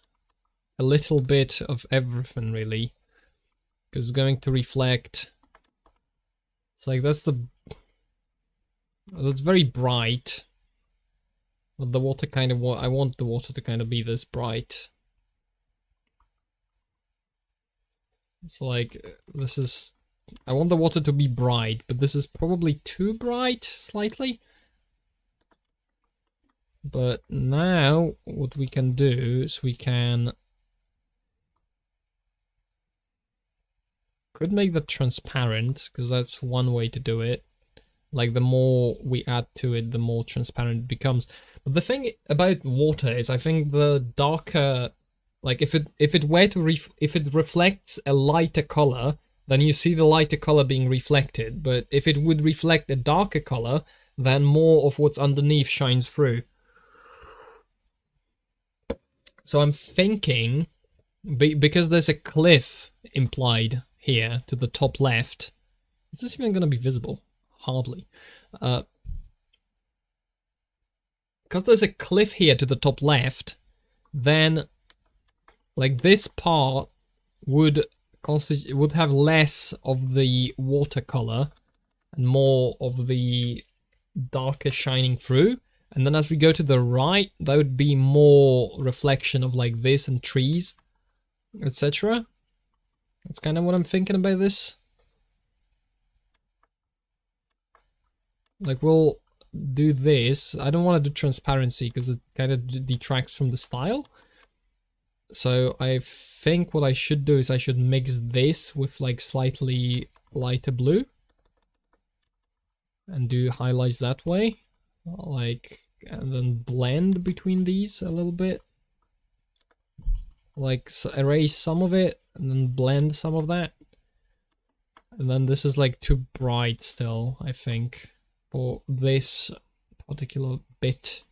a little bit of everything, really. Because it's going to reflect... It's like, that's very bright. But the water kind of... I want the water to kind of be this bright. It's like, this is I want the water to be bright, but this is probably too bright, slightly. But now what we can do is we could make that transparent, because that's one way to do it. Like the more we add to it, the more transparent it becomes. But the thing about water is, I think the darker, like if it were to if it reflects a lighter color, then you see the lighter color being reflected. But if it would reflect a darker color, then more of what's underneath shines through. So I'm thinking, because there's a cliff implied here to the top left, is this even going to be visible? Hardly. Because there's a cliff here to the top left, then like this part would have less of the watercolor and more of the darker shining through. And then as we go to the right, that would be more reflection of like this and trees, etc. That's kind of what I'm thinking about this. Like we'll do this. I don't want to do transparency because it kind of detracts from the style. So I think what I should do is I should mix this with like slightly lighter blue and do highlights that way, like, and then blend between these a little bit, like erase some of it and then blend some of that. And then this is like too bright still, I think, for this particular bit.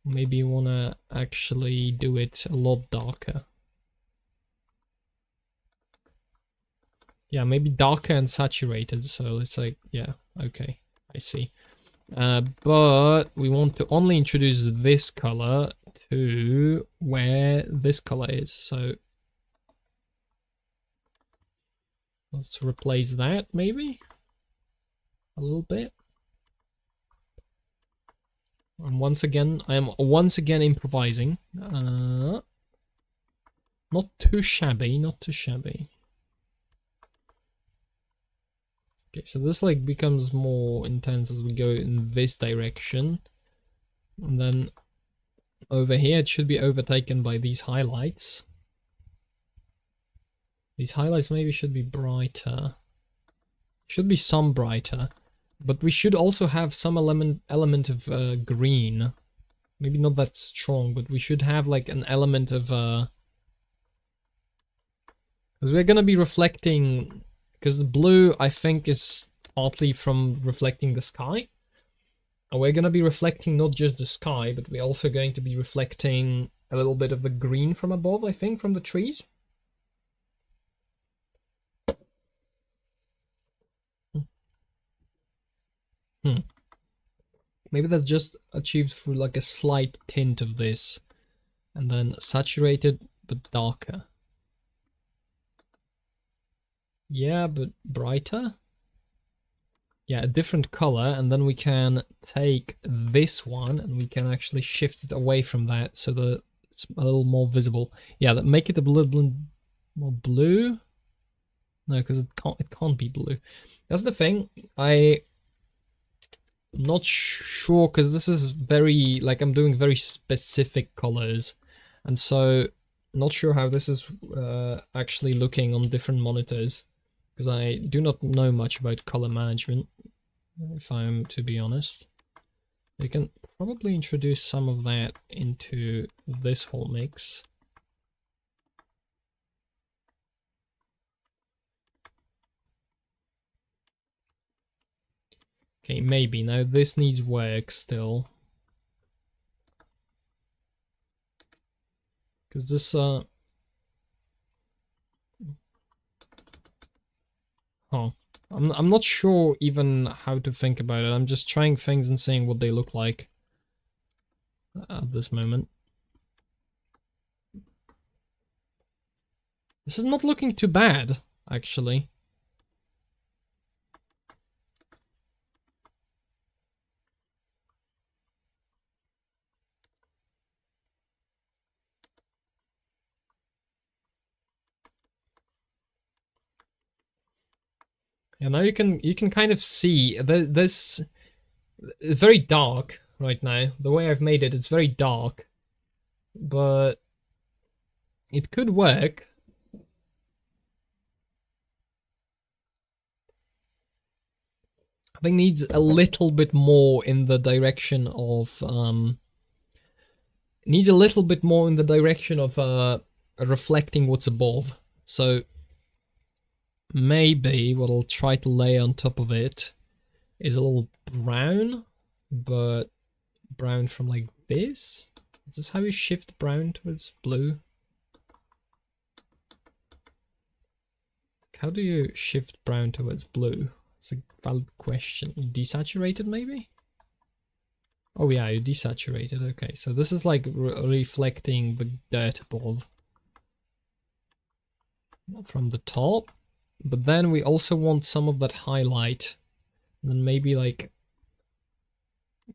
Maybe you want to actually do it a lot darker. Yeah, maybe darker and saturated, so it's like, yeah, okay, I see. But we want to only introduce this color to where this color is, so let's replace that maybe a little bit. And once again, I am once again improvising. Not too shabby, not too shabby. Okay, so this like becomes more intense as we go in this direction. And then over here it should be overtaken by these highlights. These highlights maybe should be brighter. Should be some brighter. But we should also have some element of green. Maybe not that strong, but we should have like an element of because we're gonna be reflecting, because the blue I think is partly from reflecting the sky. And we're gonna be reflecting not just the sky, but we're also going to be reflecting a little bit of the green from above, I think, from the trees. Maybe that's just achieved through like a slight tint of this, and then saturated but darker. Yeah, but brighter. Yeah, a different color, and then we can take this one and we can actually shift it away from that so that it's a little more visible. Yeah, that make it a little more blue. No, because it can't be blue. That's the thing. I'm not sure, because this is very, like, I'm doing very specific colors, and so not sure how this is actually looking on different monitors, because I do not know much about color management, if I'm to be honest. You can probably introduce some of that into this whole mix. Okay, maybe. Now this needs work still. Because this, huh. I'm not sure even how to think about it. I'm just trying things and seeing what they look like at this moment. This is not looking too bad, actually. And now you can kind of see this. It's very dark right now. The way I've made it, it's very dark, but it could work. I think needs a little bit more in the direction of needs a little bit more in the direction of reflecting what's above. So maybe what I'll try to lay on top of it is a little brown, but brown from like this. Is this how you shift brown towards blue? How do you shift brown towards blue? It's a valid question. You desaturated maybe? Oh yeah, you desaturated. Okay, so this is like reflecting the dirt above from the top, but then we also want some of that highlight, and then maybe like,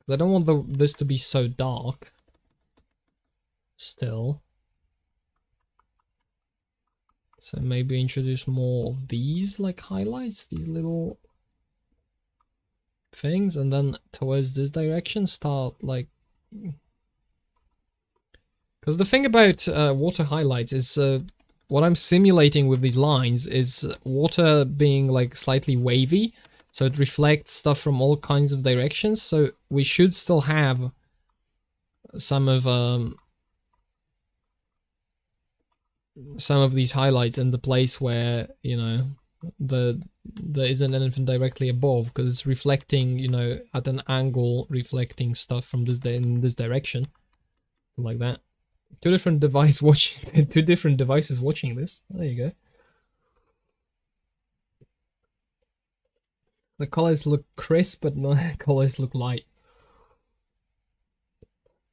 I don't want this to be so dark still. So maybe introduce more of these like highlights, these little things, and then towards this direction start like, because the thing about water highlights is what I'm simulating with these lines is water being like slightly wavy, so it reflects stuff from all kinds of directions. So we should still have some of these highlights in the place where, you know, there isn't anything directly above, because it's reflecting, you know, at an angle, reflecting stuff from this in this direction, like that. Two different devices watching this. There you go. The colors look crisp, but the colors look light.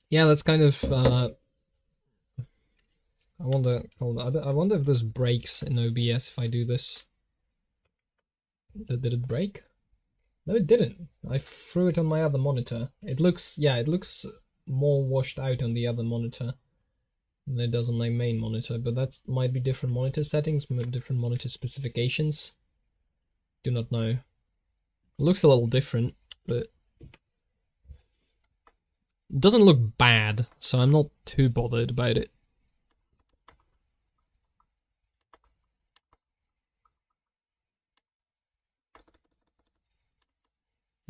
Yeah, that's kind of. I wonder if this breaks in OBS if I do this. Did it break? No, it didn't. I threw it on my other monitor. It looks more washed out on the other monitor than it does on my main monitor, but that might be different monitor settings, different monitor specifications. Do not know. It looks a little different, but it doesn't look bad, so I'm not too bothered about it.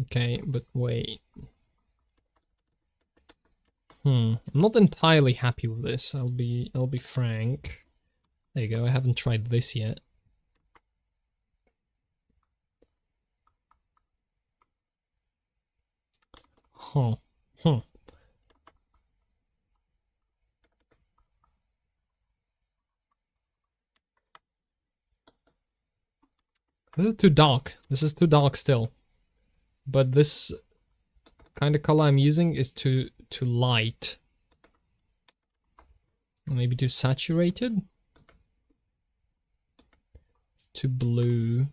Okay, but wait. I'm not entirely happy with this. I'll be frank. There you go. I haven't tried this yet. Huh. This is too dark. This is too dark still. But this kind of color I'm using is too light. Maybe too saturated. Too blue.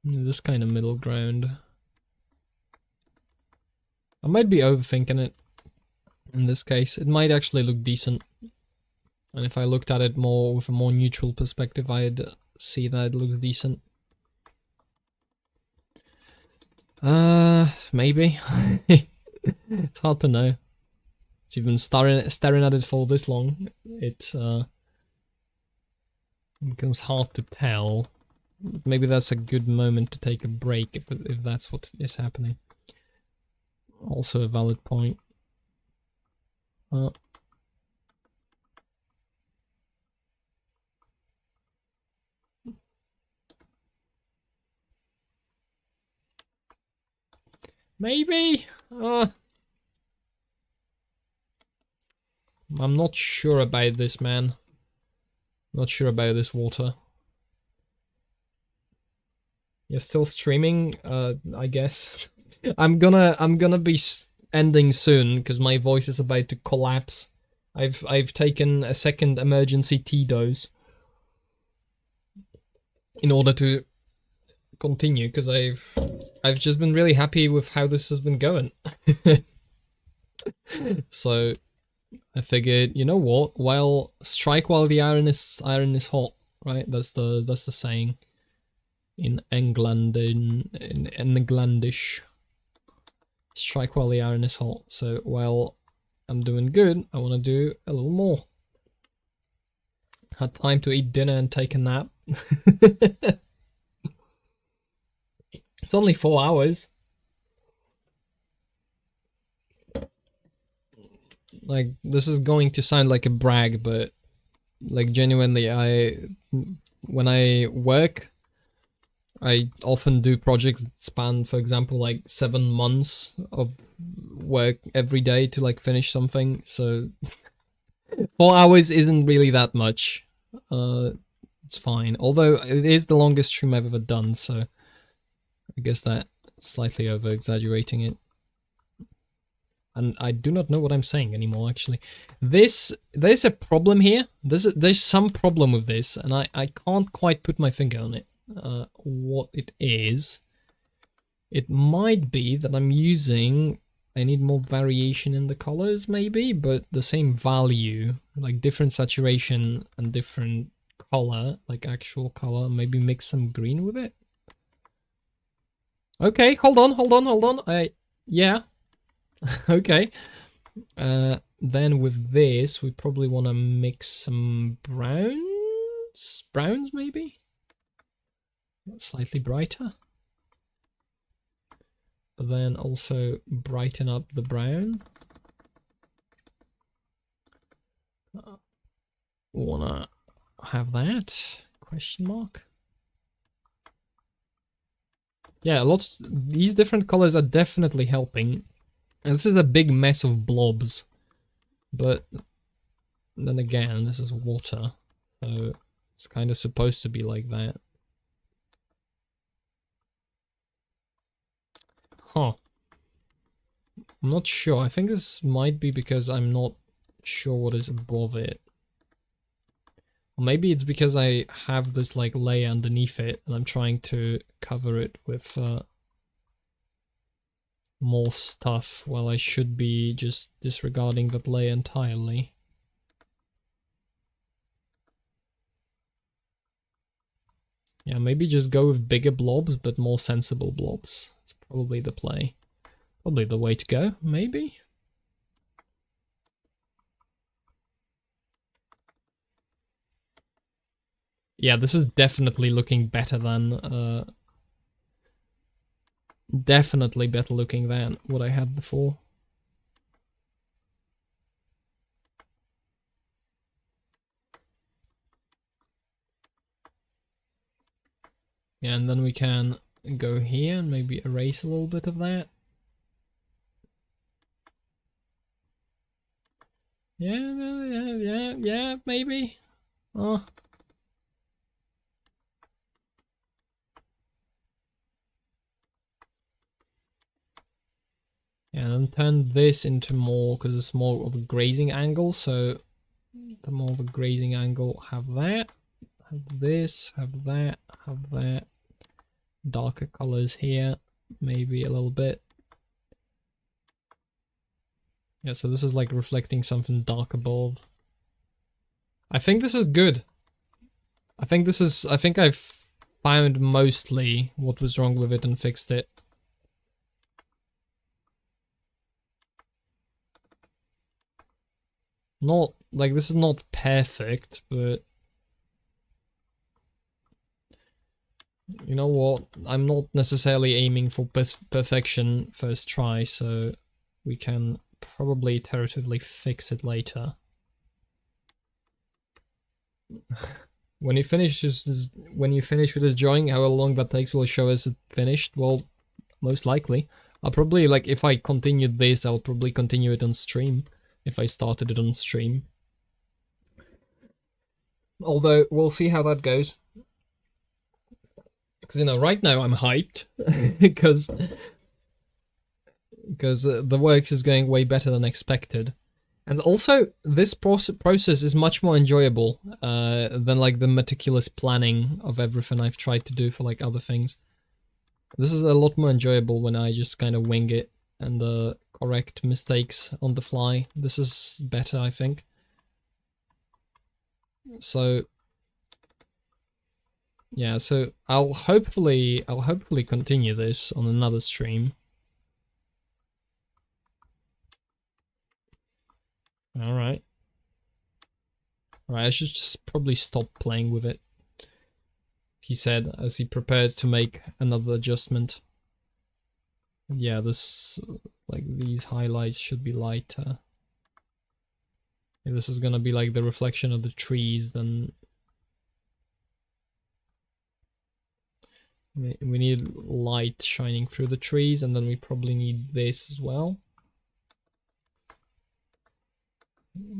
This kind of middle ground. I might be overthinking it in this case. It might actually look decent. And if I looked at it more with a more neutral perspective, I'd see that it looks decent. Maybe. It's hard to know. It's even staring at it for this long. It becomes hard to tell. Maybe that's a good moment to take a break if that's what is happening. Also a valid point. Maybe. I'm not sure about this, man. Not sure about this water. You're still streaming, I guess. I'm gonna be ending soon because my voice is about to collapse. I've taken a second emergency tea dose in order to continue, because I've just been really happy with how this has been going. So I figured, you know what? Well, strike while the iron is hot, right? That's the saying in England, in Englandish. Strike while the iron is hot. So while I'm doing good, I want to do a little more. Had time to eat dinner and take a nap. It's only 4 hours. Like, this is going to sound like a brag, but like genuinely, when I work, I often do projects that span, for example, like 7 months of work every day to like finish something. So 4 hours isn't really that much. It's fine. Although it is the longest stream I've ever done, so I guess that slightly over exaggerating it. And I do not know what I'm saying anymore, actually. There's a problem here. There's some problem with this, and I can't quite put my finger on it. What it is. It might be that I'm using... I need more variation in the colors, maybe, but the same value, like different saturation and different color, like actual color. Maybe mix some green with it. Okay, hold on. Yeah. Okay. Then with this, we probably want to mix some browns? Browns, maybe? Slightly brighter. But then also brighten up the brown. Wanna have that? Question mark? Yeah, these different colors are definitely helping. And this is a big mess of blobs. But then again, this is water. So it's kind of supposed to be like that. Huh. I'm not sure. I think this might be because I'm not sure what is above it. Or maybe it's because I have this like layer underneath it and I'm trying to cover it with more stuff while I should be just disregarding that layer entirely. Yeah, maybe just go with bigger blobs but more sensible blobs. It's probably the play. Probably the way to go, maybe? Yeah, this is definitely looking better than... definitely better looking than what I had before. Yeah, and then we can go here and maybe erase a little bit of that. Yeah, maybe. Oh. Yeah, and then turn this into more, because it's more of a grazing angle, so the more of a grazing angle, have that, have this, have that, have that. Darker colors here, maybe a little bit. Yeah, so this is like reflecting something dark above. I think this is good. I think I've found mostly what was wrong with it and fixed it. Not, like, this is not perfect, but... You know what? I'm not necessarily aiming for perfection first try, so we can probably iteratively fix it later. When you finish with this drawing, how long that takes will show us it finished. Well, most likely. I'll probably, like, if I continued this, I'll probably continue it on stream. If I started it on stream. Although, we'll see how that goes. Because, you know, right now I'm hyped. because the works is going way better than expected. And also, this process is much more enjoyable than like the meticulous planning of everything I've tried to do for like other things. This is a lot more enjoyable when I just kind of wing it and correct mistakes on the fly. This is better, I think. So yeah, so I'll hopefully continue this on another stream. All right. All right, I should just probably stop playing with it, he said as he prepared to make another adjustment. Yeah, this, like, these highlights should be lighter. If this is gonna be like the reflection of the trees, then we need light shining through the trees, and then we probably need this as well.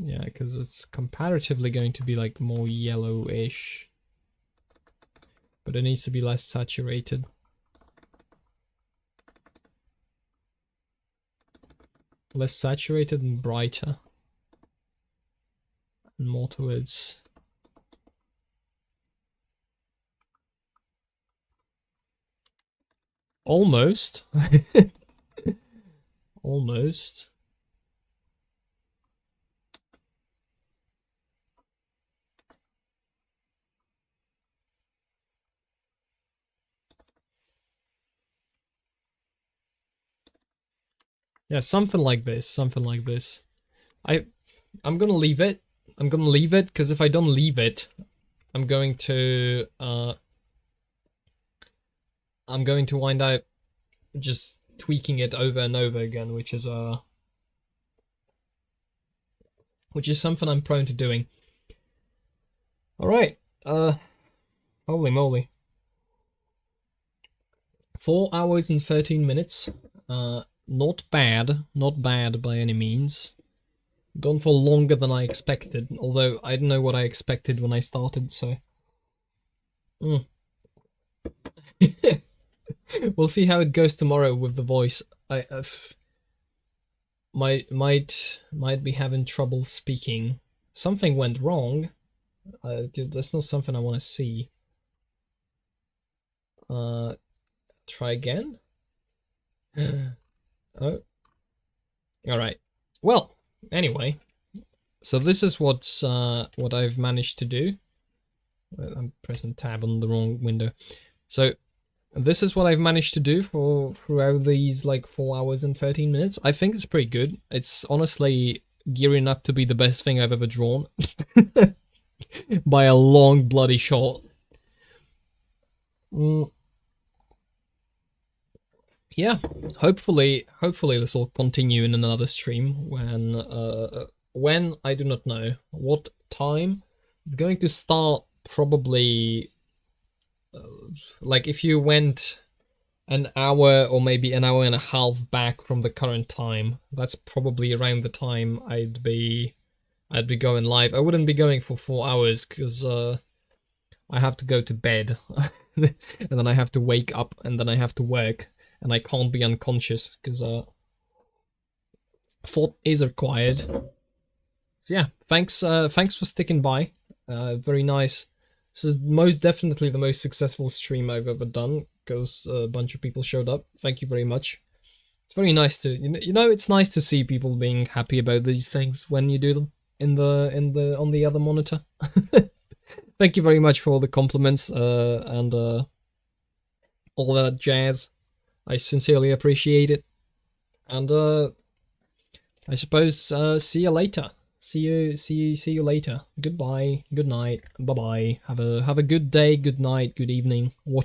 Yeah, because it's comparatively going to be like more yellowish, but it needs to be less saturated. Less saturated and brighter, and more towards almost. Almost. Yeah, something like this, something like this. I'm gonna leave it. I'm gonna leave it, because if I don't leave it, I'm going to wind up just tweaking it over and over again, which is something I'm prone to doing. All right. Holy moly. 4 hours and 13 minutes. Not bad. Not bad by any means. Gone for longer than I expected, although I don't know what I expected when I started, so... We'll see how it goes tomorrow with the voice. I might be having trouble speaking. Something went wrong. That's not something I want to see. Try again? Oh. Alright. Well, anyway. So this is what I've managed to do. I'm pressing tab on the wrong window. So this is what I've managed to do throughout these like 4 hours and 13 minutes. I think it's pretty good. It's honestly gearing up to be the best thing I've ever drawn. By a long bloody shot. Yeah, hopefully this will continue in another stream when I do not know what time. It's going to start probably like if you went an hour or maybe an hour and a half back from the current time, that's probably around the time I'd be going live. I wouldn't be going for 4 hours because I have to go to bed and then I have to wake up and then I have to work. And I can't be unconscious because thought is required. So yeah, thanks for sticking by. Very nice. This is most definitely the most successful stream I've ever done because a bunch of people showed up. Thank you very much. It's very nice to it's nice to see people being happy about these things when you do them on the other monitor. Thank you very much for all the compliments and all that jazz. I sincerely appreciate it, and I suppose see you later. See you later. Goodbye. Good night. Bye bye. Have a good day. Good night. Good evening.